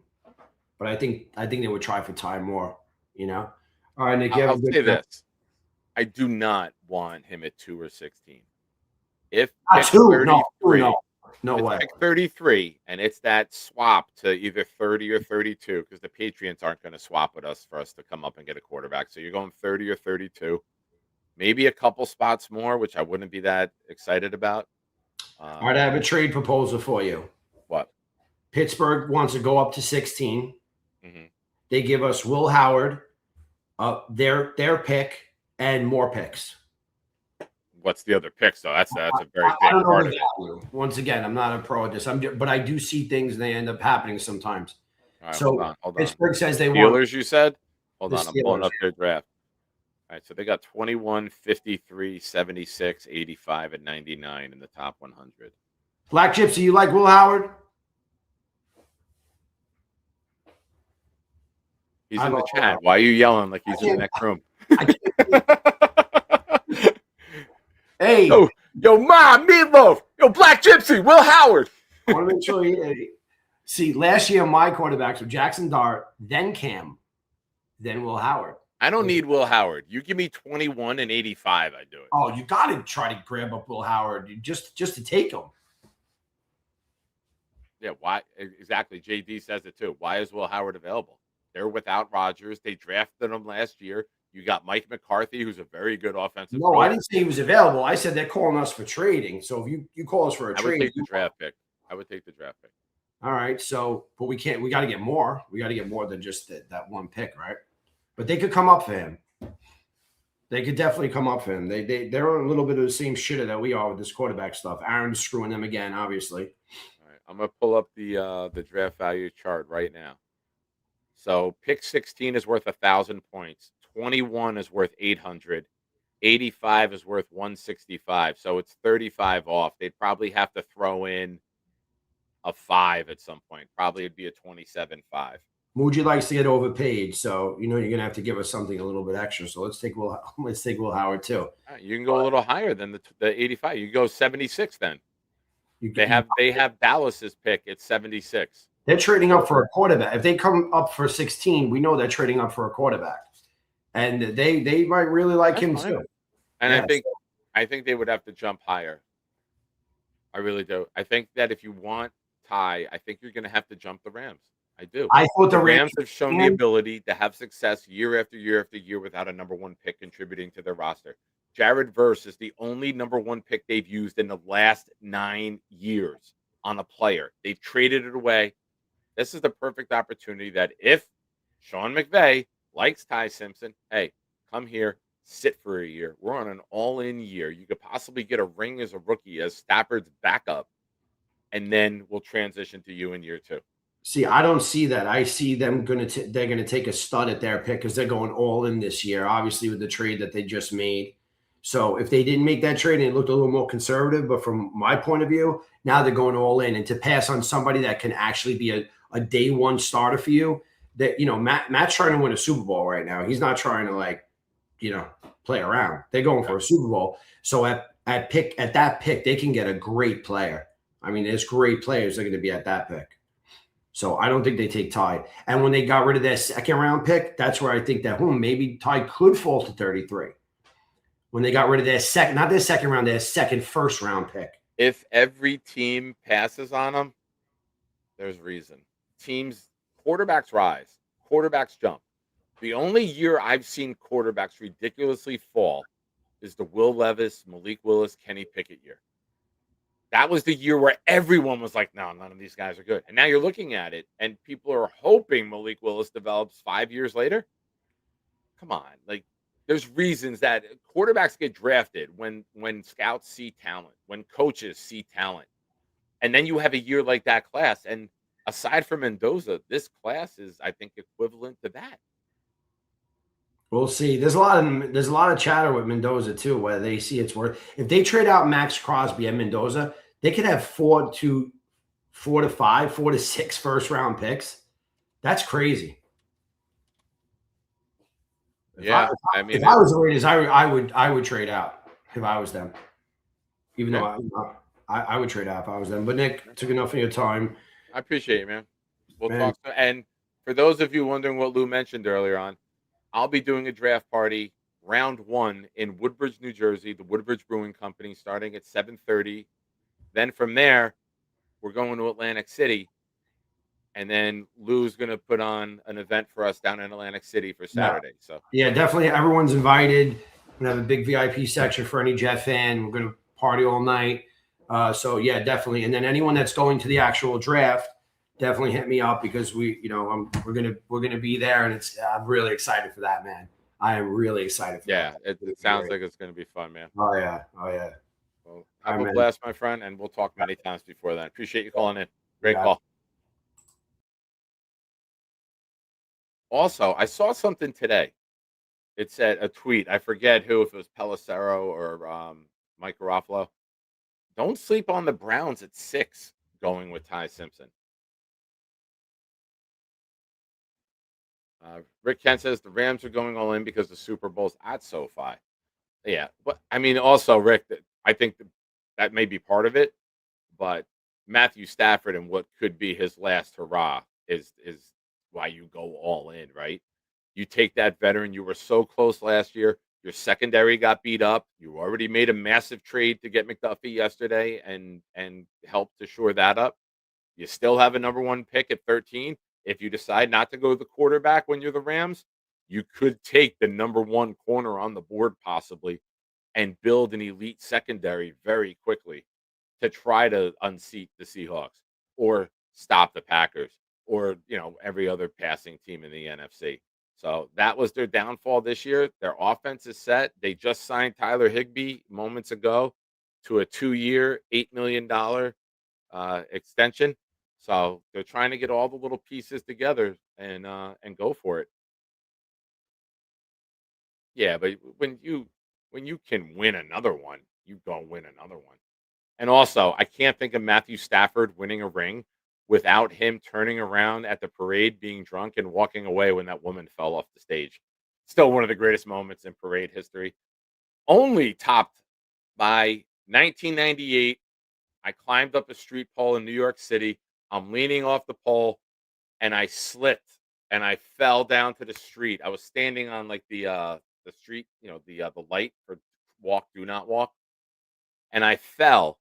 but I think they would try for Ty more. All right, Nick. I'll say this: I do not want him at 2 or 16. If 2, no way. Pick 33, and it's that swap to either 30 or 32, because the Patriots aren't going to swap with us for us to come up and get a quarterback. So you're going 30 or 32, maybe a couple spots more, which I wouldn't be that excited about. All right, I have a trade proposal for you. What? Pittsburgh wants to go up to 16. Mm-hmm. They give us Will Howard, their pick, and more picks. What's the other picks, though? That's a very big part of it. Once again, I'm not a pro at this. But I do see things, and they end up happening sometimes. All right, so hold on. Pittsburgh says they Steelers, want. you said? Hold on, I'm pulling up their draft. All right, so they got 21, 53, 76, 85, and 99 in the top 100. Black Gypsy, you like Will Howard? He's in the chat. Why are you yelling like he's in the next room? Hey, Yo, Ma, Meatloaf. Yo, Black Gypsy, Will Howard. I want to make sure you see. Last year, my quarterbacks were Jackson Dart, then Cam, then Will Howard. I don't need Will Howard. You give me 21 and 85, I do it. Oh, you got to try to grab up Will Howard just to take him. Yeah, why? Exactly. JD says it too. Why is Will Howard available? They're without Rodgers. They drafted him last year. You got Mike McCarthy, who's a very good offensive. No, I didn't say he was available. I said they're calling us for trading. So if you call us for a trade, I would take the draft pick. I would take the draft pick. All right. So, but we can't. We got to get more. We got to get more than just that one pick, right? But they could come up for him. They could definitely come up for him. They're a little bit of the same shitter that we are with this quarterback stuff. Aaron's screwing them again, obviously. All right, I'm gonna pull up the draft value chart right now. So pick 16 is worth 1,000 points. 21 is worth 800. 85 is worth 165. So it's 35 off. They'd probably have to throw in a 5 at some point. Probably it'd be a 27-5. Muji likes to get overpaid, so you're gonna have to give us something a little bit extra. So let's take Will Howard too. You can go a little higher than the 85. You can go 76 then. They have Dallas's pick at 76. They're trading up for a quarterback. If they come up for 16, we know they're trading up for a quarterback, and they might really like him too. And I think they would have to jump higher. I really do. I think that if you want Ty, I think you're going to have to jump the Rams. I do. I thought the Rams have shown the ability to have success year after year after year without a number one pick contributing to their roster. Jared Verse is the only number one pick they've used in the last 9 years on a player. They've traded it away. This is the perfect opportunity that if Sean McVay likes Ty Simpson, hey, come here, sit for a year. We're on an all-in year. You could possibly get a ring as a rookie as Stafford's backup, and then we'll transition to you in year 2. See, I don't see that. I see them they're gonna take a stud at their pick because they're going all in this year, obviously with the trade that they just made. So if they didn't make that trade and it looked a little more conservative, but from my point of view, now they're going all in. And to pass on somebody that can actually be a day one starter for you, that Matt's trying to win a Super Bowl right now. He's not trying to play around. They're going for a Super Bowl. So at that pick, they can get a great player. I mean, there's great players that are going to be at that pick. So I don't think they take Ty. And when they got rid of their second round pick, that's where I think that maybe Ty could fall to 33. When they got rid of their second first round pick. If every team passes on them, there's reason. Quarterbacks rise, quarterbacks jump. The only year I've seen quarterbacks ridiculously fall is the Will Levis, Malik Willis, Kenny Pickett year. That was the year where everyone was like, no, none of these guys are good. And now you're looking at it, and people are hoping Malik Willis develops 5 years later. Come on. There's reasons that quarterbacks get drafted when scouts see talent, when coaches see talent. And then you have a year like that class. And aside from Mendoza, this class is, I think, equivalent to that. We'll see. There's a lot of chatter with Mendoza too, where they see it's worth. If they trade out Max Crosby and Mendoza, they could have 4 to 5, 4 to 6 first round picks. That's crazy. If I was the Raiders, I would trade out if I was them. Even though I would trade out if I was them. But Nick, took enough of your time. I appreciate it, man. We'll talk. And for those of you wondering what Lou mentioned earlier on, I'll be doing a draft party round 1 in Woodbridge, New Jersey, the Woodbridge Brewing Company, starting at 7:30. Then from there, we're going to Atlantic City. And then Lou's going to put on an event for us down in Atlantic City for Saturday. So yeah, definitely everyone's invited. We're going to have a big VIP section for any Jet fan. We're going to party all night. So yeah, definitely. And then anyone that's going to the actual draft, definitely hit me up because we're gonna be there, and I'm really excited for that, man. I am really excited for that. Yeah, it sounds like it's gonna be fun, man. Oh yeah. Well, have a blast, my friend, and we'll talk many times before then. Appreciate you calling in. Great call. Also, I saw something today. It said a tweet. I forget who, if it was Pelissero or Mike Garofalo. Don't sleep on the Browns at 6 going with Ty Simpson. Rick Kent says the Rams are going all in because the Super Bowl's at SoFi. Yeah, but I mean, also, Rick, I think that may be part of it, but Matthew Stafford and what could be his last hurrah is why you go all in, right? You take that veteran. You were so close last year. Your secondary got beat up. You already made a massive trade to get McDuffie yesterday and help to shore that up. You still have a number 1 pick at 13. If you decide not to go the quarterback when you're the Rams, you could take the number 1 corner on the board possibly and build an elite secondary very quickly to try to unseat the Seahawks or stop the Packers or, every other passing team in the NFC. So that was their downfall this year. Their offense is set. They just signed Tyler Higbee moments ago to a 2-year, $8 million extension. So they're trying to get all the little pieces together and go for it. Yeah, but when you can win another one, you go win another one. And also, I can't think of Matthew Stafford winning a ring without him turning around at the parade, being drunk, and walking away when that woman fell off the stage. Still one of the greatest moments in parade history. Only topped by 1998. I climbed up a street pole in New York City. I'm leaning off the pole, and I slipped, and I fell down to the street. I was standing on like the street, the light for walk, do not walk, and I fell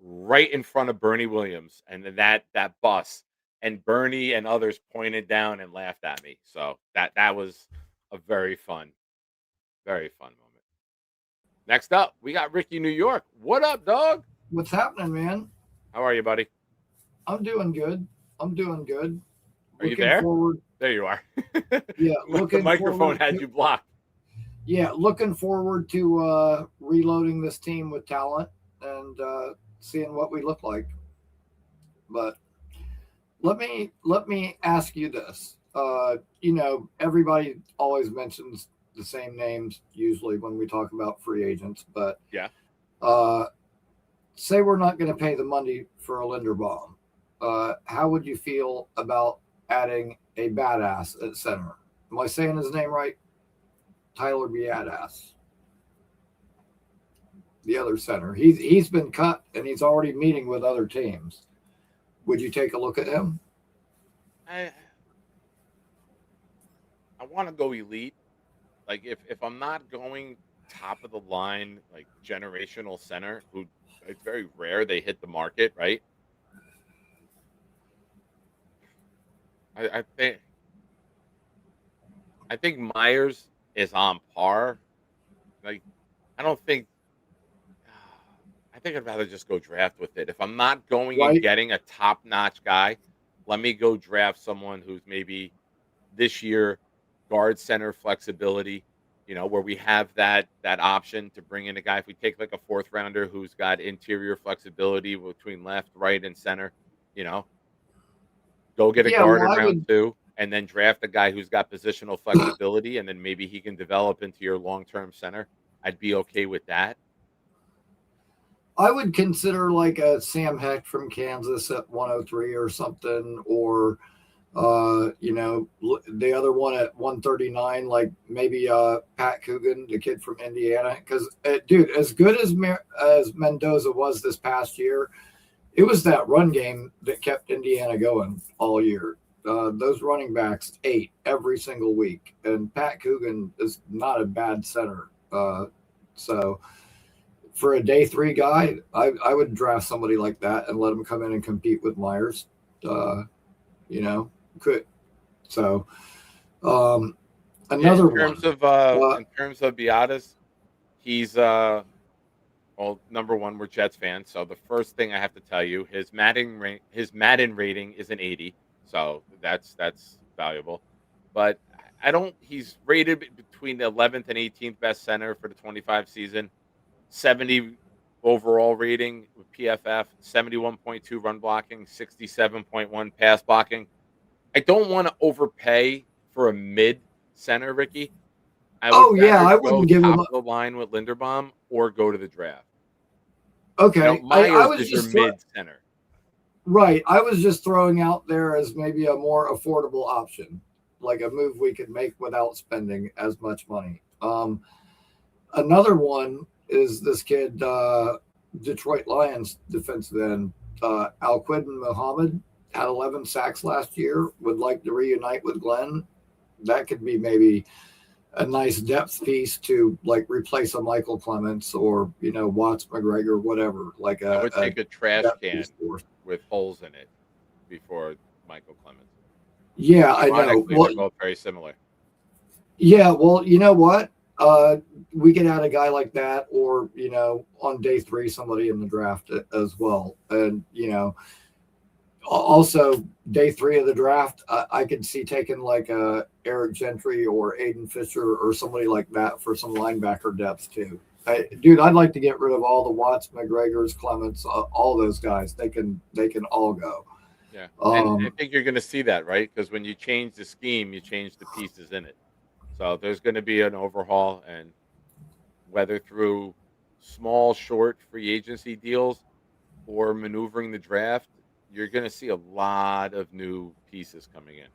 right in front of Bernie Williams and then that bus, and Bernie and others pointed down and laughed at me. So that was a very fun moment. Next up, we got Ricky New York. What up, dog? What's happening, man? How are you, buddy? I'm doing good. Are you there? There you are. Yeah, the microphone had you blocked. Yeah, looking forward to reloading this team with talent and seeing what we look like. But let me ask you this. Everybody always mentions the same names usually when we talk about free agents, but yeah. Say we're not going to pay the money for a Linderbaum. How would you feel about adding a badass at center? Am I saying his name right? Tyler Biadass. The other center. He's been cut and he's already meeting with other teams. Would you take a look at him? I want to go elite. Like if I'm not going top of the line, like generational center, who it's very rare they hit the market, right? I think Myers is on par. Like I think I'd rather just go draft with it. If I'm not going and getting a top-notch guy, let me go draft someone who's maybe this year guard center flexibility, where we have that option to bring in a guy. If we take like a 4th rounder who's got interior flexibility between left, right, and center, go get a guard in round 2 and then draft a guy who's got positional flexibility, and then maybe he can develop into your long-term center. I'd be okay with that. I would consider like a Sam Heck from Kansas at 103 or something, or the other one at 139, like maybe Pat Coogan, the kid from Indiana. Because, dude, as good as Mendoza was this past year, it was that run game that kept Indiana going all year. Those running backs ate every single week, and Pat Coogan is not a bad center. So for a day 3 guy, I would draft somebody like that and let him come in and compete with Myers. Could. So another in terms of Biadasz, he's number one, we're Jets fans, so the first thing I have to tell you, his Madden rating is an 80, so that's valuable. But he's rated between the 11th and 18th best center for the 25 season, 70 overall rating with PFF, 71.2 run blocking, 67.1 pass blocking. I don't want to overpay for a mid center, Ricky. I wouldn't give him the line with Linderbaum or go to the draft. Okay, Myers is your mid center. Right, I was just throwing out there as maybe a more affordable option, like a move we could make without spending as much money. Another one is this kid, Detroit Lions defensive end, Al-Quidin Muhammad, had 11 sacks last year, would like to reunite with Glenn. That could be maybe a nice depth piece to like replace a Michael Clements or, Watts McGregor, whatever. Like I would take a trash depth can piece for us. with holes in it before Michael Clemens. Yeah, I know. Ironically, Well, they're both very similar. yeah, well, you know what? We could add a guy like that, or on day 3, somebody in the draft as well. And also day 3 of the draft, I could see taking like Eric Gentry or Aiden Fisher or somebody like that for some linebacker depth too. Dude, I'd like to get rid of all the Watts, McGregors, Clements, all those guys. They can all go. Yeah, and I think you're going to see that, right? Because when you change the scheme, you change the pieces in it. So there's going to be an overhaul, and whether through small, short free agency deals or maneuvering the draft, you're going to see a lot of new pieces coming in.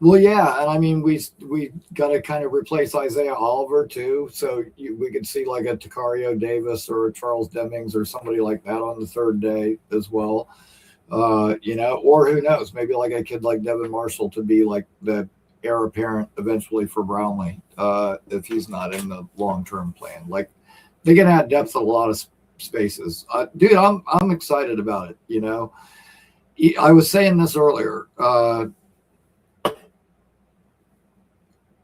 Well, yeah, and I mean we got to kind of replace Isaiah Oliver too, so we could see like a Takario Davis or a Charles Demings or somebody like that on the 3rd day as well. Or who knows, maybe like a kid like Devin Marshall to be like the heir apparent eventually for Brownlee, if he's not in the long-term plan. Like they can add depth in a lot of spaces. Dude, I'm excited about it. I was saying this earlier.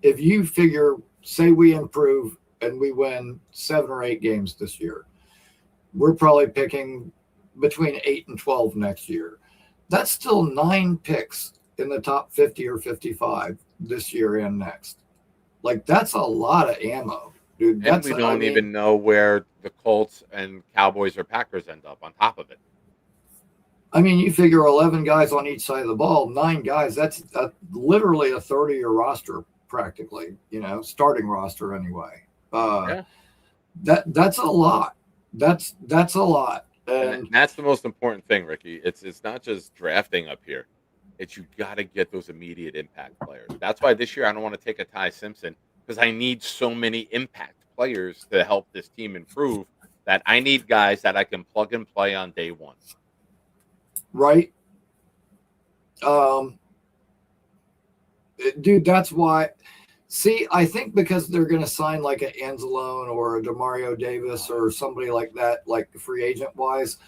If you figure, say we improve and we win 7 or 8 games this year, we're probably picking between 8 and 12 next year. That's still 9 picks in the top 50 or 55 this year and next. Like that's a lot of ammo, dude. And we don't even know where the Colts and Cowboys or Packers end up on top of it. I mean, you figure 11 guys on each side of the ball, 9 guys, that's literally a 30-year roster practically, starting roster anyway. That's a lot. That's a lot. And that's the most important thing, Ricky. It's not just drafting up here. It's you got to get those immediate impact players. That's why this year I don't want to take a Ty Simpson, because I need so many impact players to help this team improve, that I need guys that I can plug and play on day 1. Right. Dude, that's why. See, I think because they're going to sign like an Anzalone or a DeMario Davis or somebody like that, like free agent wise,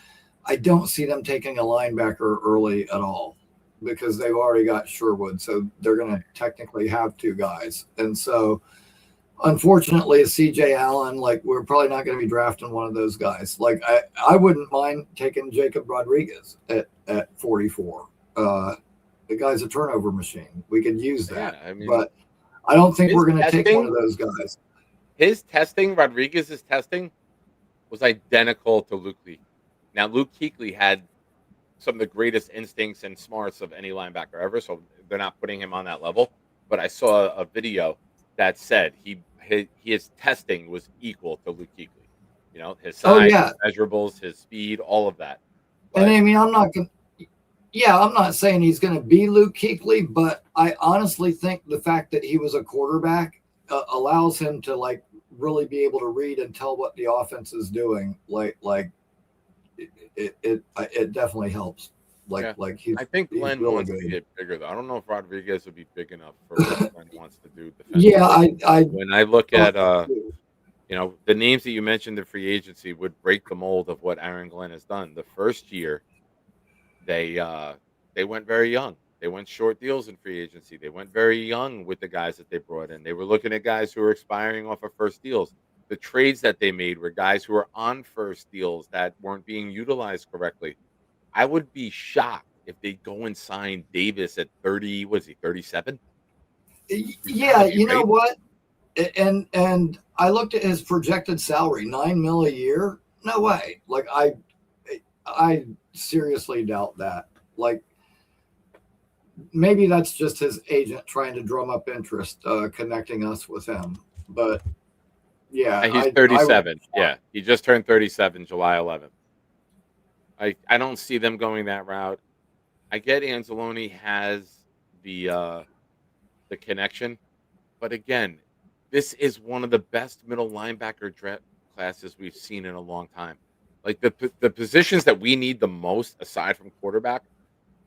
I don't see them taking a linebacker early at all, because they've already got Sherwood. So they're going to technically have 2 guys. And so unfortunately, CJ Allen, like we're probably not going to be drafting one of those guys. Like I wouldn't mind taking Jacob Rodriguez at 44. The guy's a turnover machine. We could use that. Yeah, I mean, but I don't think we're going to take one testing- of those guys. His testing, Rodriguez's testing, was identical to Luke Kuechly. Now, Luke Kuechly had some of the greatest instincts and smarts of any linebacker ever, so they're not putting him on that level. But I saw a video that said his testing was equal to Luke Kuechly. His size, his measurables, his speed, all of that. And I mean, I'm not saying he's going to be Luke Kuechly, but I honestly think the fact that he was a quarterback allows him to like really be able to read and tell what the offense is doing. Like it definitely helps. Like he's. I think Glenn really wants good. to get bigger, though. I don't know if Rodriguez would be big enough for what Glenn wants to do. Yeah, when I look at the names that you mentioned in free agency would break the mold of what Aaron Glenn has done. The first year, they went very young. They went short deals in free agency. They went very young with the guys that they brought in. They were looking at guys who were expiring off of first deals. The trades that they made were guys who were on first deals that weren't being utilized correctly. I would be shocked if they go and sign Davis at 30. What is he, 37? Yeah, you know what? And I looked at his projected salary, $9 million a year. No way. Like I seriously doubt that. Like maybe that's just his agent trying to drum up interest, connecting us with him. But yeah, he's 37. He just turned 37 July 11th. I don't see them going that route. I get Anzalone has the connection, but again, this is one of the best middle linebacker draft classes we've seen in a long time. Like the positions that we need the most, aside from quarterback,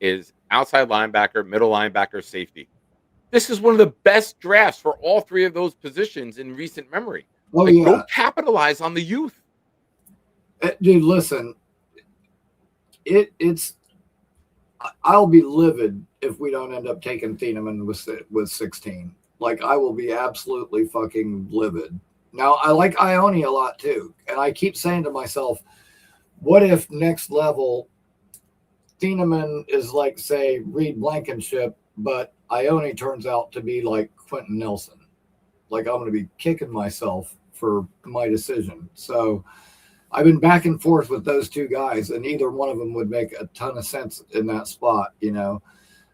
is outside linebacker, middle linebacker, safety. This is one of the best drafts for all three of those positions in recent memory. Oh Like, yeah, go capitalize on the youth. dude. Listen, it's. I'll be livid if we don't end up taking Thieneman with 16. Like, I will be absolutely fucking livid. Now, I like Ione a lot too, and I keep saying to myself, what if next level Thieneman is like, say, Reed Blankenship, but Ione turns out to be like Quentin Nelson? Like, I'm going to be kicking myself for my decision. So I've been back and forth with those two guys, and either one of them would make a ton of sense in that spot, you know,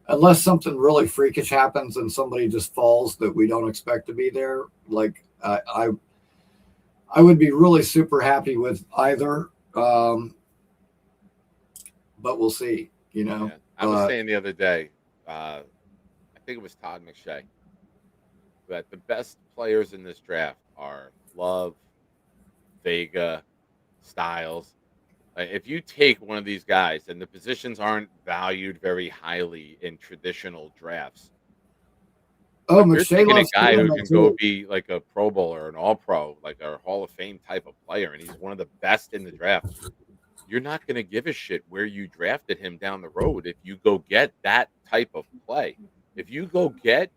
unless something really freakish happens and somebody just falls that we don't expect to be there. Like, I would be really super happy with either, but we'll see, you know. Yeah. I was saying the other day, I think it was Todd McShay, that the best players in this draft are Love, Vega, Styles. If you take one of these guys, and the positions aren't valued very highly in traditional drafts, oh, you're McShay taking a loves guy who Thieneman can go too. be like a Pro Bowl or an All Pro, like a Hall of Fame type of player, and he's one of the best in the draft. You're not going to give a shit where you drafted him down the road if you go get that type of play. If you go get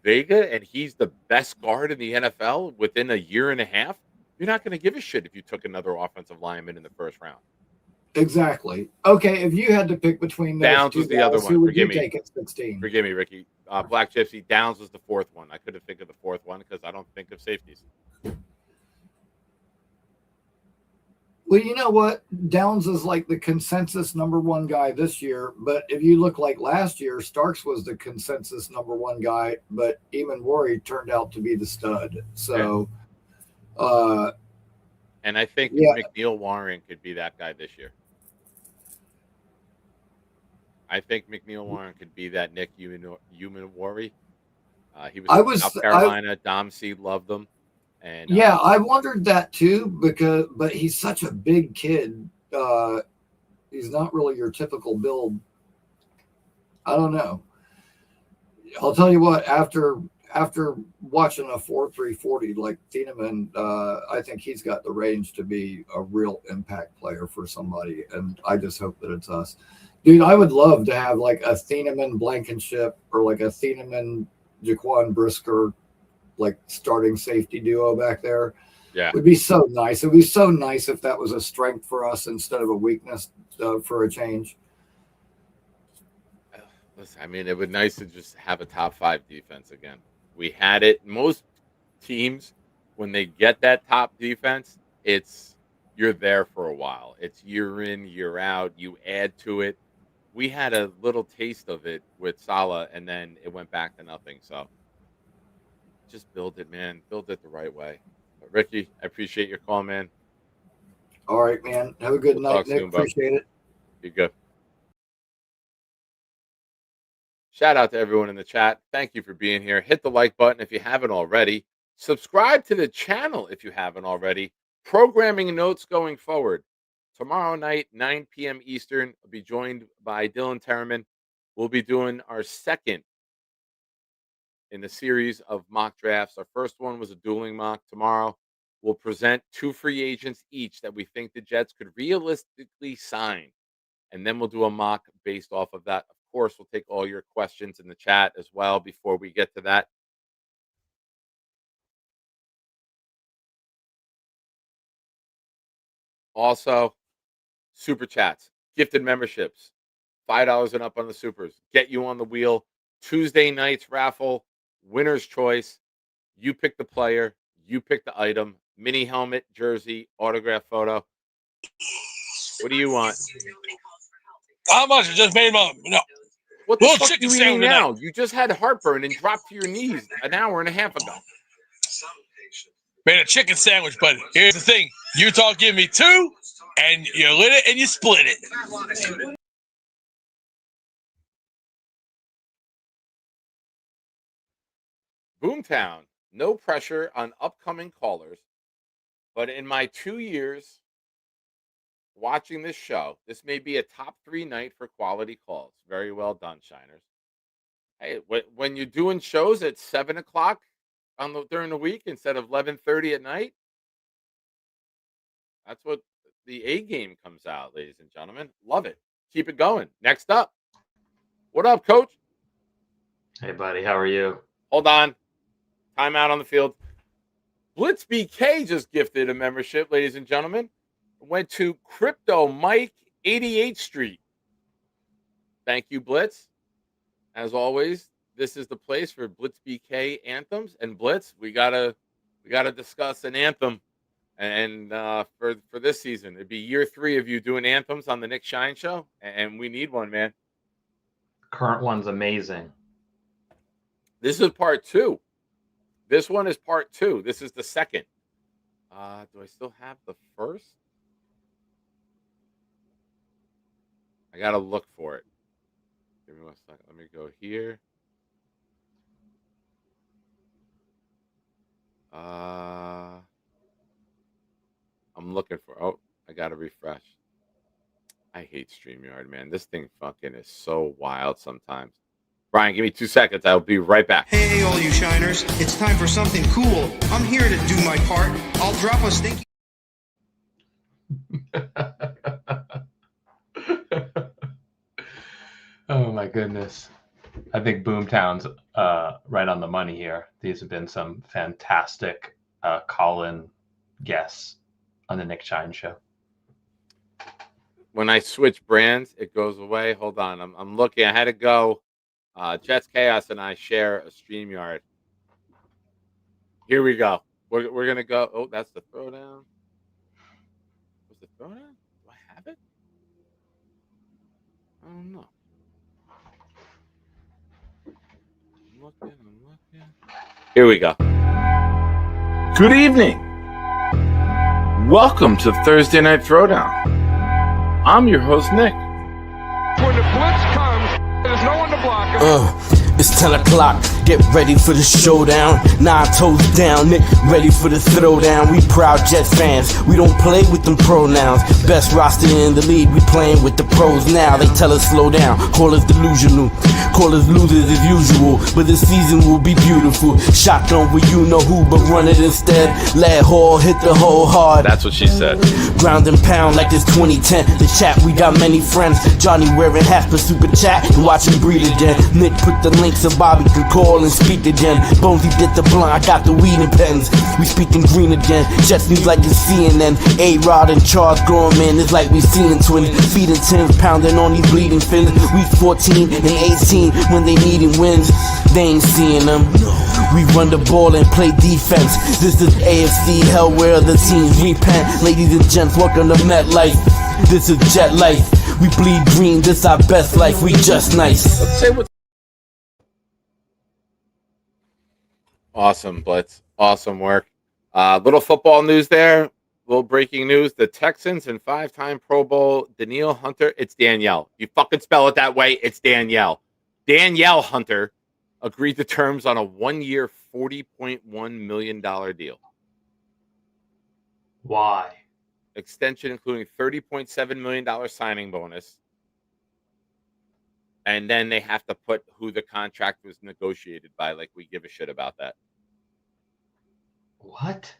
Vega and he's the best guard in the NFL within a year and a half, you're not going to give a shit if you took another offensive lineman in the first round. Exactly. Okay, if you had to pick between those Downs two was the guys, other who one. would you Forgive me. take at 16? Forgive me, Ricky. Black Gypsy. Downs was the fourth one. I couldn't think of the fourth one because I don't think of safeties. Well, you know what? Downs is like the consensus number one guy this year. But if you look like last year, Starks was the consensus number one guy, but Eamon Worry turned out to be the stud. So, and I think yeah. McNeil Warren could be that guy this year. I think McNeil Warren could be that Nick Eamon Worry. He was in South Carolina. Dom C loved him. And yeah, I wondered that too, but he's such a big kid. He's not really your typical build. I don't know. I'll tell you what, after watching a 4.3 40 like Thieneman, I think he's got the range to be a real impact player for somebody, and I just hope that it's us. Dude, I would love to have like a Thieneman Blankenship or like a Thieneman Jaquan Brisker, like starting safety duo back there. Yeah, it would be so nice. It would be so nice if that was a strength for us instead of a weakness for a change. Listen, I mean, it would be nice to just have a top 5 defense again. We had it. Most teams, when they get that top defense, you're there for a while. It's year in, year out. You add to it. We had a little taste of it with Saleh, and then it went back to nothing. So just build it, man. Build it the right way. But Ricky, I appreciate your call, man. All right, man. Have a good night, Nick. Appreciate it. Be good. Shout out to everyone in the chat. Thank you for being here. Hit the like button if you haven't already. Subscribe to the channel if you haven't already. Programming notes going forward. Tomorrow night, 9 p.m. Eastern, I'll be joined by Dylan Terraman. We'll be doing our second in the series of mock drafts. Our first one was a dueling mock. Tomorrow, we'll present 2 free agents each that we think the Jets could realistically sign. And then we'll do a mock based off of that. Of course, we'll take all your questions in the chat as well before we get to that. Also, super chats, gifted memberships, $5 and up on the supers. Get you on the wheel. Tuesday night's raffle, winner's choice. You pick the player. You pick the item. Mini helmet, jersey, autograph photo. What do you want? How much? I just made my no. What the fuck are you eating now? You just had heartburn and dropped to your knees an hour and a half ago. Made a chicken sandwich, but here's the thing. Utah give me 2, and you lit it and you split it. Boomtown. No pressure on upcoming callers, but in my 2 years watching this show, this may be a top 3 night for quality calls. Very well done, Shiners. Hey, when you're doing shows at 7 o'clock during the week instead of 11:30 at night, that's what the A game comes out, ladies and gentlemen. Love it. Keep it going. Next up, what up, Coach? Hey, buddy, how are you? Hold on. Timeout on the field. Blitz BK just gifted a membership, ladies and gentlemen. Went to Crypto Mike 88th Street. Thank you, Blitz. As always, this is the place for Blitz BK anthems. And Blitz, we gotta discuss an anthem. And for this season, it'd be year 3 of you doing anthems on the Nick Shine Show, and we need one, man. Current one's amazing. This is part 2. This one is part 2. This is the second. Do I still have the first? I gotta look for it. Give me 1 second. Let me go here. I'm looking for. Oh, I gotta refresh. I hate StreamYard, man. This thing fucking is so wild sometimes. Brian, give me 2 seconds. I'll be right back. Hey, all you shiners. It's time for something cool. I'm here to do my part. I'll drop a stinky. Oh my goodness. I think Boomtown's right on the money here. These have been some fantastic call-in guests on the Nick Shine Show. When I switch brands, it goes away. Hold on. I'm looking. I had to go. Jets Chaos and I share a StreamYard. Here we go. We're going to go. Oh, that's the throwdown. Was the throwdown? Do I have it? I don't know. I'm looking. Here we go. Good evening. Welcome to Thursday Night Throwdown. I'm your host, Nick. When the blitz comes, there's no one to block him. It's 10 o'clock, get ready for the showdown. 9 toes down, Nick, ready for the throwdown. We proud Jets fans, we don't play with them pronouns. Best roster in the league, we playing with the pros now. They tell us slow down, call us delusional, call us losers as usual. But this season will be beautiful. Shotgun with you know who, but run it instead. Lad Hall hit the hole hard. That's what she said. Ground and pound like it's 2010. The chat, we got many friends. Johnny wearing hats for super chat and watch him breathe again. Nick put the link so Bobby can call and speak again. Bonesy did the blunt, I got the weed and pens. We speaking green again. Jets news like it's CNN. A-Rod and Charles Gorman, it's like we seeing twins. Feeding Tims, pounding on these bleeding fins. We 14 and 18 when they needing wins. They ain't seeing them. We run the ball and play defense. This is AFC hell where the teams repent. Ladies and gents, welcome to MetLife. This is Jet Life. We bleed green, this our best life. We just nice. Let's say what's awesome, Blitz. Awesome work. Little football news there. Little breaking news. The Texans and 5-time Pro Bowl Danielle Hunter. It's Danielle. You fucking spell it that way. It's Danielle. Danielle Hunter agreed to terms on a 1-year, $40.1 million deal. Why? Extension including $30.7 million signing bonus. And then they have to put who the contract was negotiated by. Like, we give a shit about that. What?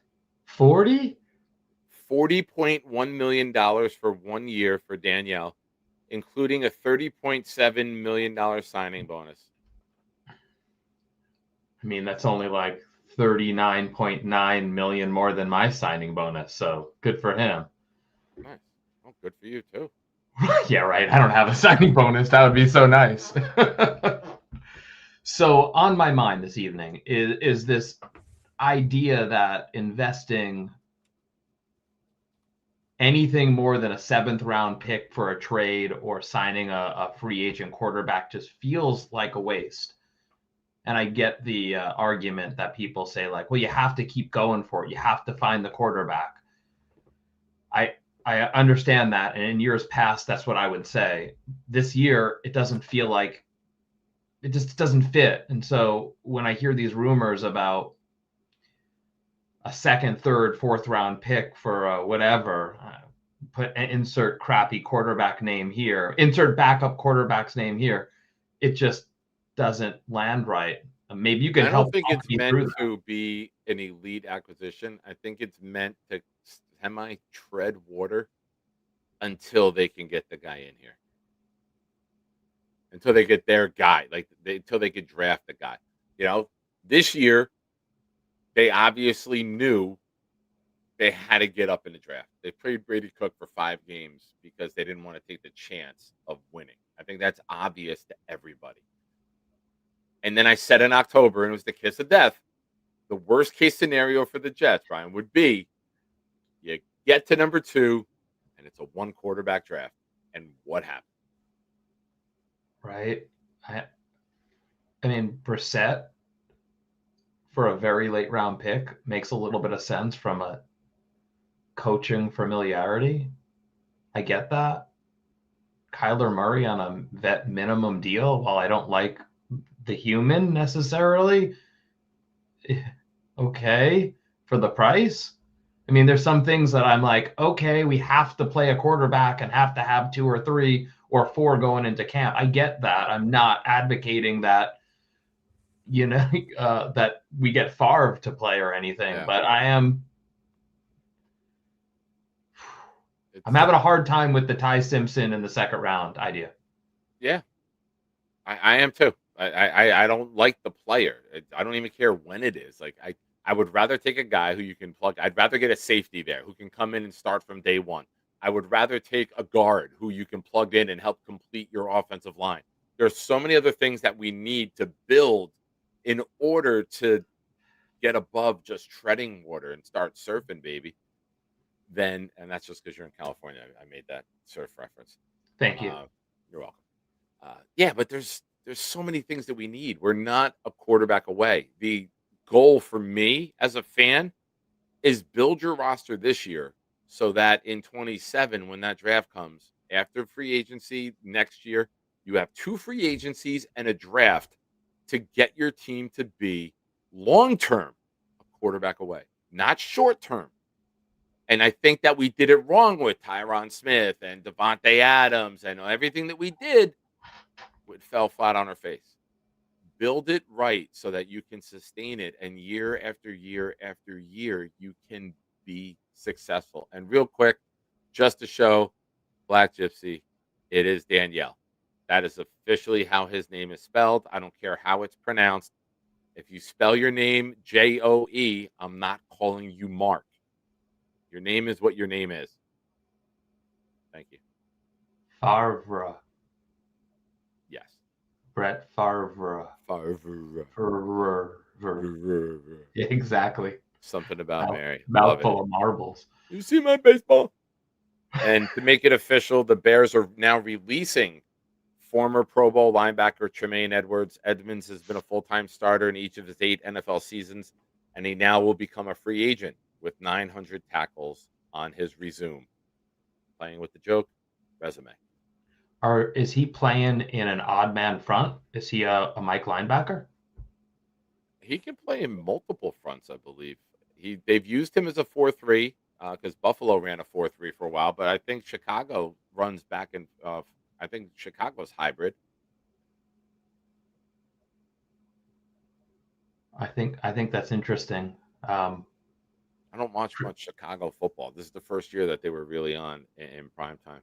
40? $40.1 million for 1 year for Danielle, including a $30.7 million signing bonus. I mean, that's only like 39.9 million more than my signing bonus. So good for him. Nice. Oh, good for you too. Yeah, right. I don't have a signing bonus. That would be so nice. So on my mind this evening is this idea that investing anything more than a 7th round pick for a trade or signing a free agent quarterback just feels like a waste. And I get the argument that people say, like, well, you have to keep going for it. You have to find the quarterback. I understand that. And in years past, that's what I would say. This year, it doesn't feel like it just doesn't fit. And so when I hear these rumors about a second, third, fourth round pick for whatever. Insert crappy quarterback name here. Insert backup quarterback's name here. It just doesn't land right. Maybe you can I help don't think walk it's me meant through that. to be an elite acquisition. I think it's meant to tread water until they can get the guy in here. Until they get their guy, until they could draft the guy. This year, they obviously knew they had to get up in the draft. They played Brady Cook for 5 games because they didn't want to take the chance of winning. I think that's obvious to everybody. And then I said in October, and it was the kiss of death, the worst case scenario for the Jets, Brian, would be you get to number 2, and it's a 1 quarterback draft. And what happened? Right. I mean, Brissett for a very late round pick makes a little bit of sense from a coaching familiarity. I get that. Kyler Murray on a vet minimum deal, while I don't like the human necessarily, okay, for the price. I mean, there's some things that I'm like, okay, we have to play a quarterback and have to have 2 or 3 or 4 going into camp. I get that. I'm not advocating that, that we get Favre to play or anything, but I'm having a hard time with the Ty Simpson in the second round idea. Yeah, I am too. I don't like the player. I don't even care when it is. I would rather take a guy who you can plug. I'd rather get a safety there who can come in and start from day one. I would rather take a guard who you can plug in and help complete your offensive line. There's so many other things that we need to build in order to get above just treading water and start surfing, baby. And that's just because you're in California. I made that surf reference. Thank you. You're welcome. Yeah, but there's so many things that we need. We're not a quarterback away. The goal for me as a fan is build your roster this year so that in 27, when that draft comes, after free agency next year, you have 2 free agencies and a draft to get your team to be long-term a quarterback away, not short-term. And I think that we did it wrong with Tyron Smith and Devontae Adams and everything that we did. It fell flat on our face. Build it right so that you can sustain it, and year after year after year, you can be successful. And real quick, just to show Black Gypsy, it is Danielle. That is officially how his name is spelled. I don't care how it's pronounced. If you spell your name Joe, I'm not calling you Mark. Your name is what your name is. Thank you. Favre. Yes. Brett Favre. Yeah, exactly. Something about Mary. Mouthful of marbles. You see my baseball? And to make it official, the Bears are now releasing former Pro Bowl linebacker Tremaine Edwards. Edmonds has been a full-time starter in each of his 8 NFL seasons, and he now will become a free agent with 900 tackles on his resume. Playing with the joke resume. Is he playing in an odd man front? Is he a Mike linebacker? He can play in multiple fronts, I believe. They've used him as a 4-3 because Buffalo ran a 4-3 for a while, but I think Chicago runs back and I think Chicago's hybrid. I think that's interesting. I don't watch much Chicago football. This is the first year that they were really on in prime time.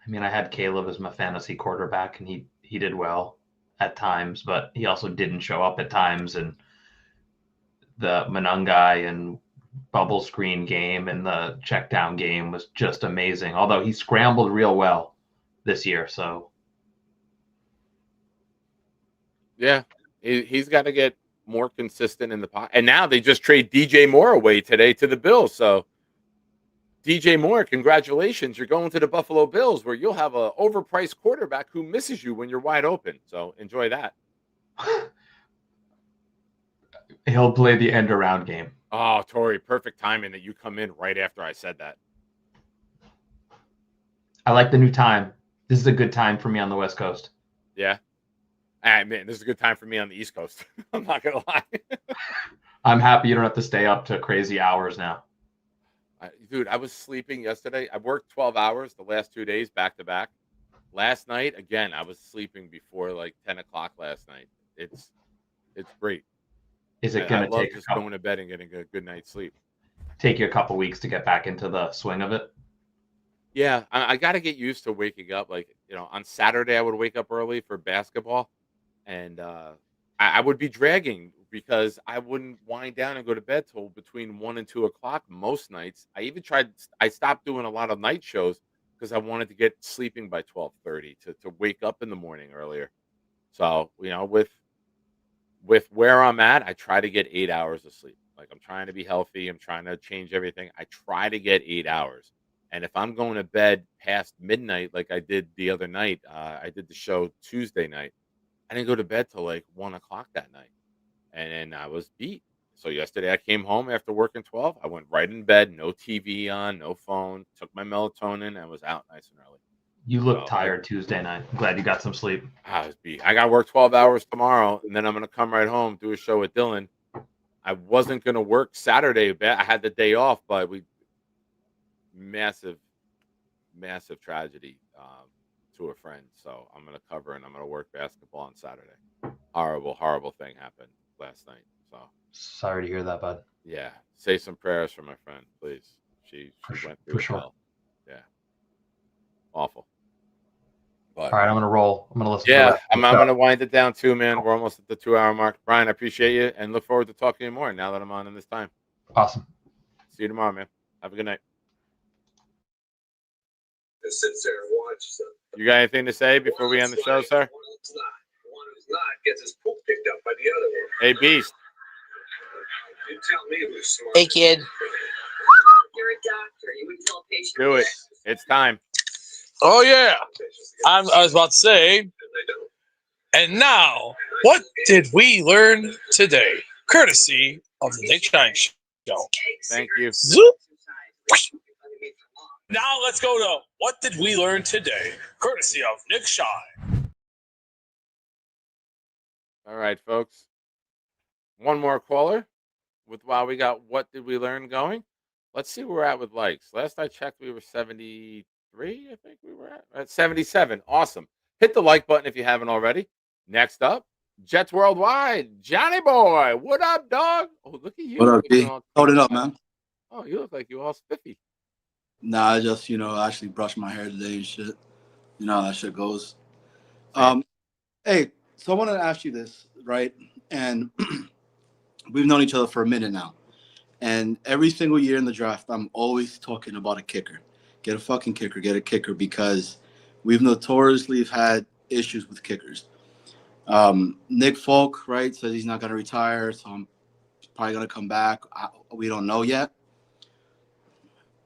I mean, I had Caleb as my fantasy quarterback, and he did well at times, but he also didn't show up at times. And the Monungai and bubble screen game and the check down game was just amazing. Although he scrambled real well this year, so yeah, he's got to get more consistent in the pocket. And now they just trade DJ Moore away today to the Bills. So DJ Moore, congratulations. You're going to the Buffalo Bills where you'll have an overpriced quarterback who misses you when you're wide open. So enjoy that. He'll play the end around game. Oh, Tori, perfect timing that you come in right after I said that. I like the new time. This is a good time for me on the West Coast. Yeah. Man, this is a good time for me on the East Coast. I'm not going to lie. I'm happy you don't have to stay up to crazy hours now. Dude, I was sleeping yesterday. I worked 12 hours the last 2 days back to back. Last night, again, I was sleeping before like 10 o'clock last night. It's great. Is it I going to love take just going to bed and getting a good night's sleep. take you a couple weeks to get back into the swing of it? Yeah, I got to get used to waking up. Like, on Saturday, I would wake up early for basketball, and I would be dragging because I wouldn't wind down and go to bed till between 1 and 2 o'clock most nights. I stopped doing a lot of night shows because I wanted to get sleeping by 12:30 to wake up in the morning earlier. So, with where I'm at, I try to get 8 hours of sleep. Like, I'm trying to be healthy. I'm trying to change everything. I try to get 8 hours. And if I'm going to bed past midnight, like I did the other night, I did the show Tuesday night. I didn't go to bed till like 1 o'clock that night, and I was beat. So yesterday I came home after working 12. I went right in bed, no TV on, no phone, took my melatonin, and was out nice and early. You look tired Tuesday night. I'm glad you got some sleep. I was beat. I got to work 12 hours tomorrow, and then I'm going to come right home, do a show with Dylan. I wasn't going to work Saturday. I had the day off, but massive tragedy to a friend. So I'm going to cover, and I'm going to work basketball on Saturday. Horrible thing happened last night. So sorry to hear that, bud. Yeah, say some prayers for my friend, please. She went through hell. Yeah, awful. But, all right, I'm gonna roll. I'm gonna listen. Yeah, I'm gonna wind it down too, man. We're almost at the 2-hour mark. Brian, I appreciate you and look forward to talking to you more now that I'm on in this time. Awesome. See you tomorrow, man. Have a good night. Sits there and watches them. You got anything to say before we end the show, sir? One who's not gets his poop picked up by the other one. Hey, Beast. You tell me who's smart. Hey, kid. You're a doctor. You would tell a patient. Do it. It's time. Oh yeah, I was about to say. And now, what did we learn today? Courtesy of the Nick Shine Show. Thank you. Zoop. Now let's go to what did we learn today? Courtesy of Nick Shine. All right, folks. One more caller while we got what did we learn going. Let's see where we're at with likes. Last I checked, we were 73, I think we were at 77. Awesome. Hit the like button if you haven't already. Next up, Jets Worldwide. Johnny Boy. What up, dog? Oh, look at you. What up, B? Hold it up, man. Oh, you look like you all spiffy. Nah, I just, actually brushed my hair today and shit. You know how that shit goes. Hey, so I wanted to ask you this, right? And we've known each other for a minute now. And every single year in the draft, I'm always talking about a kicker. Get a fucking kicker, get a kicker, because we've notoriously had issues with kickers. Nick Folk, right, says he's not going to retire, so I'm probably going to come back. We don't know yet.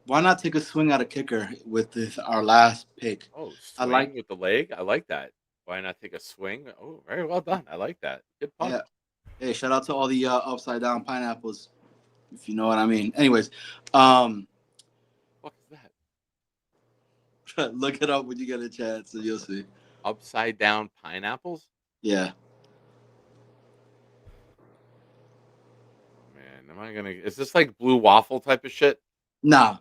Why not take a swing at a kicker with our last pick? Oh, swing with the leg? I like that. Why not take a swing? Oh, very well done. I like that. Good pump. Yeah. Hey, shout out to all the upside down pineapples, if you know what I mean. Anyways, what is that? Look it up when you get a chance, and you'll see. Upside down pineapples? Yeah. Man, is this like blue waffle type of shit? Nah.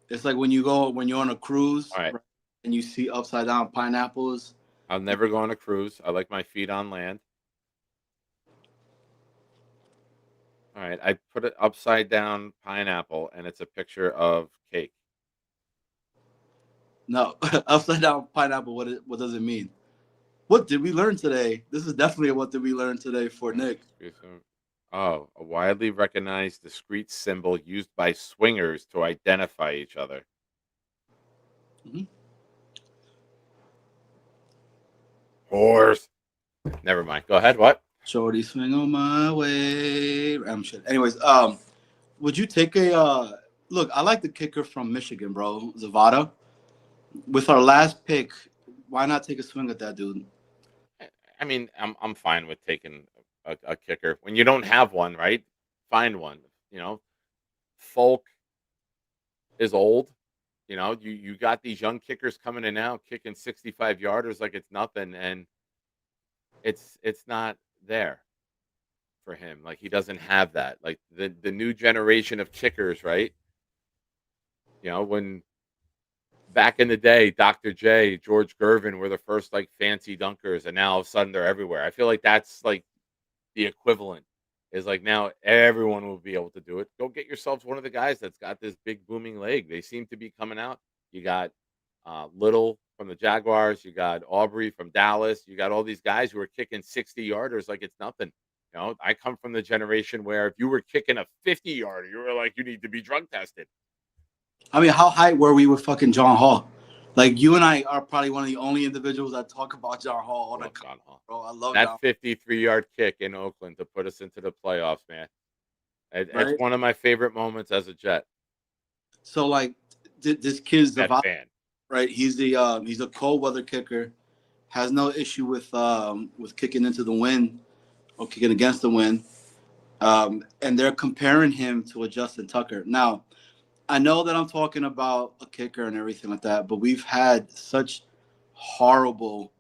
It's like when you're on a cruise, right, and you see upside down pineapples. I'll never go on a cruise. I like my feet on land. All right, I put an upside down pineapple, and it's a picture of cake. No, upside down pineapple. What does it mean? What did we learn today? This is definitely a what did we learn today for Nick. Oh, a widely recognized discrete symbol used by swingers to identify each other. Mm-hmm. Horse. Never mind. Go ahead. What? Shorty swing on my way. Shit. Anyways, would you take a look? I like the kicker from Michigan, bro, Zavada. With our last pick, why not take a swing at that dude? I mean, I'm fine with taking a kicker when you don't have one, right? Find one. Folk is old. You got these young kickers coming in now, kicking 65-yarders like it's nothing, and it's not there. for him. Like he doesn't have that. Like the new generation of kickers, right? You know, when back in the day, Dr. J, George Gervin were the first like fancy dunkers, and now all of a sudden they're everywhere. I feel like that's like the equivalent is like now everyone will be able to do it. Go get yourselves one of the guys that's got this big booming leg. They seem to be coming out. You got Little from the Jaguars. You got Aubrey from Dallas. You got all these guys who are kicking 60-yarders like it's nothing. You know, I come from the generation where if you were kicking a 50-yarder, you were like, you need to be drug tested. I mean, how hyped were we with fucking John Hall? Like, you and I are probably one of the only individuals that talk about John Hall. John Hall. Bro, I love That John. 53-yard kick in Oakland to put us into the playoffs, man. It's Right? one of my favorite moments as a Jet. So, like, this kid's the Jet vibe, fan. right? He's a cold weather kicker, has no issue with kicking into the wind or kicking against the wind. And they're comparing him to a Justin Tucker. Now, I know that I'm talking about a kicker and everything like that, but we've had such horrible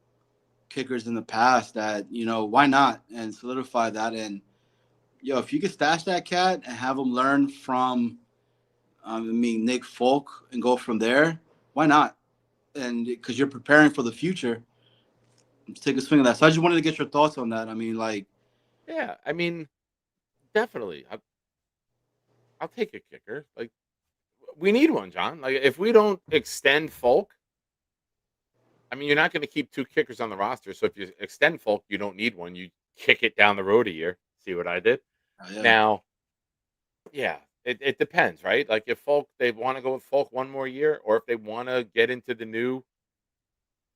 kickers in the past that, you know, why not and solidify that. And if you could stash that cat and have him learn from Nick Folk and go from there, why not? And because you're preparing for the future, let's take a swing at that. So I just wanted to get your thoughts on that. I mean, like, Yeah, I mean, definitely. I'll take a kicker. Like, we need one, John. Like, if we don't extend Folk, I mean, you're not going to keep two kickers on the roster. So if you extend Folk, you don't need one. You kick it down the road a year. See what I did? yeah. Now, yeah, it depends, right? Like if Folk, they want to go with Folk one more year, or if they want to get into the new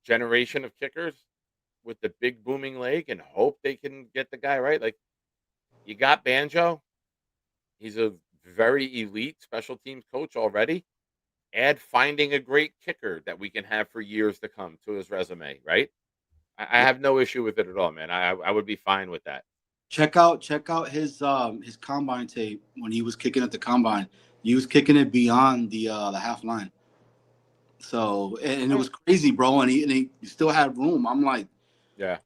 generation of kickers with the big booming leg and hope they can get the guy right. Like you got Banjo. He's a very elite special teams coach already. Add finding a great kicker that we can have for years to come to his resume, right? I have no issue with it at all, man. I would be fine with that. Check out his combine tape when he was kicking at the combine. He was kicking it beyond the half line. So and it was crazy, bro. And he still had room. I'm like, yeah,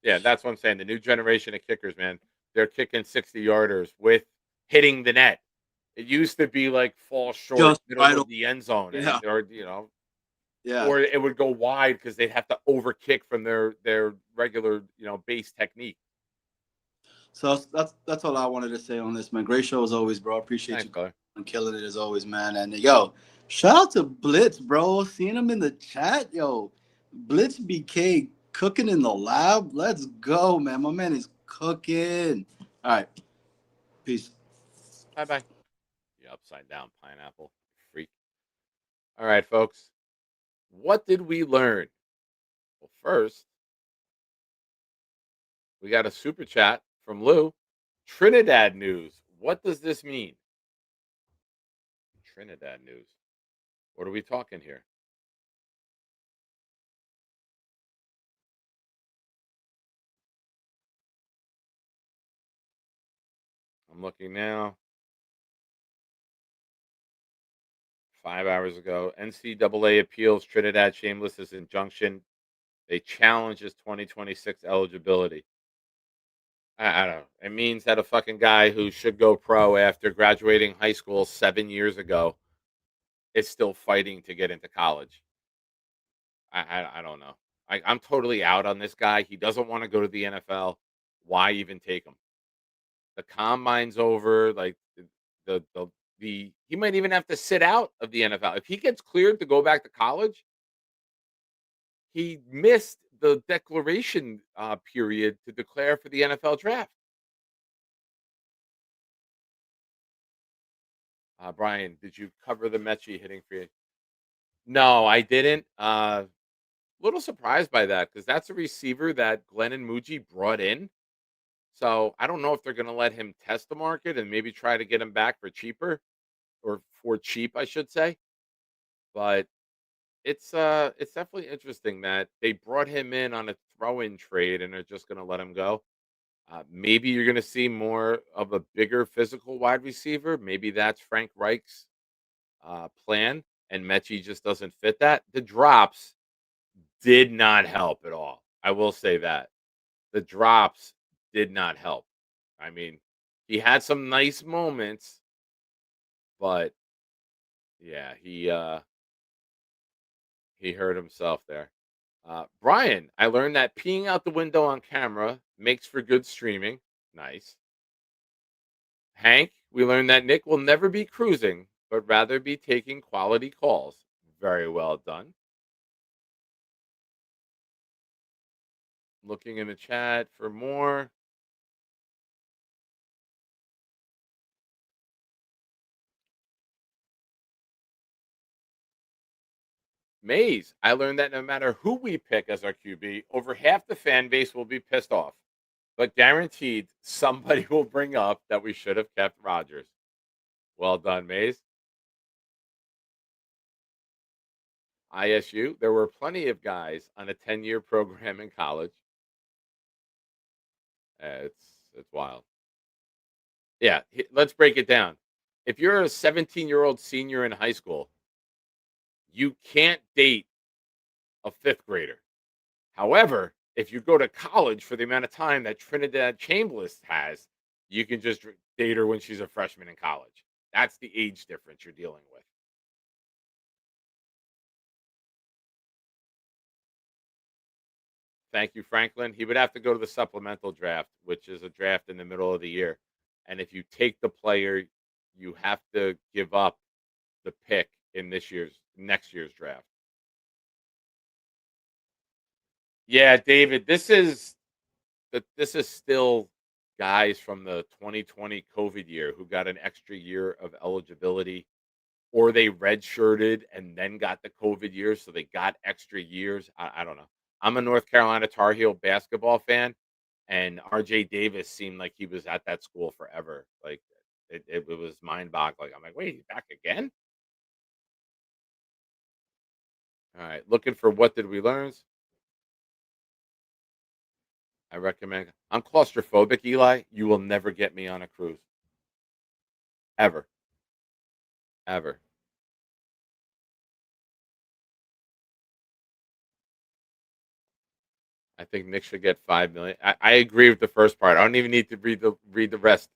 that's what I'm saying. The new generation of kickers, man, they're kicking 60-yarders with hitting the net. It used to be like fall short Just middle right of the end zone, yeah. or you know, yeah. or it would go wide because they'd have to overkick from their regular base technique. So that's all I wanted to say on this, man. Great show as always, bro. Appreciate Thanks, you brother. and killing it as always, man. And yo, shout out to Blitz, bro. Seeing him in the chat, yo. Blitz BK cooking in the lab. Let's go, man. My man is cooking. All right. Peace. Bye. You upside down pineapple freak. All right, folks. What did we learn? Well, first, we got a super chat from Lou. Trinidad news. What does this mean? Trinidad news. What are we talking here? I'm looking now. 5 hours ago, NCAA appeals Trinidad Shameless's injunction. They challenge his 2026 eligibility. I don't know. It means that a fucking guy who should go pro after graduating high school 7 years ago is still fighting to get into college. I don't know. I'm totally out on this guy. He doesn't want to go to the NFL. Why even take him? The combine's over. Like the he might even have to sit out of the NFL if he gets cleared to go back to college. He missed the declaration period to declare for the NFL draft. Brian, did you cover the Mechie hitting for you? No, I didn't. Little surprised by that because that's a receiver that Glenn and Muji brought in. So I don't know if they're going to let him test the market and maybe try to get him back for cheaper or for cheap, I should say. But it's definitely interesting that they brought him in on a throw-in trade and are just going to let him go. Maybe you're going to see more of a bigger physical wide receiver. Maybe that's Frank Reich's plan, and Mechie just doesn't fit that. The drops did not help at all. I will say that. The drops did not help. I mean, he had some nice moments, but yeah, he hurt himself there. Brian, I learned that peeing out the window on camera makes for good streaming. Nice. Hank, we learned that Nick will never be cruising, but rather be taking quality calls. Very well done. Looking in the chat for more. Maze, I learned that no matter who we pick as our QB, over half the fan base will be pissed off. But guaranteed, somebody will bring up that we should have kept Rodgers. Well done, Maze. ISU, there were plenty of guys on a 10-year program in college. It's wild. Yeah, let's break it down. If you're a 17-year-old senior in high school, you can't date a fifth grader. However, if you go to college for the amount of time that Trinidad Chambliss has, you can just date her when she's a freshman in college. That's the age difference you're dealing with. Thank you, Franklin. He would have to go to the supplemental draft, which is a draft in the middle of the year. And if you take the player, you have to give up the pick in next year's draft. Yeah, David, this is still guys from the 2020 COVID year who got an extra year of eligibility, or they redshirted and then got the COVID year, so they got extra years. I don't know. I'm a North Carolina Tar Heel basketball fan, and RJ Davis seemed like he was at that school forever. Like it was mind boggling. I'm like, wait, he's back again? All right, looking for what did we learn? I recommend. I'm claustrophobic, Eli. You will never get me on a cruise. Ever. Ever. I think Nick should get 5 million. I agree with the first part. I don't even need to read the rest.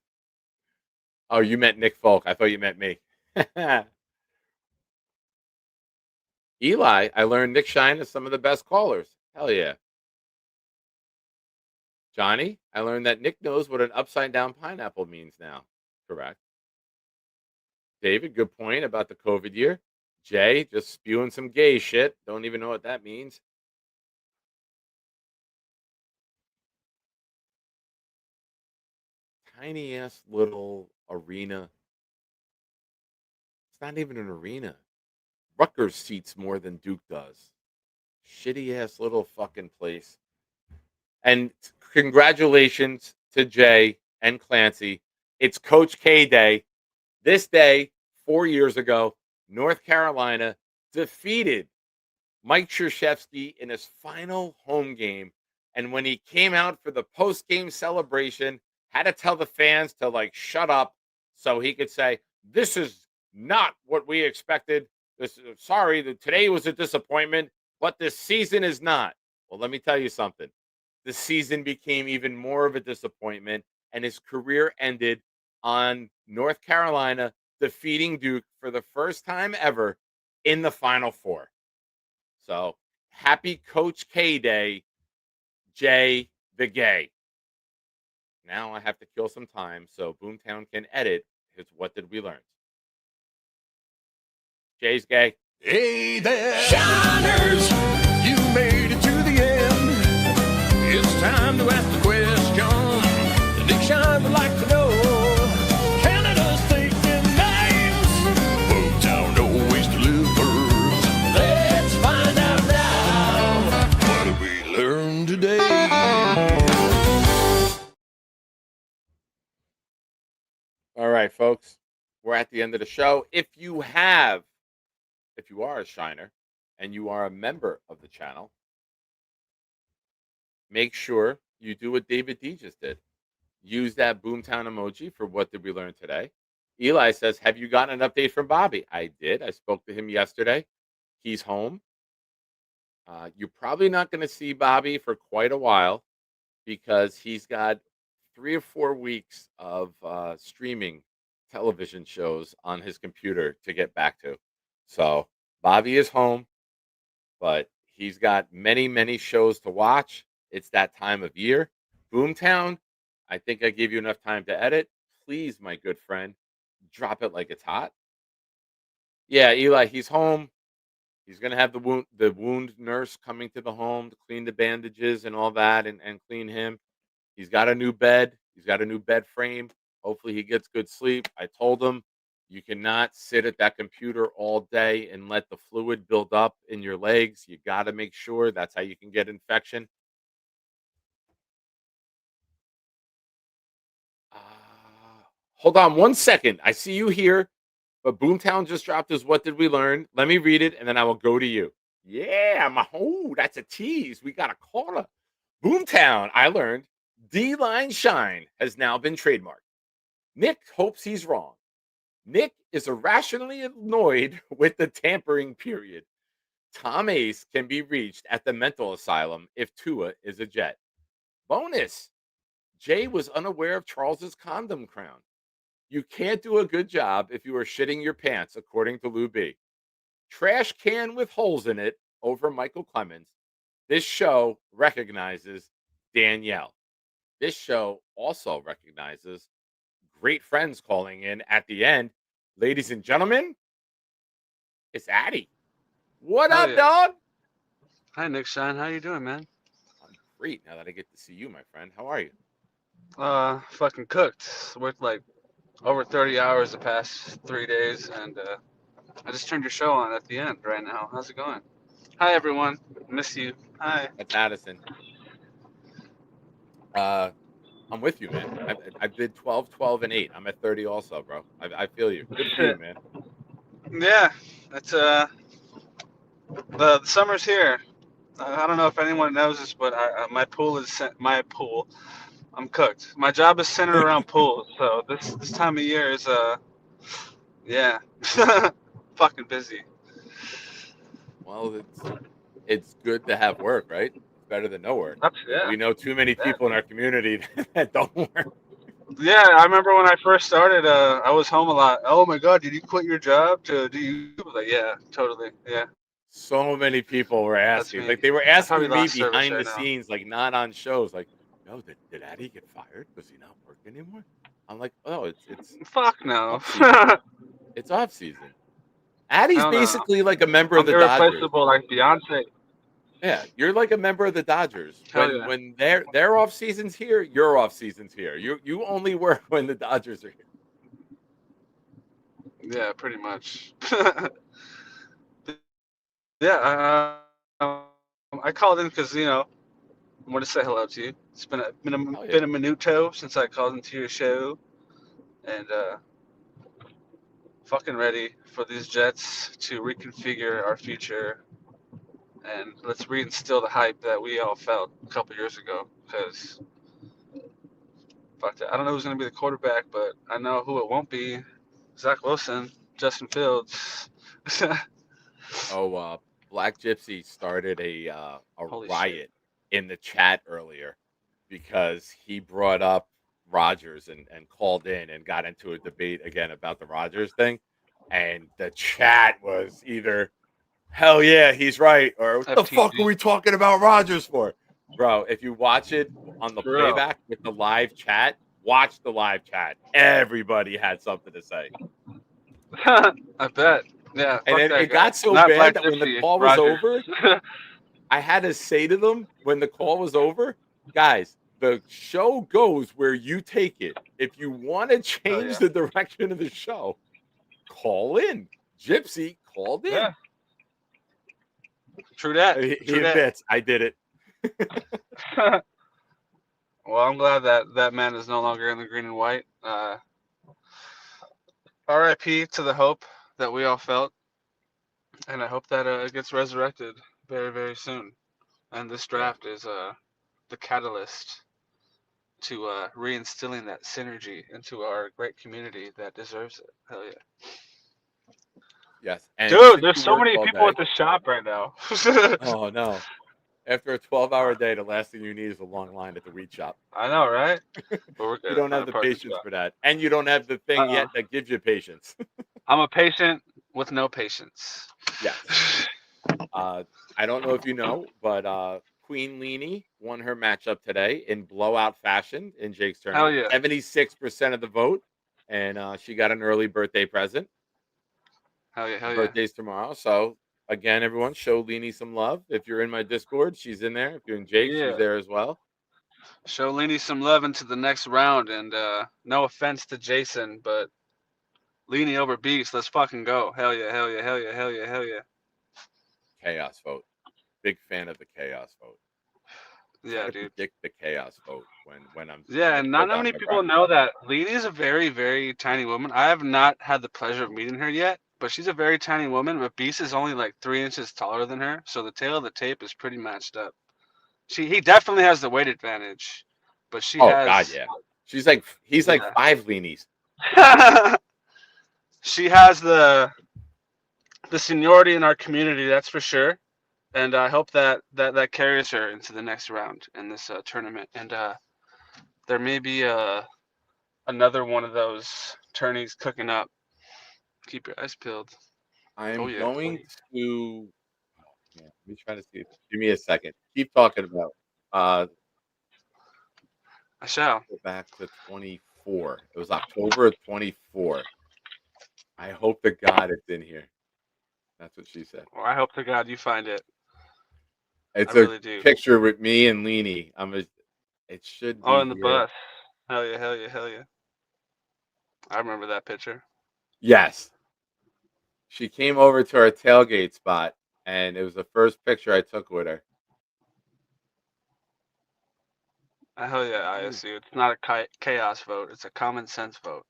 Oh, you meant Nick Folk. I thought you meant me. Eli, I learned Nick Shine is some of the best callers. Hell yeah. Johnny, I learned that Nick knows what an upside down pineapple means now. Correct. David, good point about the COVID year. Jay, just spewing some gay shit. Don't even know what that means. Tiny ass little arena. It's not even an arena. Rutgers seats more than Duke does. Shitty ass little fucking place. And congratulations to Jay and Clancy. It's Coach K Day. This day, 4 years ago, North Carolina defeated Mike Krzyzewski in his final home game. And when he came out for the post-game celebration, had to tell the fans to like shut up so he could say, this is not what we expected. Sorry, today was a disappointment, but this season is not. Well, let me tell you something. The season became even more of a disappointment, and his career ended on North Carolina defeating Duke for the first time ever in the Final Four. So happy Coach K Day, Jay the Gay. Now I have to kill some time so Boomtown can edit his What Did We Learn? Jay's gay. Hey there, Shiners, you made it to the end. It's time to ask the question. Nick Shine would like to know, Canada's taking names. Boomtown always delivers. Let's find out now. What did we learn today? All right, folks. We're at the end of the show. If you are a Shiner and you are a member of the channel, make sure you do what David D just did. Use that Boomtown emoji for What Did We Learn Today. Eli says, have you gotten an update from Bobby? I did. I spoke to him yesterday. He's home. You're probably not going to see Bobby for quite a while because he's got 3 or 4 weeks of streaming television shows on his computer to get back to. So Bobby is home, but he's got many, many shows to watch. It's that time of year. Boomtown, I think I gave you enough time to edit. Please, my good friend, drop it like it's hot. Yeah, Eli, he's home. He's gonna have the wound nurse coming to the home to clean the bandages and all that and clean him. He's got a new bed. He's got a new bed frame. Hopefully he gets good sleep. I told him you cannot sit at that computer all day and let the fluid build up in your legs. You got to make sure that's how you can get infection. Hold on 1 second. I see you here, but Boomtown just dropped his What Did We Learn? Let me read it, and then I will go to you. Yeah, that's a tease. We got a caller. Boomtown, I learned D-Line Shine has now been trademarked. Nick hopes he's wrong. Nick is irrationally annoyed with the tampering period. Tom Ace can be reached at the mental asylum if Tua is a Jet. Bonus, Jay was unaware of Charles's condom crown. You can't do a good job if you are shitting your pants, according to Lou B. Trash can with holes in it over Michael Clemens. This show recognizes Danielle. This show also recognizes great friends calling in at the end. Ladies and gentlemen, it's Addy. What Hell up, yeah. dog? Hi, Nick Shine. How you doing, man? I'm great now that I get to see you, my friend. How are you? Fucking cooked. Worked like over 30 hours the past 3 days, and I just turned your show on at the end right now. How's it going? Hi, everyone. Miss you. Hi. That's Addison. I'm with you, man. I did 12, 12, and 8. I'm at 30 also, bro. I feel you. Good for you, Shit. man. Yeah, it's the summer's here. I don't know if anyone knows this, but my pool is my pool. I'm cooked. My job is centered around pools, so this time of year is yeah, fucking busy. Well, it's good to have work, right? It's better than no work. Yeah. We know too many people in our community that don't work. Yeah, I remember when I first started, I was home a lot. Oh my God, did you quit your job to do YouTube? Like, yeah, totally. Yeah. So many people were asking. me. Like they were I probably asking me lost service behind right the now. scenes, like not on shows. Like, yo, did Addy get fired? Does he not work anymore? I'm like, oh, it's Fuck no. off season. It's off season. Addy's Hell no. basically like a member of I'm the Dodgers. irreplaceable like Beyonce. Yeah, you're like a member of the Dodgers. Hell When yeah. when their off season's here, your off season's here. You only work when the Dodgers are here. Yeah, pretty much. Yeah, I called in because I want to say hello to you. It's been a minuto since I called into your show, and fucking ready for these Jets to reconfigure our future, and let's reinstill the hype that we all felt a couple years ago. Because fuck that, I don't know who's gonna be the quarterback, but I know who it won't be: Zach Wilson, Justin Fields. Oh, Black Gypsy started a Holy riot in the chat earlier because he brought up Rodgers and called in and got into a debate again about the Rodgers thing. And the chat was either hell yeah, he's right, or what the fuck are we talking about Rodgers for? Bro, if you watch it on the For real. playback with the live chat, watch the live chat. Everybody had something to say. I bet. Yeah. And fuck it, that it guy. got so Not bad Black that when the Gypsy, call was Rodgers. over, I had to say to them when the call was over, guys, the show goes where you take it. If you want to change the direction of the show, call in. Gypsy called in. Yeah. True that. He True that. admits, I did it. Well, I'm glad that man is no longer in the green and white. R.I.P. to the hope that we all felt, and I hope that it gets resurrected very, very soon. And this draft is the catalyst to reinstilling that synergy into our great community that deserves it. Hell yeah. Yes. And Dude, since there's you so worked many all people day- at the shop right now. Oh no. After a 12-hour day, the last thing you need is a long line at the weed shop. I know, right? But we're good. You don't Find have a the parking patience spot. for that, and you don't have the thing Uh-uh. yet that gives you patience. I'm a patient with no patience. Yes. I don't know if you know, but Queen Leanie won her matchup today in blowout fashion in Jake's Hell tournament. yeah. 76% of the vote, and she got an early birthday present. Hell yeah. Her Hell yeah. birthday's tomorrow, so again, everyone, show Leanie some love. If you're in my Discord, she's in there. If you're in Jake, Yeah. she's there as well. Show Leanie some love into the next round, and no offense to Jason, but Leanie over Beast. Let's fucking go. Hell yeah. Hell yeah. Hell yeah. Hell yeah. Hell yeah. Chaos vote. Big fan of the chaos vote. Try Yeah, to dude. predict the chaos vote when Yeah, I and fill not out many my people bracket. know that Leanie is a very, very tiny woman. I have not had the pleasure of meeting her yet, but she's a very tiny woman. But Beast is only like 3 inches taller than her, so the tail of the tape is pretty matched up. He definitely has the weight advantage, but she Oh God, has yeah. He's like yeah. 5 Leanies. She has the seniority in our community, that's for sure. And I hope that carries her into the next round in this tournament. And there may be another one of those tourneys cooking up. Keep your eyes peeled. Oh I'm yeah. going to. Oh, man, let me try to see. Give me a second. Keep talking about. I shall. Go back to 24. It was October of 24. I hope to God it's in here. That's what she said. Or I hope to God you find it. It's I a really do. picture with me and Leanie. It should Oh, be in the here. bus. Hell yeah, hell yeah, hell yeah. I remember that picture. Yes. She came over to our tailgate spot, and it was the first picture I took with her. Hell yeah, ISU. It's not a chaos vote. It's a common sense vote.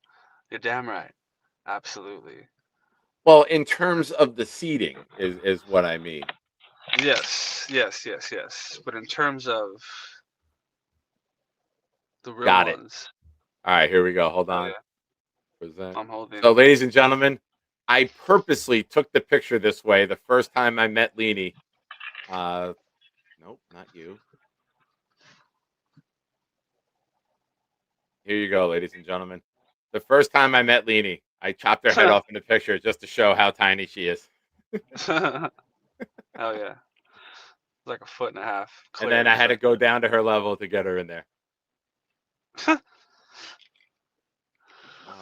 You're damn right. Absolutely. Well, in terms of the seating is what I mean. Yes, yes, yes, yes. But in terms of the real Got it. ones. All right, here we go. Hold Hell on. yeah. Present. I'm holding. So, ladies and gentlemen, I purposely took the picture this way the first time I met Leanie. Nope, not you. Here you go, ladies and gentlemen. The first time I met Leanie, I chopped her head off in the picture just to show how tiny she is. Hell yeah. Like a foot and a half. And then I had to go down to her level to get her in there.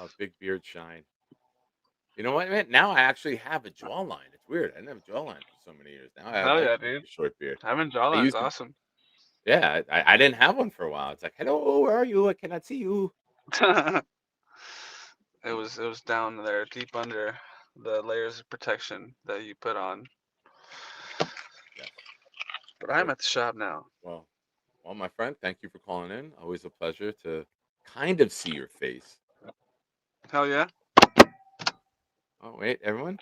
Oh, big beard shine. You know what, man? Now I actually have a jawline. It's weird. I didn't have a jawline for so many years. Now I have Hell like yeah, a dude. short beard. Having I jawline's used to, awesome. yeah, I didn't have one for a while. It's like, hello, where are you? I cannot see you. It was down there, deep under the layers of protection that you put on. Yes. But I'm at the shop now. Well, my friend, thank you for calling in. Always a pleasure to kind of see your face. Hell yeah. Oh, wait, everyone?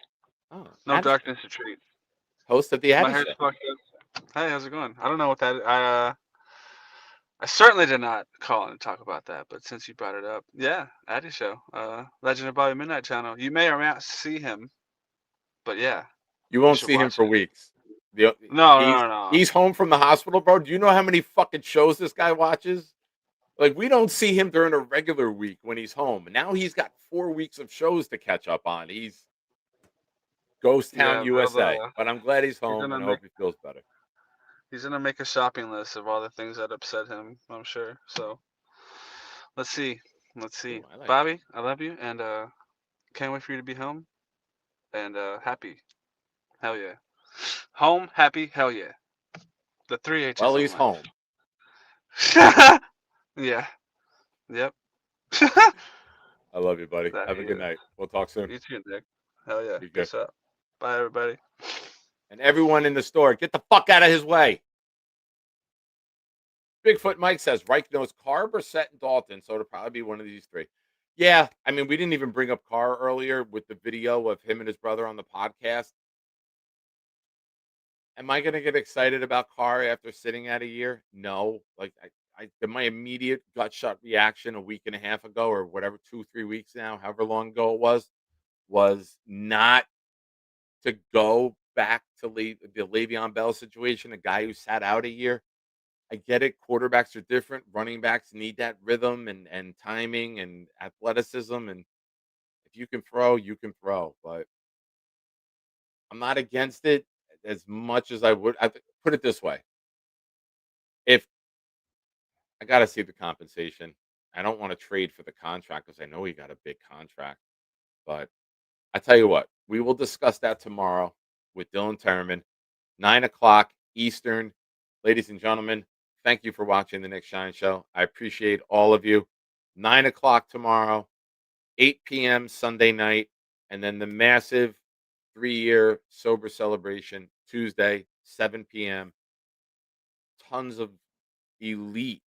Oh, No Addis, darkness retreat. host of the My Addis hair's Show. fucked up. Hey, how's it going? I don't know what that I certainly did not call in and talk about that, but since you brought it up, yeah, Addy Show, Legend of Bobby Midnight channel. You may or may not see him, but yeah, You won't should see him watch for it. weeks. No. He's home from the hospital, bro. Do you know how many fucking shows this guy watches? Like, we don't see him during a regular week when he's home. Now he's got 4 weeks of shows to catch up on. He's Ghost Town, Yeah, USA. But I'm glad he's he's home, gonna and I make hope he feels better. he's gonna make a shopping list of all the things that upset him. I'm sure. So let's see. Ooh, I like Bobby, I love you, and can't wait for you to be home and happy. Hell yeah. Home, happy, hell yeah. The 3 H's. Well, in he's life. home. Yeah. Yep. I love you, buddy. That Have a he good is. night. We'll talk soon. You too, Nick. Hell yeah. Be good. Peace out. Bye, everybody. And everyone in the store, get the fuck out of his way. Bigfoot Mike says Reich knows Carr, Brissett, and Dalton, so it'll probably be one of these three. Yeah, I mean, we didn't even bring up Carr earlier with the video of him and his brother on the podcast. Am I going to get excited about Carr after sitting out a year? No. Like, my immediate gut shot reaction a week and a half ago, or whatever, 2-3 weeks now, however long ago it was not to go back to the Le'Veon Bell situation, a guy who sat out a year. I get it. Quarterbacks are different. Running backs need that rhythm and timing and athleticism. And if you can throw, you can throw. But I'm not against it as much as I would. Put it this way. If I got to see the compensation, I don't want to trade for the contract because I know he got a big contract. But I tell you what, we will discuss that tomorrow with Dylan Terman, 9 o'clock Eastern. Ladies and gentlemen, thank you for watching the Nick Shine Show. I appreciate all of you. 9 o'clock tomorrow, 8 p.m. Sunday night, and then the massive 3-year sober celebration Tuesday, 7 p.m. Tons of elite,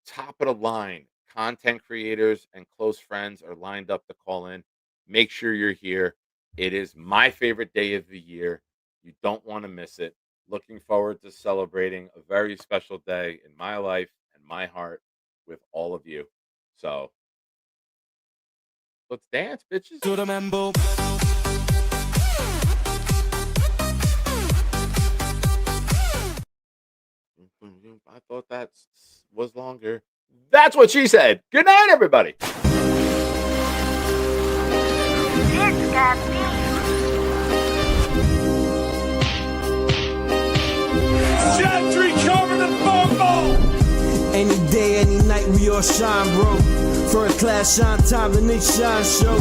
top of the line content creators and close friends are lined up to call in. Make sure you're here. It is my favorite day of the year. You don't want to miss it. Looking forward to celebrating a very special day in my life and my heart with all of you. So let's dance, bitches. I thought that was longer. That's what she said. Good night, everybody. Gentry covered in football. Any day, any night, we all shine, bro. First class shine time, the Nick Shine Show.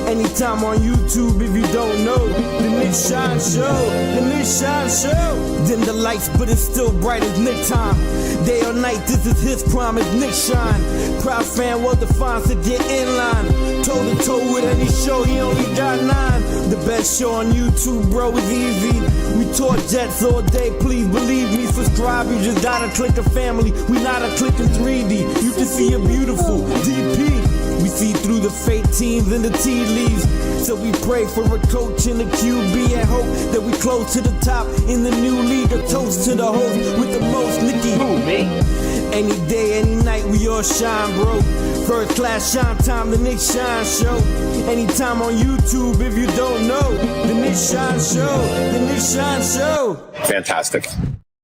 Anytime on YouTube, if you don't know, the Nick Shine Show, the Nick Shine Show. Dim the lights, but it's still bright as Nick time. Day or night, this is his promise, Nick Shine. Proud fan, well defined, so get in line. Toe to toe with any show, he only got 9. The best show on YouTube, bro, is easy. We talk Jets all day, please believe me. Subscribe, you just gotta click a family. We not a click in 3D. You can see a beautiful DP. We see through the fake teams and the tea leaves. So we pray for a coach and a QB and hope that we close to the top in the new league. A toast to the host with the most, Nicky. Who, me? Any day, any night, we all shine, bro. First class shine time, the Nick Shine Show. Anytime on YouTube, if you don't know, the Nick Shine Show, the Nick Shine Show. Fantastic.